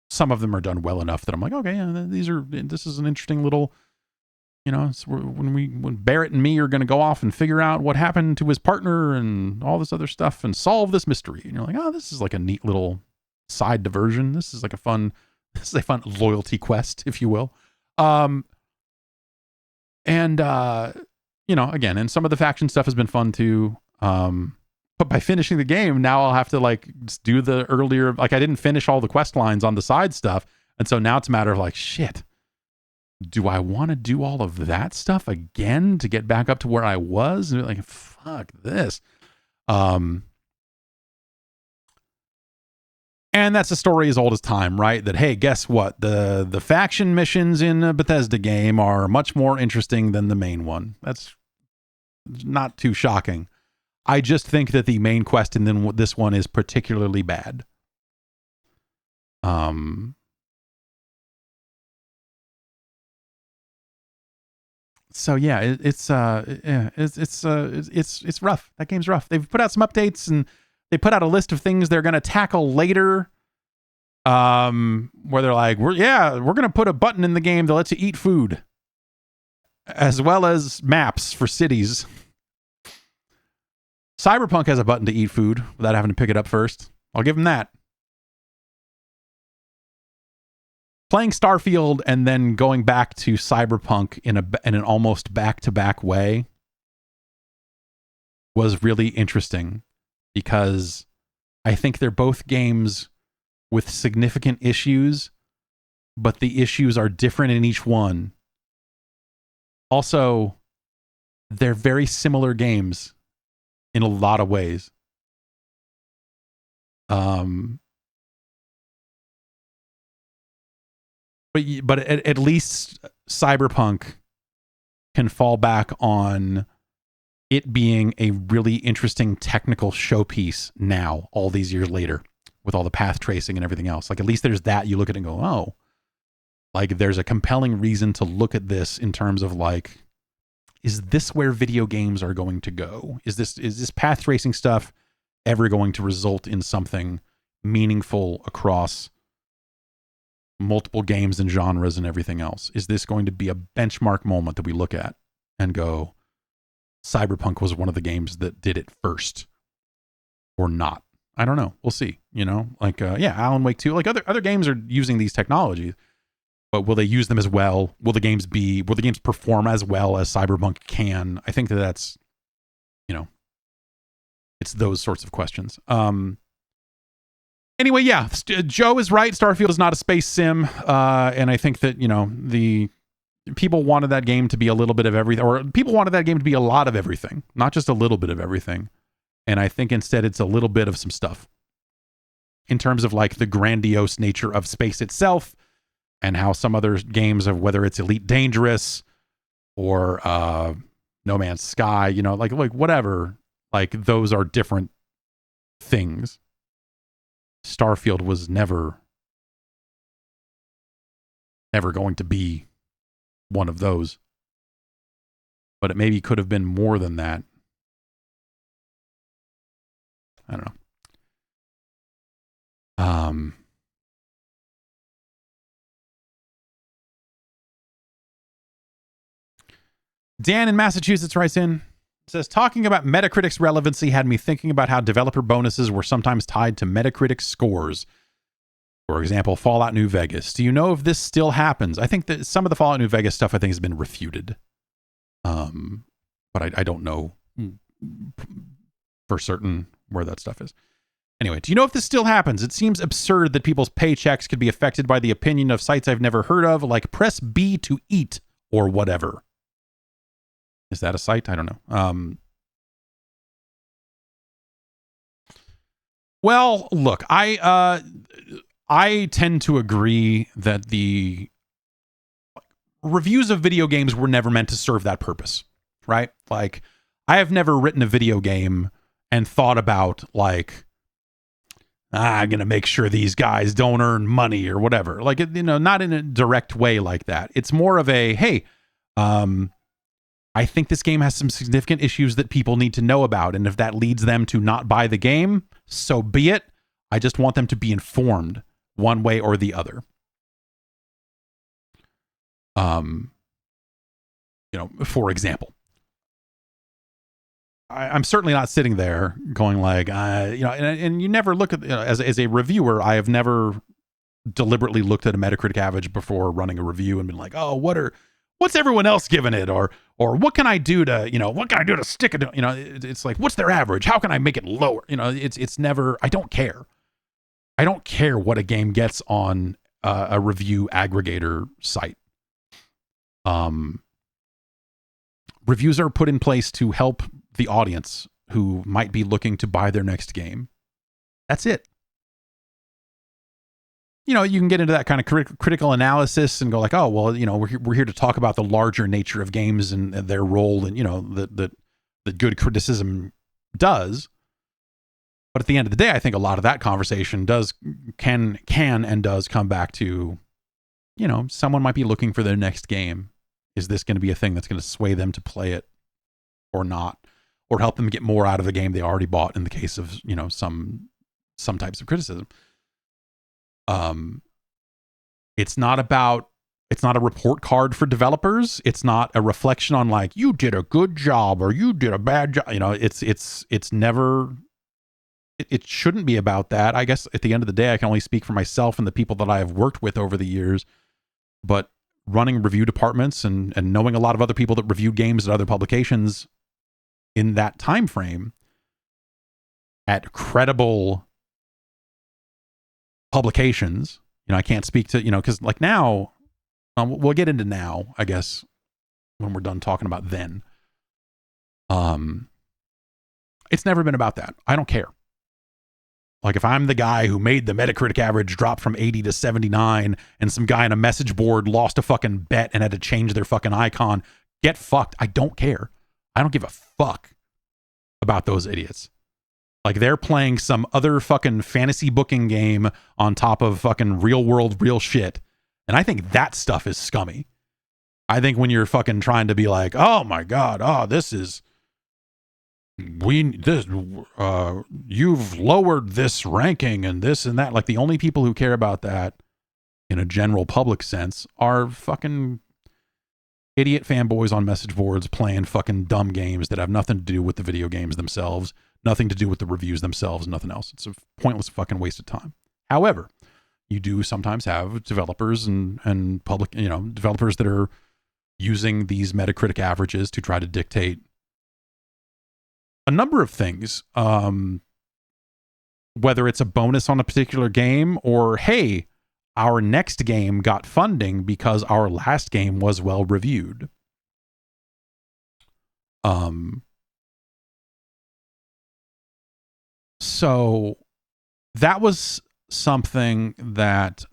Some of them are done well enough that I'm like, okay, yeah, this is an interesting little. It's when Barrett and me are going to go off and figure out what happened to his partner and all this other stuff and solve this mystery. And you're like, oh, this is like a neat little side diversion. This is a fun loyalty quest, if you will. And again, some of the faction stuff has been fun too. But by finishing the game, now I'll have to like do the earlier, like I didn't finish all the quest lines on the side stuff. And so now it's a matter of like, shit. Do I want to do all of that stuff again to get back up to where I was? And like, fuck this. And that's a story as old as time, right? That, hey, guess what? The faction missions in a Bethesda game are much more interesting than the main one. That's not too shocking. I just think that the main quest in this one is particularly bad. So yeah, it's rough. That game's rough. They've put out some updates and they put out a list of things they're going to tackle later. Where they're like, we're going to put a button in the game that lets you eat food, as well as maps for cities. Cyberpunk has a button to eat food without having to pick it up first. I'll give them that. Playing Starfield and then going back to Cyberpunk in an almost back-to-back way was really interesting because I think they're both games with significant issues, but the issues are different in each one. Also, they're very similar games in a lot of ways. But at least Cyberpunk can fall back on it being a really interesting technical showpiece now, all these years later, with all the path tracing and everything else. Like, at least there's that. You look at it and go, oh, like there's a compelling reason to look at this in terms of like, is this where video games are going to go? Is this path tracing stuff ever going to result in something meaningful across multiple games and genres and everything else? Is this going to be a benchmark moment that we look at and go, Cyberpunk was one of the games that did it first, or not? I don't know. We'll see. Alan Wake 2, like other games are using these technologies, but will they use them as well? Will the games perform as well as Cyberpunk can? I think that's it's those sorts of questions. Anyway, yeah, Joe is right. Starfield is not a space sim. And I think that, the people wanted that game to be a little bit of everything, or people wanted that game to be a lot of everything, not just a little bit of everything. And I think instead it's a little bit of some stuff in terms of like the grandiose nature of space itself and how some other games of whether it's Elite Dangerous or No Man's Sky, like whatever, like those are different things. Starfield was never going to be one of those, but it maybe could have been more than that. I don't know. Dan in Massachusetts writes in, says, talking about Metacritic's relevancy had me thinking about how developer bonuses were sometimes tied to Metacritic scores. For example, Fallout New Vegas. Do you know if this still happens? I think that some of the Fallout New Vegas stuff I think has been refuted. But I don't know for certain where that stuff is. Anyway, do you know if this still happens? It seems absurd that people's paychecks could be affected by the opinion of sites I've never heard of, like Press B to Eat or whatever. Is that a site? I don't know. Well, look, I tend to agree that the reviews of video games were never meant to serve that purpose, right? Like, I have never written a video game and thought about, like, I'm going to make sure these guys don't earn money or whatever. Like, not in a direct way like that. It's more of a, hey, I think this game has some significant issues that people need to know about. And if that leads them to not buy the game, so be it. I just want them to be informed one way or the other. For example, I'm certainly not sitting there going like, and you never look at, as a reviewer, I have never deliberately looked at a Metacritic average before running a review and been like, oh, what's everyone else giving it? Or what can I do to stick it? It's like, what's their average? How can I make it lower? It's never, I don't care. I don't care what a game gets on a review aggregator site. Reviews are put in place to help the audience who might be looking to buy their next game. That's it. You can get into that kind of critical analysis and go like, oh, well, we're here to talk about the larger nature of games and their role, and that good criticism does. But at the end of the day, I think a lot of that conversation can and does come back to, someone might be looking for their next game. Is this going to be a thing that's going to sway them to play it or not, or help them get more out of the game they already bought in the case of, some types of criticism? It's not a report card for developers. It's not a reflection on like, you did a good job or you did a bad job. It's never, it shouldn't be about that. I guess at the end of the day, I can only speak for myself and the people that I have worked with over the years, but running review departments and knowing a lot of other people that reviewed games at other publications in that time frame at credible publications, I can't speak to, because like now, we'll get into now, I guess, when we're done talking about then. It's never been about that. I don't care. Like if I'm the guy who made the Metacritic average drop from 80 to 79 and some guy on a message board lost a fucking bet and had to change their fucking icon, get fucked. I don't care. I don't give a fuck about those idiots. Like they're playing some other fucking fantasy booking game on top of fucking real world, real shit. And I think that stuff is scummy. I think when you're fucking trying to be like, oh my God, you've lowered this ranking and this and that. Like the only people who care about that in a general public sense are fucking idiot fanboys on message boards playing fucking dumb games that have nothing to do with the video games themselves, nothing to do with the reviews themselves, nothing else. It's a pointless fucking waste of time. However, you do sometimes have developers and public, developers that are using these Metacritic averages to try to dictate a number of things, whether it's a bonus on a particular game or, hey, our next game got funding because our last game was well reviewed. So that was something that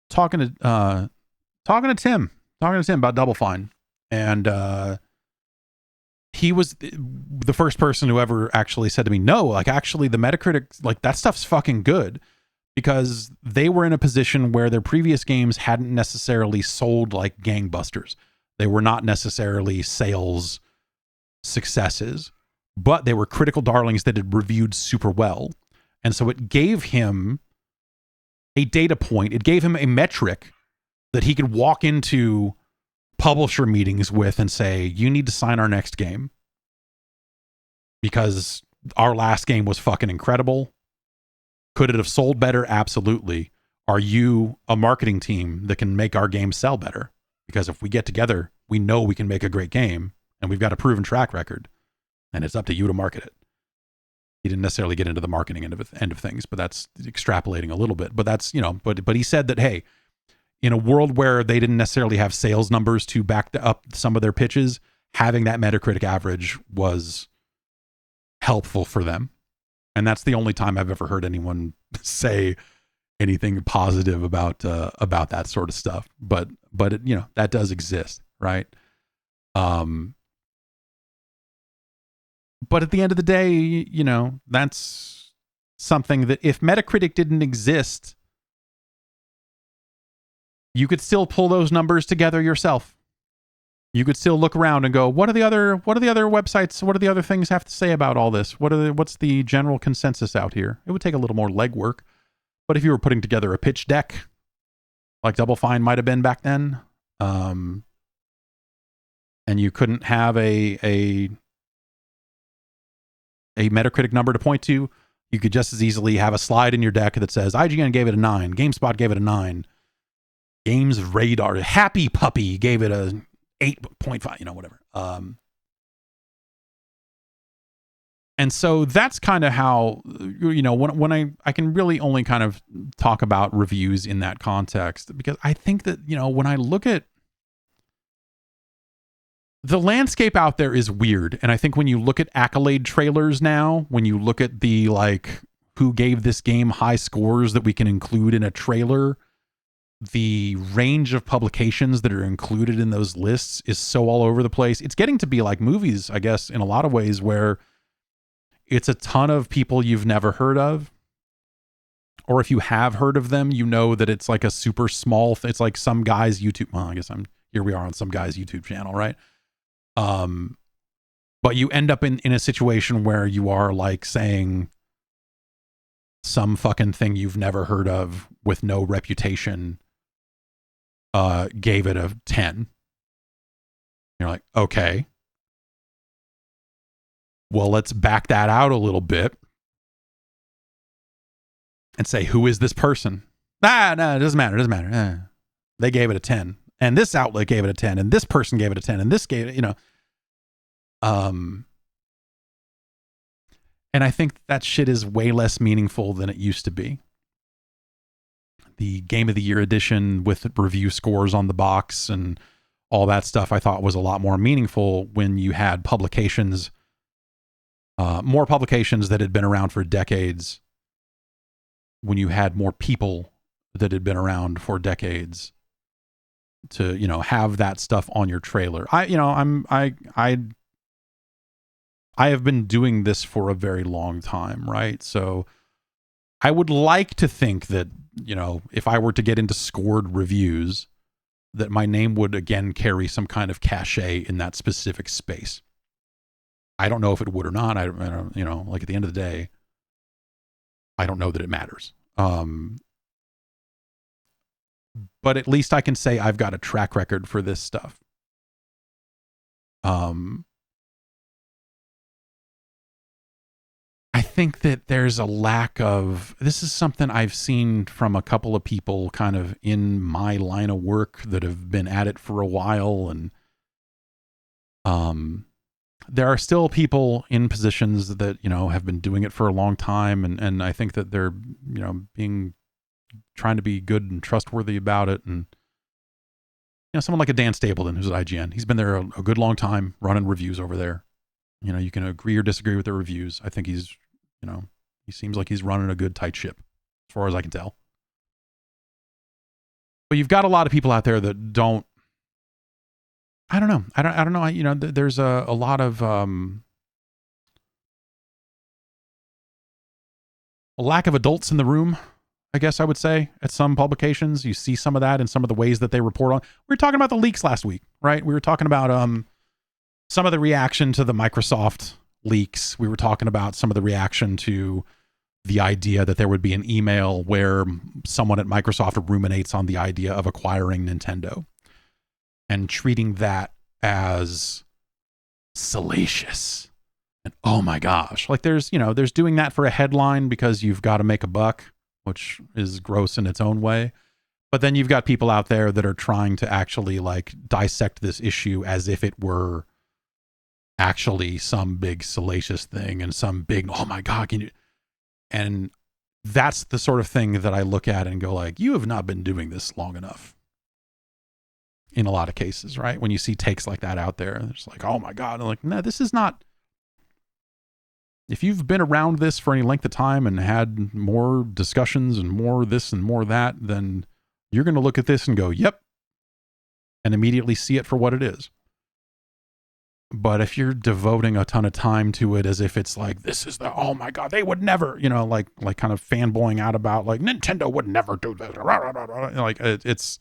talking to Tim about Double Fine. And he was the first person who ever actually said to me, no, like actually the Metacritic, like that stuff's fucking good, because they were in a position where their previous games hadn't necessarily sold like gangbusters. They were not necessarily sales successes, but they were critical darlings that had reviewed super well. And so it gave him a data point. It gave him a metric that he could walk into publisher meetings with and say, you need to sign our next game because our last game was fucking incredible. Could it have sold better? Absolutely. Are you a marketing team that can make our game sell better? Because if we get together, we know we can make a great game and we've got a proven track record and it's up to you to market it. He didn't necessarily get into the marketing end of things, but that's extrapolating a little bit. But that's, but he said that, hey, in a world where they didn't necessarily have sales numbers to back up some of their pitches, having that Metacritic average was helpful for them. And that's the only time I've ever heard anyone say anything positive about that sort of stuff. But it, that does exist, right? But at the end of the day, you know, that's something that if Metacritic didn't exist, you could still pull those numbers together yourself. You could still look around and go, what are the other websites, what do the other things have to say about all this? What's the general consensus out here? It would take a little more legwork. But if you were putting together a pitch deck, like Double Fine might have been back then, and you couldn't have a Metacritic number to point to, you could just as easily have a slide in your deck that says IGN gave it a 9, GameSpot gave it a 9, Games Radar, Happy Puppy gave it a 8.5, you know, whatever. And so that's kind of how, you know, when I can really only kind of talk about reviews in that context, because I think that, you know, when I look at the landscape out there is weird. And I think when you look at accolade trailers now, when you look at the, like, who gave this game high scores that we can include in a trailer, the range of publications that are included in those lists is so all over the place. It's getting to be like movies, I guess, in a lot of ways, where it's a ton of people you've never heard of. Or if you have heard of them, you know that it's like a super small, it's like some guy's YouTube. Well, I guess here we are on some guy's YouTube channel, right? But you end up in a situation where you are like saying some fucking thing you've never heard of with no reputation, gave it a 10. You're like, okay, well, let's back that out a little bit and say, who is this person? No, it doesn't matter. They gave it a 10. And this outlet gave it a 10, and this person gave it a 10, and this gave it, you know. And I think that shit is way less meaningful than it used to be. The Game of the Year edition with review scores on the box and all that stuff, I thought was a lot more meaningful when you had publications, more publications that had been around for decades, when you had more people that had been around for decades to, you know, have that stuff on your trailer. I have been doing this for a very long time, right? So I would like to think that, you know, if I were to get into scored reviews, that my name would again carry some kind of cachet in that specific space. I don't know if it would or not. I don't, you know, like at the end of the day, I don't know that it matters. But at least I can say I've got a track record for this stuff. I think that there's a lack of, this is something I've seen from a couple of people kind of in my line of work that have been at it for a while. And there are still people in positions that, you know, have been doing it for a long time. And I think that they're, you know, trying to be good and trustworthy about it. And, you know, someone like a Dan Stapleton, who's at IGN, he's been there a good long time running reviews over there. You know, you can agree or disagree with the reviews. I think he's, you know, he seems like he's running a good tight ship as far as I can tell. But you've got a lot of people out there that don't, I don't know. I don't know. You know, there's a lot of, a lack of adults in the room, I guess I would say, at some publications. You see some of that in some of the ways that they report on. We were talking about the leaks last week, right? We were talking about some of the reaction to the Microsoft leaks. We were talking about some of the reaction to the idea that there would be an email where someone at Microsoft ruminates on the idea of acquiring Nintendo and treating that as salacious. And oh my gosh, like there's doing that for a headline because you've got to make a buck, which is gross in its own way. But then you've got people out there that are trying to actually like dissect this issue as if it were actually some big salacious thing and some big, oh my God, and that's the sort of thing that I look at and go like, you have not been doing this long enough. In a lot of cases, right? When you see takes like that out there, it's like, oh my God. I'm like, no, this is not. If you've been around this for any length of time and had more discussions and more this and more that, then you're going to look at this and go, yep. And immediately see it for what it is. But if you're devoting a ton of time to it as if it's like, this is the, oh my God, they would never, you know, like kind of fanboying out about like Nintendo would never do this. Like it's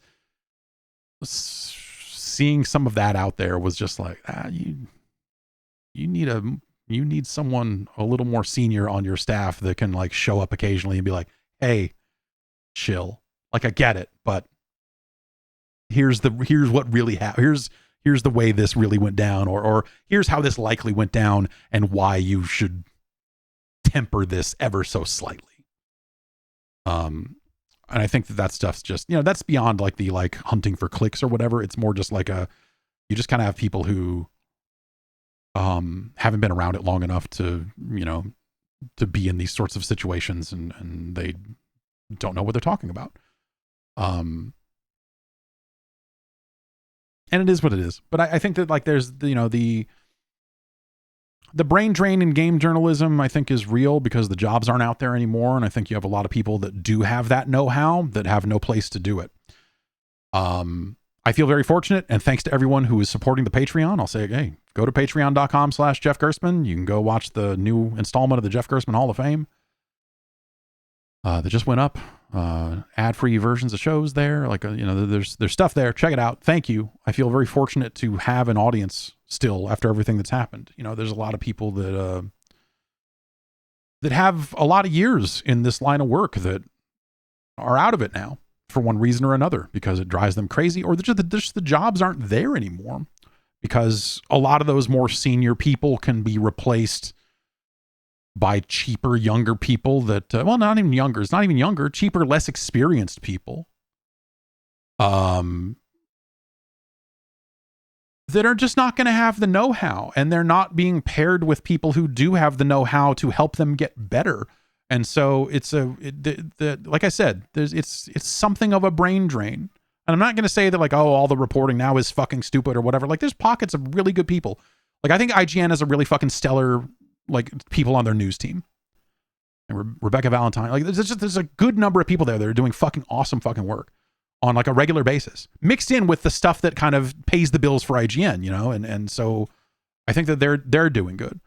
seeing some of that out there was just like, you need someone a little more senior on your staff that can like show up occasionally and be like, hey, chill. Like I get it, but here's what really happened. Here's the way this really went down, or here's how this likely went down and why you should temper this ever so slightly. And I think that stuff's just, you know, that's beyond like the like hunting for clicks or whatever. It's more just like you just kind of have people who haven't been around it long enough to, you know, to be in these sorts of situations, and they don't know what they're talking about. And it is what it is. But I think that like there's, you know, the brain drain in game journalism, I think, is real because the jobs aren't out there anymore. And I think you have a lot of people that do have that know-how that have no place to do it. I feel very fortunate, and thanks to everyone who is supporting the Patreon. I'll say, hey, go to patreon.com/Jeff Gerstmann. You can go watch the new installment of the Jeff Gerstmann Hall of Fame that just went up. Ad-free versions of shows there. Like, you know, there's stuff there. Check it out. Thank you. I feel very fortunate to have an audience still after everything that's happened. You know, there's a lot of people that have a lot of years in this line of work that are out of it now for one reason or another, because it drives them crazy, or just the jobs aren't there anymore, because a lot of those more senior people can be replaced by cheaper, younger people that, well, not even younger. It's not even younger, cheaper, less experienced people. That are just not going to have the know-how, and they're not being paired with people who do have the know-how to help them get better. And so it's like I said, it's something of a brain drain. And I'm not going to say that like, oh, all the reporting now is fucking stupid or whatever. Like there's pockets of really good people. Like I think IGN has a really fucking stellar like people on their news team, and Rebecca Valentine. Like there's a good number of people there that are doing fucking awesome fucking work on like a regular basis, mixed in with the stuff that kind of pays the bills for IGN, you know? And so I think that they're doing good.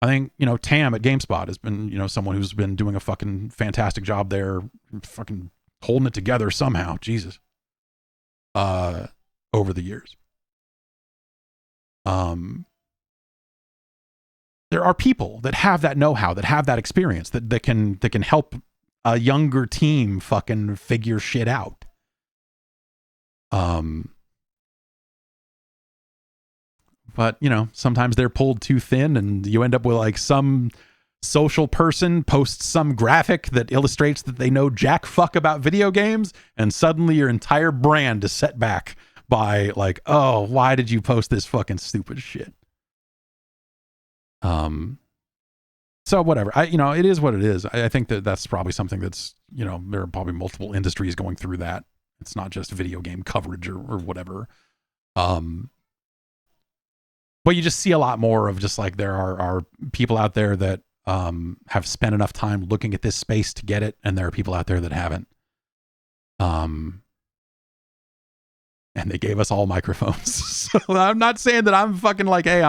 I think, you know, Tam at GameSpot has been, you know, someone who's been doing a fucking fantastic job there, fucking holding it together somehow. Jesus. Over the years. There are people that have that know-how, that have that experience, that can help a younger team fucking figure shit out. But, you know, sometimes they're pulled too thin, and you end up with like some social person posts some graphic that illustrates that they know jack fuck about video games, and suddenly your entire brand is set back by like, oh, why did you post this fucking stupid shit? So whatever, it is what it is. I think that's probably something that's, you know, there are probably multiple industries going through that. It's not just video game coverage or whatever. But you just see a lot more of just like there are people out there that have spent enough time looking at this space to get it, and there are people out there that haven't. And they gave us all microphones. So I'm not saying that I'm fucking like, hey,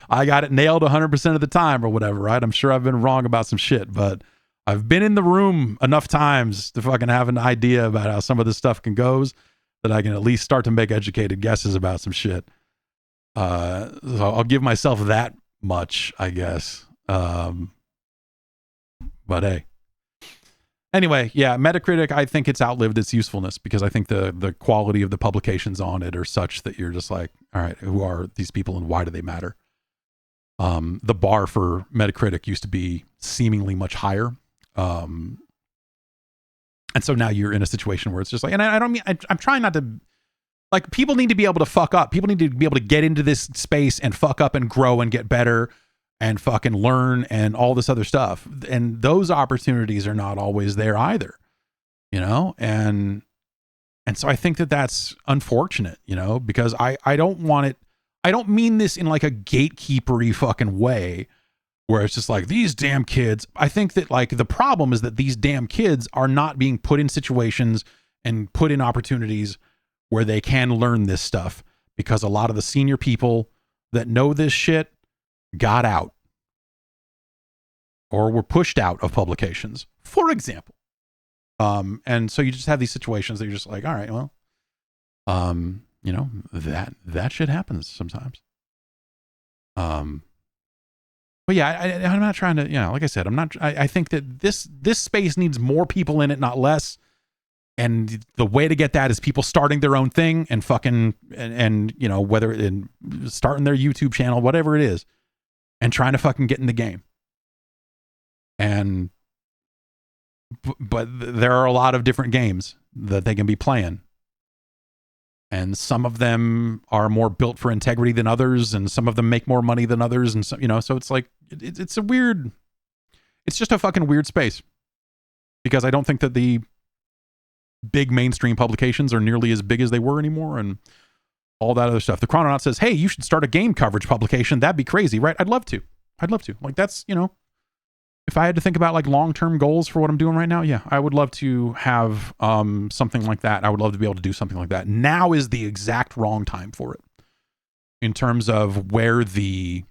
I got it nailed 100% of the time or whatever, right? I'm sure I've been wrong about some shit, but I've been in the room enough times to fucking have an idea about how some of this stuff goes, that I can at least start to make educated guesses about some shit. So I'll give myself that much, I guess. But hey. Anyway, yeah, Metacritic, I think it's outlived its usefulness, because I think the quality of the publications on it are such that you're just like, all right, who are these people and why do they matter? The bar for Metacritic used to be seemingly much higher. And so now you're in a situation where it's just like, and I don't mean, I'm trying not to, like, people need to be able to fuck up. People need to be able to get into this space and fuck up and grow and get better and fucking learn and all this other stuff. And those opportunities are not always there either, you know? And so I think that that's unfortunate, you know, because I don't want it. I don't mean this in like a gatekeepery fucking way where it's just like, these damn kids. I think that like the problem is that these damn kids are not being put in situations and put in opportunities where they can learn this stuff, because a lot of the senior people that know this shit got out or were pushed out of publications, for example. And so you just have these situations that you're just like, all right, well, you know, that shit happens sometimes. But yeah, I'm not trying to, you know, like I said, I think that this space needs more people in it, not less. And the way to get that is people starting their own thing and fucking, and you know, whether in starting their YouTube channel, whatever it is, and trying to fucking get in the game. And, but there are a lot of different games that they can be playing. And some of them are more built for integrity than others, and some of them make more money than others, and so, you know, so it's like it's a weird, it's just a fucking weird space, because I don't think that the big mainstream publications are nearly as big as they were anymore, and all that other stuff. The Chrononaut says, "Hey, you should start a game coverage publication. That'd be crazy, right?" I'd love to. Like, that's, you know, if I had to think about like long-term goals for what I'm doing right now, yeah, I would love to have something like that. I would love to be able to do something like that. Now is the exact wrong time for it, in terms of where the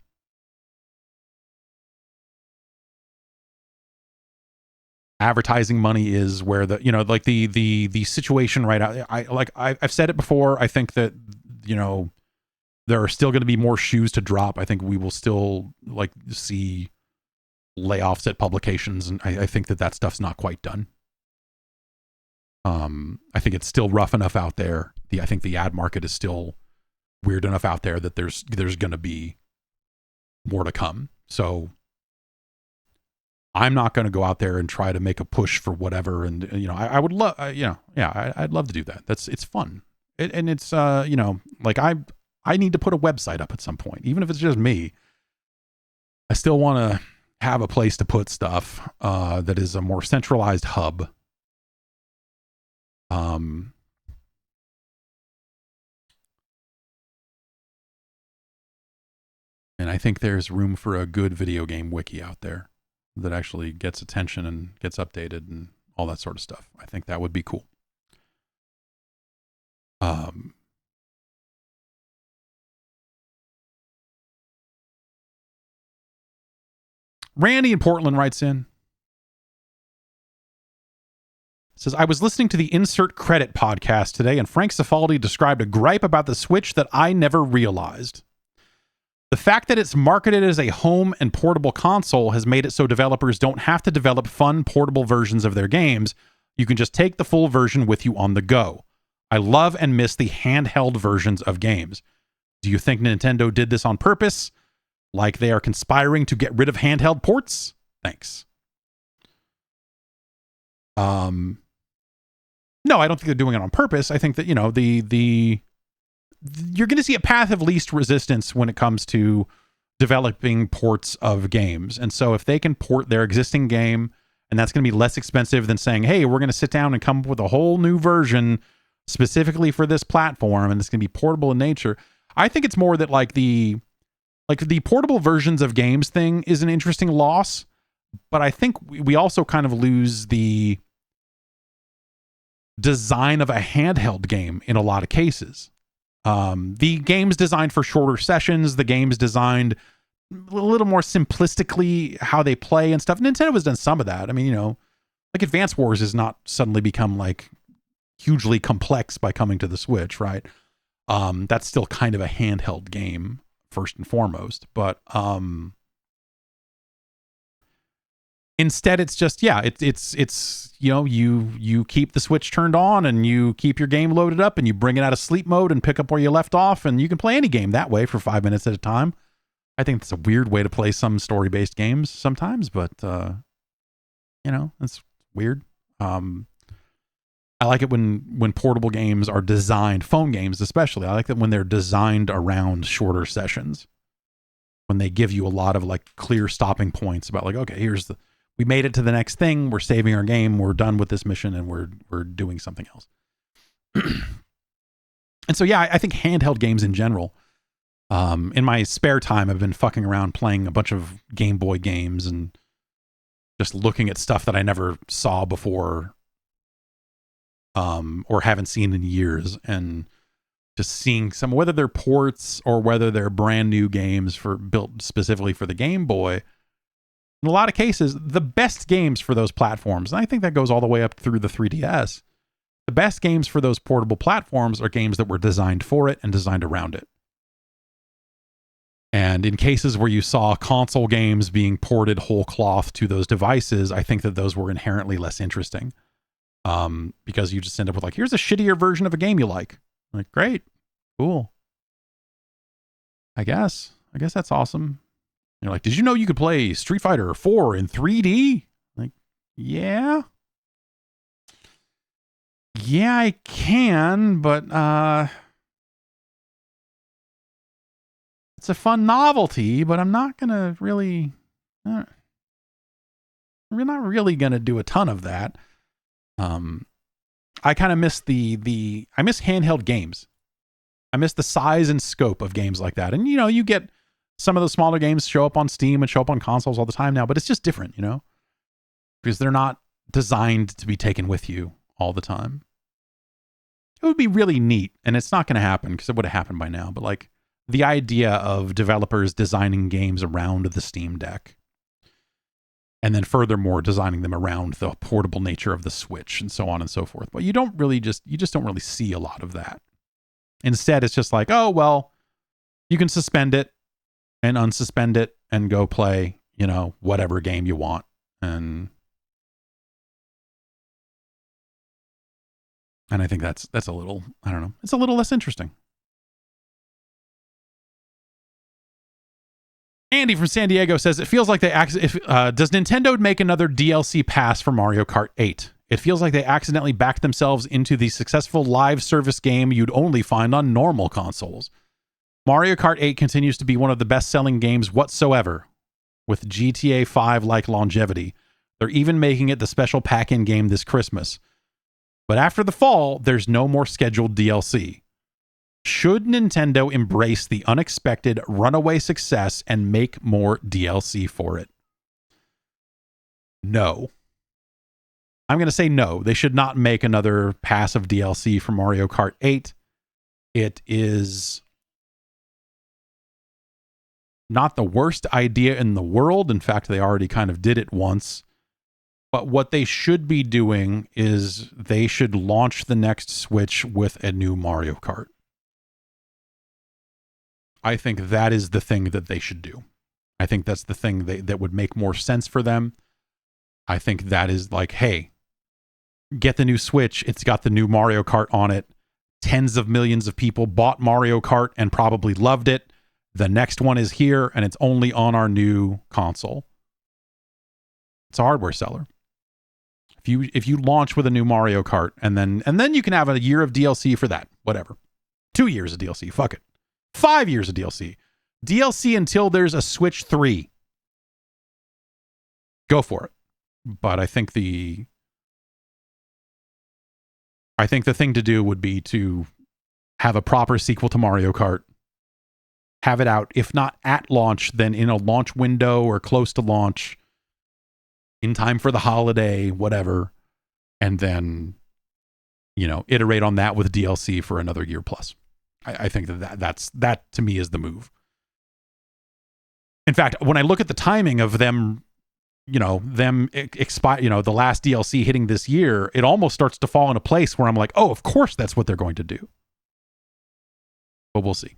advertising money is, where the, you know, like the situation right now. I've said it before. I think that, you know, there are still going to be more shoes to drop. I think we will still like see layoffs at publications, and I think that stuff's not quite done. I think it's still rough enough out there. I think the ad market is still weird enough out there that there's going to be more to come. So I'm not going to go out there and try to make a push for whatever. And, you know, I would love, you know, yeah, I'd love to do that. It's fun. And it's, you know, like I need to put a website up at some point, even if it's just me. I still want to have a place to put stuff that is a more centralized hub. And I think there's room for a good video game wiki out there that actually gets attention and gets updated and all that sort of stuff. I think that would be cool. Randy in Portland writes in, says, I was listening to the Insert Credit podcast today, and Frank Cifaldi described a gripe about the Switch that I never realized. The fact that it's marketed as a home and portable console has made it so developers don't have to develop fun portable versions of their games. You can just take the full version with you on the go. I love and miss the handheld versions of games. Do you think Nintendo did this on purpose? Like they are conspiring to get rid of handheld ports? Thanks. No, I don't think they're doing it on purpose. I think that, you know, you're going to see a path of least resistance when it comes to developing ports of games. And so if they can port their existing game, and that's going to be less expensive than saying, hey, we're going to sit down and come up with a whole new version specifically for this platform, and it's going to be portable in nature. I think it's more that like the portable versions of games thing is an interesting loss, but I think we also kind of lose the design of a handheld game in a lot of cases. The game's designed for shorter sessions. The game's designed a little more simplistically how they play and stuff. Nintendo has done some of that. I mean, you know, like Advance Wars has not suddenly become like hugely complex by coming to the Switch, right? That's still kind of a handheld game first and foremost, but instead it's just, yeah, it's you know, you keep the Switch turned on and you keep your game loaded up and you bring it out of sleep mode and pick up where you left off, and you can play any game that way for 5 minutes at a time. I think it's a weird way to play some story-based games sometimes, but you know, it's weird. I like it when portable games are designed, phone games especially. I like that when they're designed around shorter sessions, when they give you a lot of like clear stopping points about like, okay, we made it to the next thing, we're saving our game, we're done with this mission, and we're doing something else. And so, yeah, I think handheld games in general, in my spare time, I've been fucking around playing a bunch of Game Boy games and just looking at stuff that I never saw before, or haven't seen in years. And Just seeing some, whether they're ports or whether they're brand new games built specifically for the Game Boy. In a lot of cases, the best games for those platforms, and I think that goes all the way up through the 3DS, the best games for those portable platforms are games that were designed for it and designed around it. And in cases where you saw console games being ported whole cloth to those devices, I think that those were inherently less interesting. Because you just end up with like, here's a shittier version of a game you like. Like, great, cool. I guess that's awesome. You're like, did you know you could play Street Fighter 4 in 3D? Like, yeah. Yeah, I can, but it's a fun novelty, but I'm not gonna really, we're not really gonna do a ton of that. I kind of miss I miss handheld games. I miss the size and scope of games like that. And you get some of the smaller games show up on Steam and show up on consoles all the time now, but it's just different, because they're not designed to be taken with you all the time. It would be really neat, and it's not going to happen because it would have happened by now, but like the idea of developers designing games around the Steam Deck, and then furthermore designing them around the portable nature of the Switch and so on and so forth. But you just don't really see a lot of that. Instead, it's just like, oh, well, you can suspend it and unsuspend it and go play, whatever game you want. And I think that's a little, I don't know, it's a little less interesting. Andy from San Diego says, it feels like does Nintendo make another DLC pass for Mario Kart 8? It feels like they accidentally backed themselves into the successful live service game you'd only find on normal consoles. Mario Kart 8 continues to be one of the best-selling games whatsoever, with GTA 5-like longevity. They're even making it the special pack-in game this Christmas. But after the fall, there's no more scheduled DLC. Should Nintendo embrace the unexpected runaway success and make more DLC for it? No. I'm going to say no. They should not make another pass of DLC for Mario Kart 8. It is not the worst idea in the world. In fact, they already kind of did it once. But what they should be doing is they should launch the next Switch with a new Mario Kart. I think that is the thing that they should do. I think that's the thing that would make more sense for them. I think that is like, hey, get the new Switch. It's got the new Mario Kart on it. Tens of millions of people bought Mario Kart and probably loved it. The next one is here, and it's only on our new console. It's a hardware seller. If you launch with a new Mario Kart, and then you can have a year of DLC for that. Whatever. 2 years of DLC. Fuck it. 5 years of DLC. DLC until there's a Switch 3. Go for it. But I think the thing to do would be to have a proper sequel to Mario Kart. Have it out, if not at launch, then in a launch window or close to launch, in time for the holiday, whatever. And then, iterate on that with DLC for another year plus. I think that to me is the move. In fact, when I look at the timing of them, the last DLC hitting this year, it almost starts to fall into place where I'm like, oh, of course that's what they're going to do. But we'll see.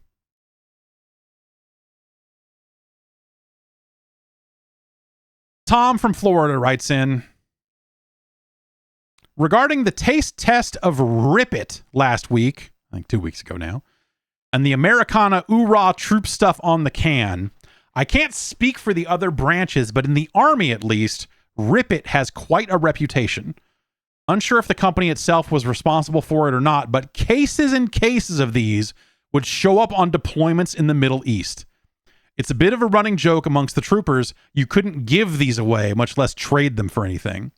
Tom from Florida writes in, regarding the taste test of Rip It last week, I think 2 weeks ago now, and the Americana Oorah troop stuff on the can, I can't speak for the other branches, but in the Army at least, Rip It has quite a reputation. Unsure if the company itself was responsible for it or not, but cases and cases of these would show up on deployments in the Middle East. It's a bit of a running joke amongst the troopers. You couldn't give these away, much less trade them for anything.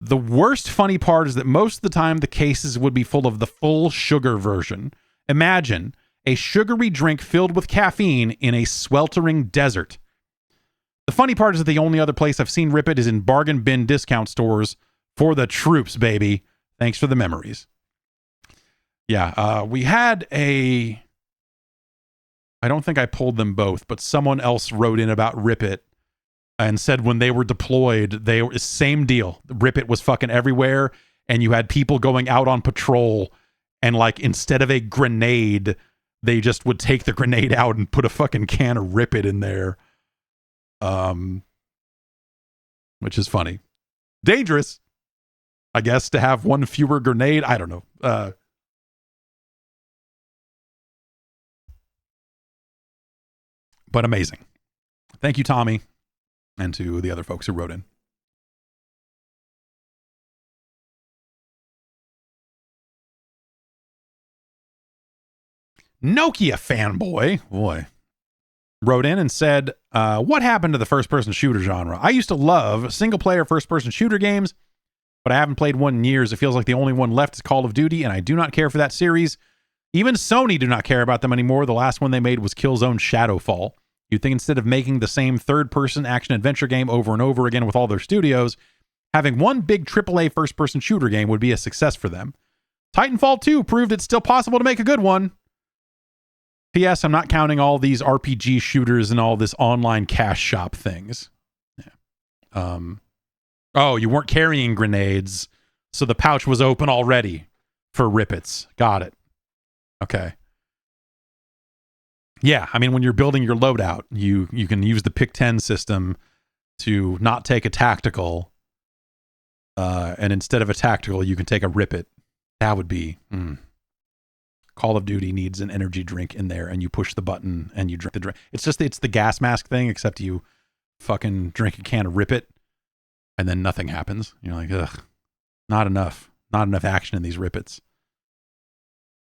The worst funny part is that most of the time the cases would be full of the full sugar version. Imagine a sugary drink filled with caffeine in a sweltering desert. The funny part is that the only other place I've seen Rip It is in bargain bin discount stores for the troops, baby. Thanks for the memories. Yeah, we had I don't think I pulled them both, but someone else wrote in about Rip It and said when they were deployed, same deal. Rip It was fucking everywhere, and you had people going out on patrol, and like instead of a grenade, they just would take the grenade out and put a fucking can of Rip It in there. Which is funny. Dangerous, I guess, to have one fewer grenade. I don't know. But amazing. Thank you, Tommy, and to the other folks who wrote in. Nokia fanboy, boy, wrote in and said, what happened to the first-person shooter genre? I used to love single-player first-person shooter games, but I haven't played one in years. It feels like the only one left is Call of Duty, and I do not care for that series. Even Sony do not care about them anymore. The last one they made was Killzone Shadowfall. You'd think instead of making the same third-person action-adventure game over and over again with all their studios, having one big AAA first-person shooter game would be a success for them. Titanfall 2 proved it's still possible to make a good one. P.S. I'm not counting all these RPG shooters and all this online cash shop things. Yeah. Oh, you weren't carrying grenades, so the pouch was open already for Rippets. Got it. Okay. Yeah, I mean, when you're building your loadout, you can use the Pick-10 system to not take a tactical, and instead of a tactical, you can take a Rip-It. That would be... Call of Duty needs an energy drink in there, and you push the button and you drink the drink. It's the gas mask thing, except you fucking drink a can of Rip It, and then nothing happens. You're like, ugh, not enough action in these Rip Its.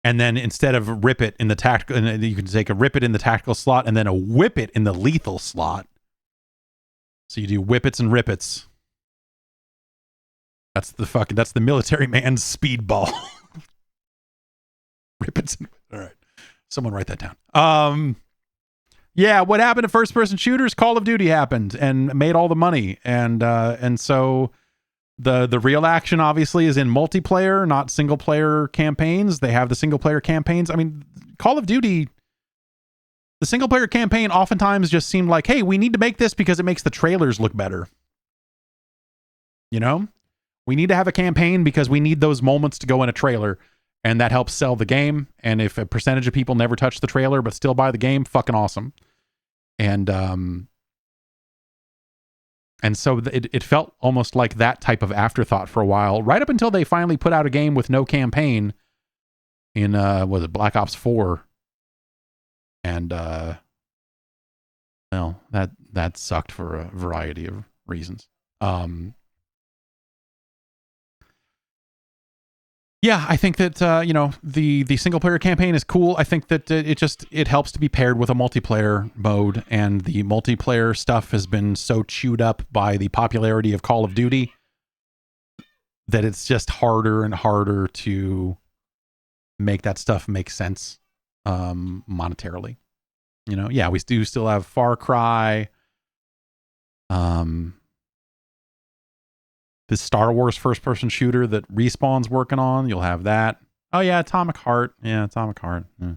And then instead of Rip It in the tactical, you can take a Rip It in the tactical slot and then a Whip It in the lethal slot. So you do Whippets and Rippets. That's the military man's speedball. Rippets. All right. Someone write that down. Yeah, what happened to first person shooters? Call of Duty happened and made all the money. And so the real action obviously is in multiplayer, not single player campaigns. They have the single player campaigns. I mean, Call of Duty, the single player campaign oftentimes just seemed like, hey, we need to make this because it makes the trailers look better. You know? We need to have a campaign because we need those moments to go in a trailer. And that helps sell the game. And if a percentage of people never touch the trailer but still buy the game, fucking awesome. And so it felt almost like that type of afterthought for a while, right up until they finally put out a game with no campaign in was it Black Ops 4? And well, that sucked for a variety of reasons. Yeah, I think that the single player campaign is cool. I think that it helps to be paired with a multiplayer mode, and the multiplayer stuff has been so chewed up by the popularity of Call of Duty that it's just harder and harder to make that stuff make sense monetarily. Yeah, we do still have Far Cry. The Star Wars first-person shooter that Respawn's working on, you'll have that. Oh, yeah, Atomic Heart. Yeah, Atomic Heart. Yeah.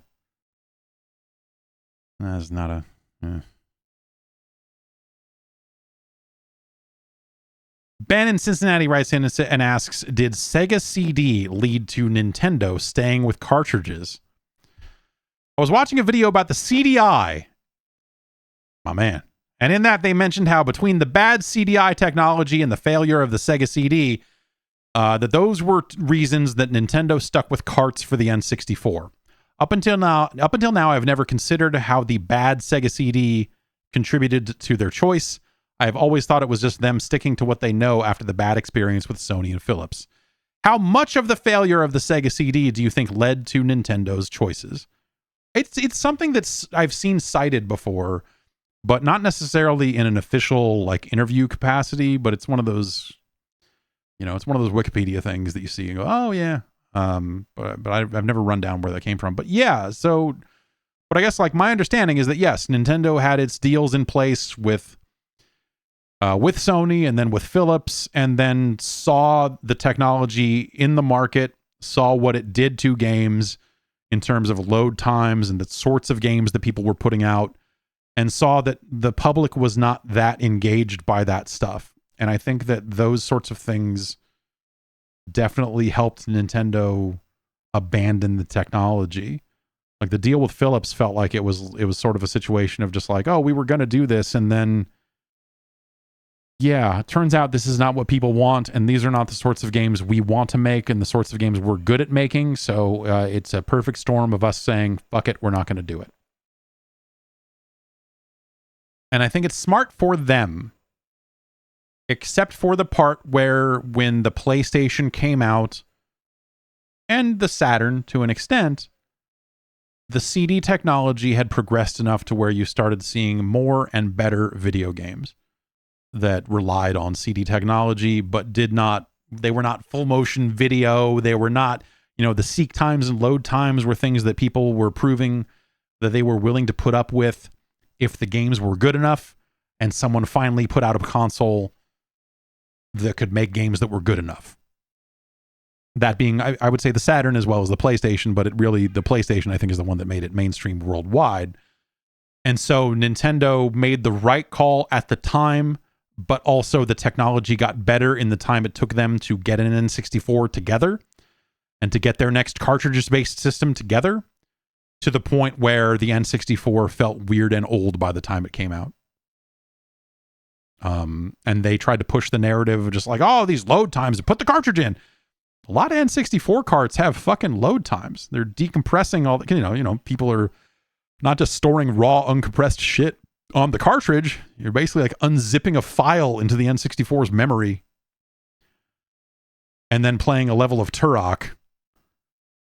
That's not a... Yeah. Ben in Cincinnati writes in and asks, did Sega CD lead to Nintendo staying with cartridges? I was watching a video about the CDI. My man. And in that, they mentioned how between the bad CDI technology and the failure of the Sega CD, that those were reasons that Nintendo stuck with carts for the N64. Up until now, I've never considered how the bad Sega CD contributed to their choice. I have always thought it was just them sticking to what they know after the bad experience with Sony and Philips. How much of the failure of the Sega CD do you think led to Nintendo's choices? It's something that's I've seen cited before, but not necessarily in an official interview capacity, but it's one of those, it's one of those Wikipedia things that you see and go, oh yeah. But I've never run down where that came from, but yeah. So, but I guess my understanding is that yes, Nintendo had its deals in place with Sony and then with Philips, and then saw the technology in the market, saw what it did to games in terms of load times and the sorts of games that people were putting out, and saw that the public was not that engaged by that stuff. And I think that those sorts of things definitely helped Nintendo abandon the technology. Like the deal with Philips felt like it was sort of a situation of just like, oh, we were going to do this, and then yeah, it turns out this is not what people want, and these are not the sorts of games we want to make and the sorts of games we're good at making. So it's a perfect storm of us saying, fuck it, we're not going to do it. And I think it's smart for them, except for the part where when the PlayStation came out, and the Saturn to an extent, the CD technology had progressed enough to where you started seeing more and better video games that relied on CD technology, but they were not full motion video. They were not, the seek times and load times were things that people were proving that they were willing to put up with if the games were good enough, and someone finally put out a console that could make games that were good enough. That being, I would say the Saturn as well as the PlayStation, but the PlayStation, I think, is the one that made it mainstream worldwide. And so Nintendo made the right call at the time, but also the technology got better in the time it took them to get an N64 together and to get their next cartridges-based system together, to the point where the N64 felt weird and old by the time it came out. And they tried to push the narrative of just like, oh, these load times, put the cartridge in. A lot of N64 carts have fucking load times. They're decompressing all the, people are not just storing raw, uncompressed shit on the cartridge. You're basically like unzipping a file into the N64's memory and then playing a level of Turok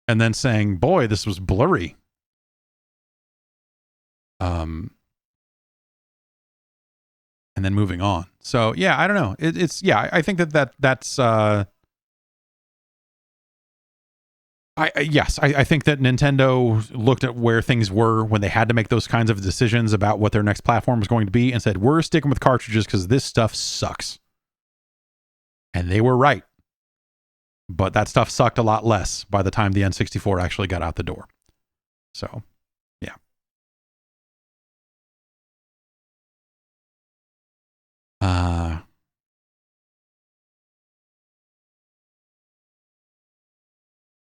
and then saying, boy, this was blurry. And then moving on. So yeah, I don't know. I think that's I think that Nintendo looked at where things were when they had to make those kinds of decisions about what their next platform was going to be and said, we're sticking with cartridges because this stuff sucks. And they were right. But that stuff sucked a lot less by the time the N64 actually got out the door. So, yeah.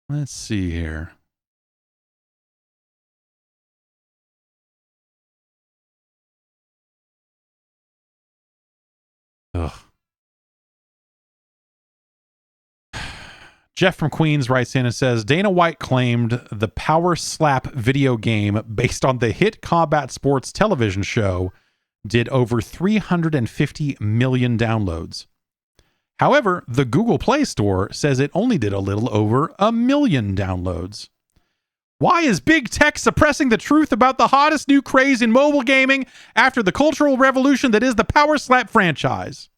Let's see here. Ugh. Jeff from Queens writes in and says, Dana White claimed the Power Slap video game based on the hit Combat Sports television show did over 350 million downloads. However, the Google Play Store says it only did a little over 1 million downloads. Why is big tech suppressing the truth about the hottest new craze in mobile gaming after the cultural revolution that is the Power Slap franchise?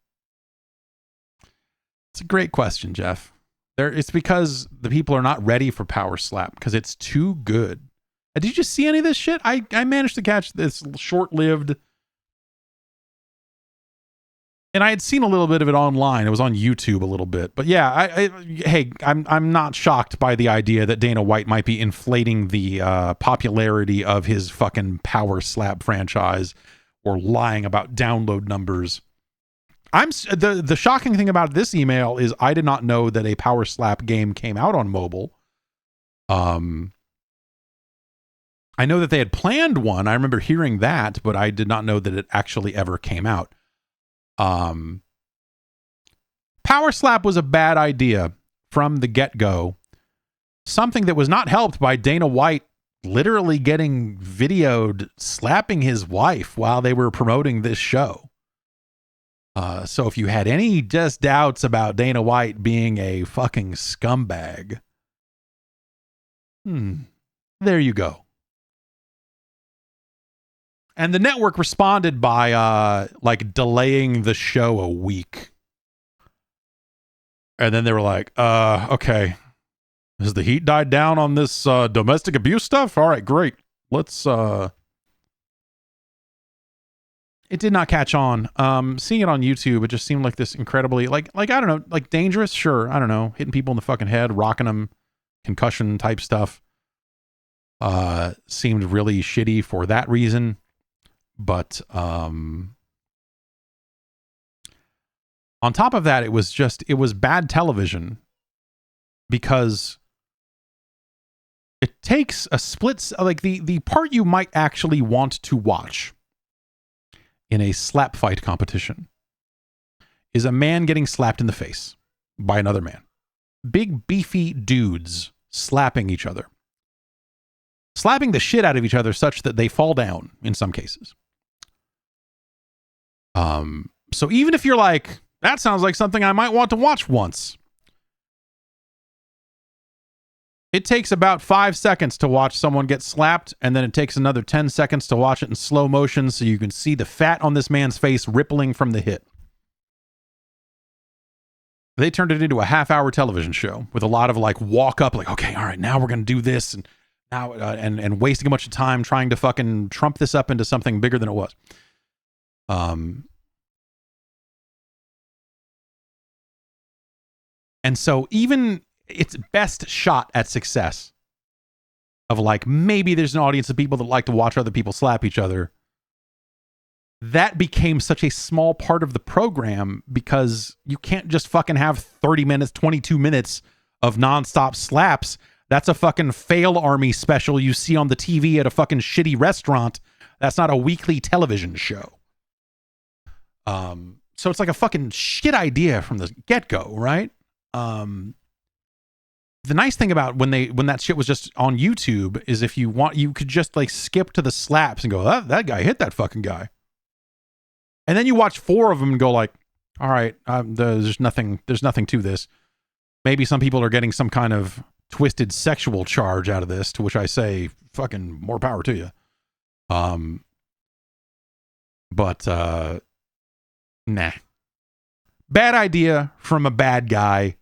It's a great question, Jeff. It's because the people are not ready for Power Slap because it's too good. Did you see any of this shit? I managed to catch this short-lived, and I had seen a little bit of it online. It was on YouTube a little bit, but yeah, I'm not shocked by the idea that Dana White might be inflating the popularity of his fucking Power Slap franchise or lying about download numbers. The shocking thing about this email is I did not know that a Power Slap game came out on mobile. I know that they had planned one. I remember hearing that, but I did not know that it actually ever came out. Power Slap was a bad idea from the get-go. Something that was not helped by Dana White literally getting videoed slapping his wife while they were promoting this show. So if you had any just doubts about Dana White being a fucking scumbag, there you go. And the network responded by delaying the show a week. And then they were like, okay, has the heat died down on this domestic abuse stuff? All right, great. Let's It did not catch on. Seeing it on YouTube, it just seemed like this incredibly, like I don't know, like dangerous. Sure, I don't know, hitting people in the fucking head, rocking them concussion type stuff. Seemed really shitty for that reason. But on top of that, it was bad television because it takes a split, like the part you might actually want to watch in a slap fight competition is a man getting slapped in the face by another man. Big beefy dudes slapping each other. Slapping the shit out of each other such that they fall down in some cases. So even if you're like, that sounds like something I might want to watch once, it takes about 5 seconds to watch someone get slapped, and then it takes another 10 seconds to watch it in slow motion so you can see the fat on this man's face rippling from the hit. They turned it into a half-hour television show with a lot of like walk up, like, okay, all right, now we're going to do this, and now and wasting a bunch of time trying to fucking trump this up into something bigger than it was. And so even its best shot at success of like, maybe there's an audience of people that like to watch other people slap each other, that became such a small part of the program because you can't just fucking have 30 minutes, 22 minutes of nonstop slaps. That's a fucking fail army special you see on the TV at a fucking shitty restaurant. That's not a weekly television show. So it's like a fucking shit idea from the get-go, right? The nice thing about when that shit was just on YouTube is if you want, you could just like skip to the slaps and go, that guy hit that fucking guy. And then you watch 4 of them and go like, all right, there's nothing to this. Maybe some people are getting some kind of twisted sexual charge out of this, to which I say, fucking more power to you. But nah. Bad idea from a bad guy.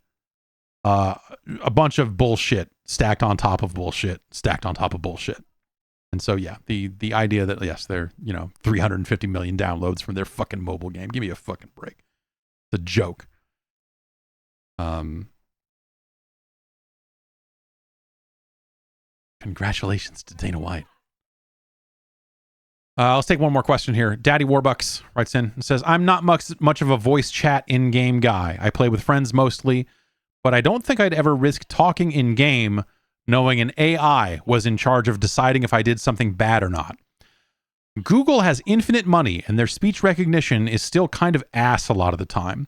A bunch of bullshit stacked on top of bullshit, stacked on top of bullshit. And so, yeah, the idea that, yes, they're, 350 million downloads from their fucking mobile game. Give me a fucking break. It's a joke. Congratulations to Dana White. Let's take one more question here. Daddy Warbucks writes in and says, I'm not much of a voice chat in-game guy. I play with friends mostly, but I don't think I'd ever risk talking in-game knowing an AI was in charge of deciding if I did something bad or not. Google has infinite money, and their speech recognition is still kind of ass a lot of the time.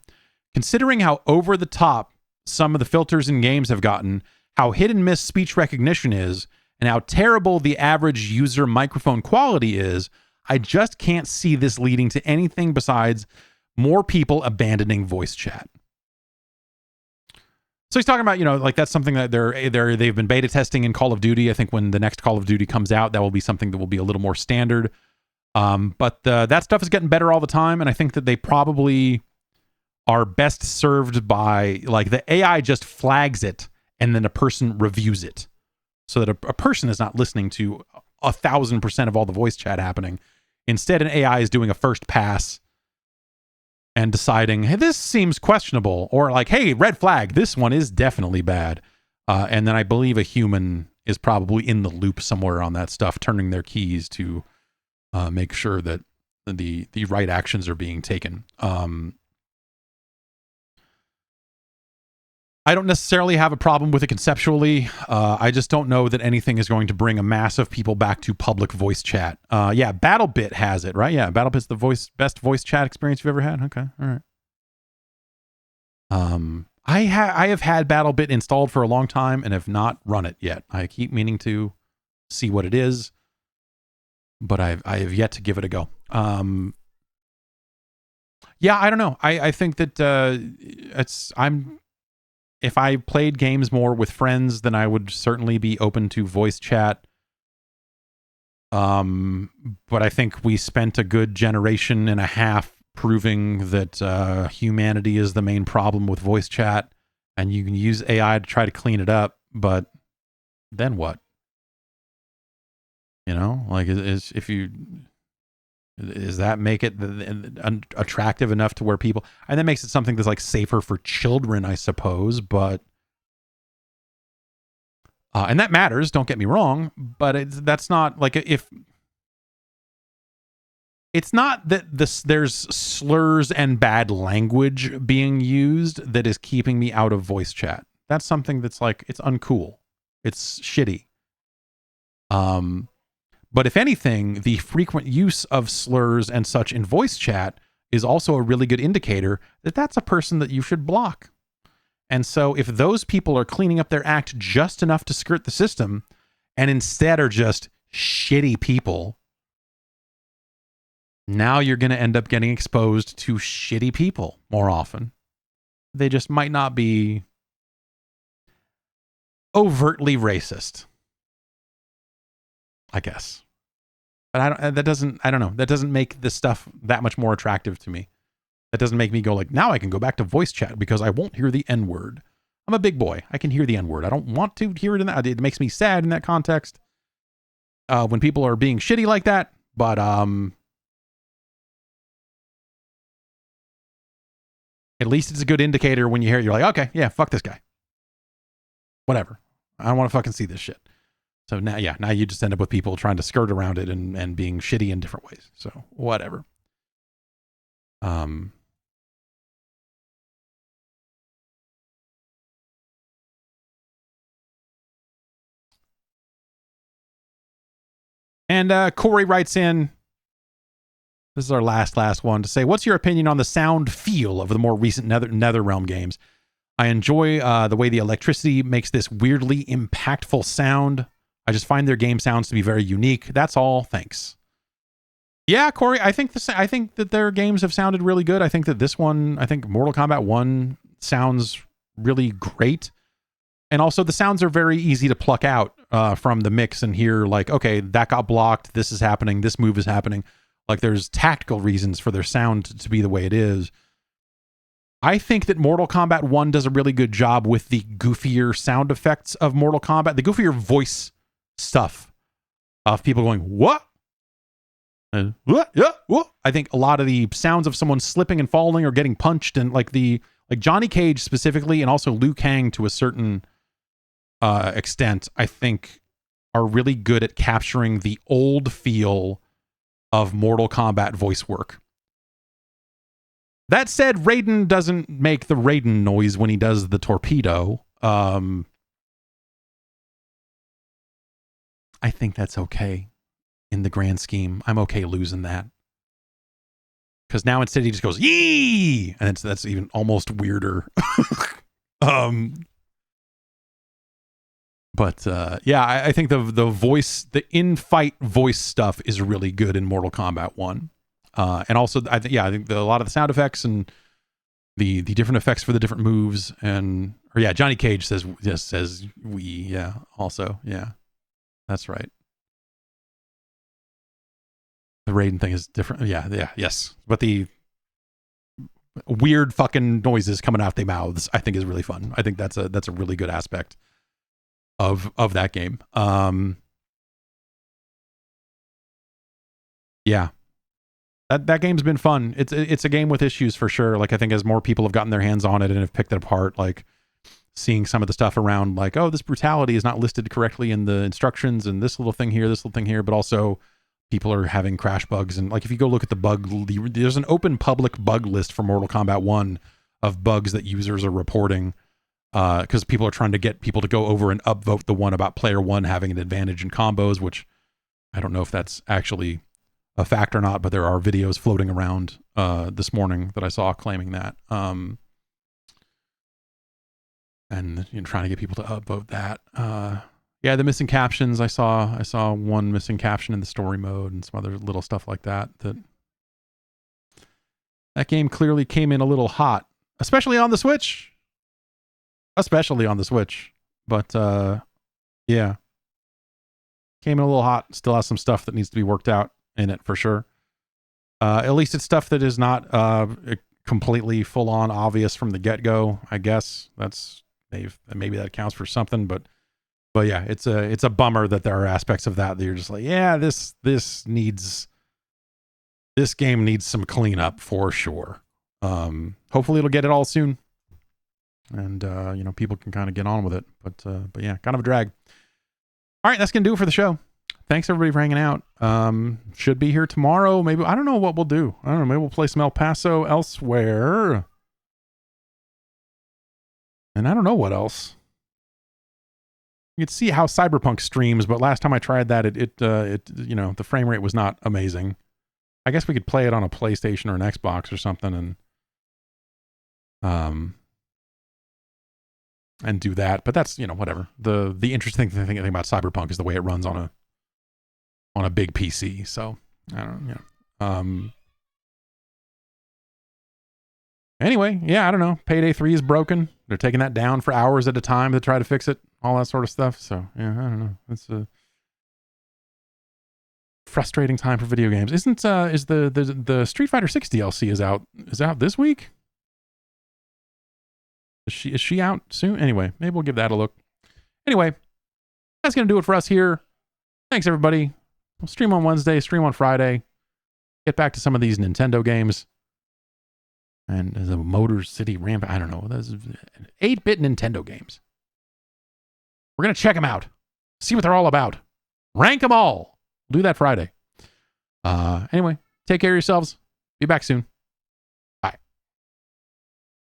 Considering how over the top some of the filters in games have gotten, how hit and miss speech recognition is, and how terrible the average user microphone quality is, I just can't see this leading to anything besides more people abandoning voice chat. So he's talking about, like that's something that they've been beta testing in Call of Duty. I think when the next Call of Duty comes out, that will be something that will be a little more standard. But that stuff is getting better all the time, and I think that they probably are best served by, like, the AI just flags it, and then a person reviews it, so that a person is not listening to 1,000% of all the voice chat happening. Instead, an AI is doing a first pass and deciding, hey, this seems questionable, or like, hey, red flag, this one is definitely bad. And then I believe a human is probably in the loop somewhere on that stuff, turning their keys to make sure that the right actions are being taken. I don't necessarily have a problem with it conceptually. I just don't know that anything is going to bring a mass of people back to public voice chat. Yeah, BattleBit has it, right? Yeah, BattleBit's the best voice chat experience you've ever had. Okay, all right. I have had BattleBit installed for a long time and have not run it yet. I keep meaning to see what it is, but I have yet to give it a go. Yeah, I don't know. I think that if I played games more with friends, then I would certainly be open to voice chat. But I think we spent a good generation and a half proving that humanity is the main problem with voice chat, and you can use AI to try to clean it up, but then what? Like, does that make it attractive enough to where people, and that makes it something that's like safer for children, I suppose, but And that matters, don't get me wrong, but that's not like if it's not that there's slurs and bad language being used that is keeping me out of voice chat. That's something that's like, it's uncool. It's shitty. But if anything, the frequent use of slurs and such in voice chat is also a really good indicator that that's a person that you should block. And so if those people are cleaning up their act just enough to skirt the system and instead are just shitty people, now you're going to end up getting exposed to shitty people more often. They just might not be overtly racist, I guess. But that doesn't make this stuff that much more attractive to me. That doesn't make me go like, now I can go back to voice chat because I won't hear the N-word. I'm a big boy. I can hear the N-word. I don't want to hear it in that. It makes me sad in that context. When people are being shitty like that. But at least it's a good indicator when you hear it. You're like, okay, yeah, fuck this guy. Whatever. I don't want to fucking see this shit. So now you just end up with people trying to skirt around it and being shitty in different ways. So whatever. And Corey writes in, this is our last one, to say, what's your opinion on the sound feel of the more recent NetherRealm games? I enjoy the way the electricity makes this weirdly impactful sound. I just find their game sounds to be very unique. That's all. Thanks. Yeah, Corey, I think that their games have sounded really good. I think that Mortal Kombat 1 sounds really great. And also the sounds are very easy to pluck out from the mix and hear like, okay, that got blocked. This is happening. This move is happening. Like there's tactical reasons for their sound to be the way it is. I think that Mortal Kombat 1 does a really good job with the goofier sound effects of Mortal Kombat, the goofier voice stuff of people going, what? And what? Yeah, what? I think a lot of the sounds of someone slipping and falling or getting punched and like Johnny Cage specifically, and also Liu Kang to a certain extent, I think are really good at capturing the old feel of Mortal Kombat voice work. That said, Raiden doesn't make the Raiden noise when he does the torpedo. I think that's okay in the grand scheme. I'm okay losing that. Because now instead he just goes, yee! And that's even almost weirder. But I think the voice, the in-fight voice stuff is really good in Mortal Kombat 1. And also, I think a lot of the sound effects and the different effects for the different moves Johnny Cage says we, also, that's right. The Raiden thing is different. Yes. But the weird fucking noises coming out their mouths, I think is really fun. I think that's a really good aspect of that game. That game's been fun. It's a game with issues for sure. Like I think as more people have gotten their hands on it and have picked it apart, like seeing some of the stuff around like, oh, this brutality is not listed correctly in the instructions and this little thing here, but also people are having crash bugs. And like if you go look at the bug, there's an open public bug list for Mortal Kombat 1 of bugs that users are reporting because people are trying to get people to go over and upvote the one about player 1 having an advantage in combos, which I don't know if that's actually a fact or not, but there are videos floating around this morning that I saw claiming that. And trying to get people to upvote that. The missing captions. I saw one missing caption in the story mode and some other little stuff like that. That game clearly came in a little hot, especially on the Switch. But came in a little hot. Still has some stuff that needs to be worked out in it for sure. At least it's stuff that is not completely full on obvious from the get-go. I guess maybe that counts for something, but yeah, it's a bummer that there are aspects of that you're just like, yeah, this game needs some cleanup for sure. Hopefully it'll get it all soon, and people can kind of get on with it. But yeah, kind of a drag. All right, that's gonna do it for the show. Thanks everybody for hanging out. Should be here tomorrow. Maybe I don't know what we'll do. I don't know. Maybe we'll play some El Paso elsewhere. And I don't know what else. You can see how Cyberpunk streams, but last time I tried that, it the frame rate was not amazing. I guess we could play it on a PlayStation or an Xbox or something and do that. But that's, whatever. The interesting thing about Cyberpunk is the way it runs on a big PC. So I don't know. Anyway, yeah, I don't know. Payday 3 is broken. They're taking that down for hours at a time to try to fix it. All that sort of stuff. So yeah, I don't know. It's a frustrating time for video games. Is the Street Fighter 6 DLC is out this week? Is she out soon? Anyway, maybe we'll give that a look. Anyway, that's gonna do it for us here. Thanks everybody. We'll stream on Wednesday, stream on Friday. Get back to some of these Nintendo games. And the Motor City Ramp, I don't know. Those 8-bit Nintendo games. We're going to check them out. See what they're all about. Rank them all. We'll do that Friday. Anyway, take care of yourselves. Be back soon.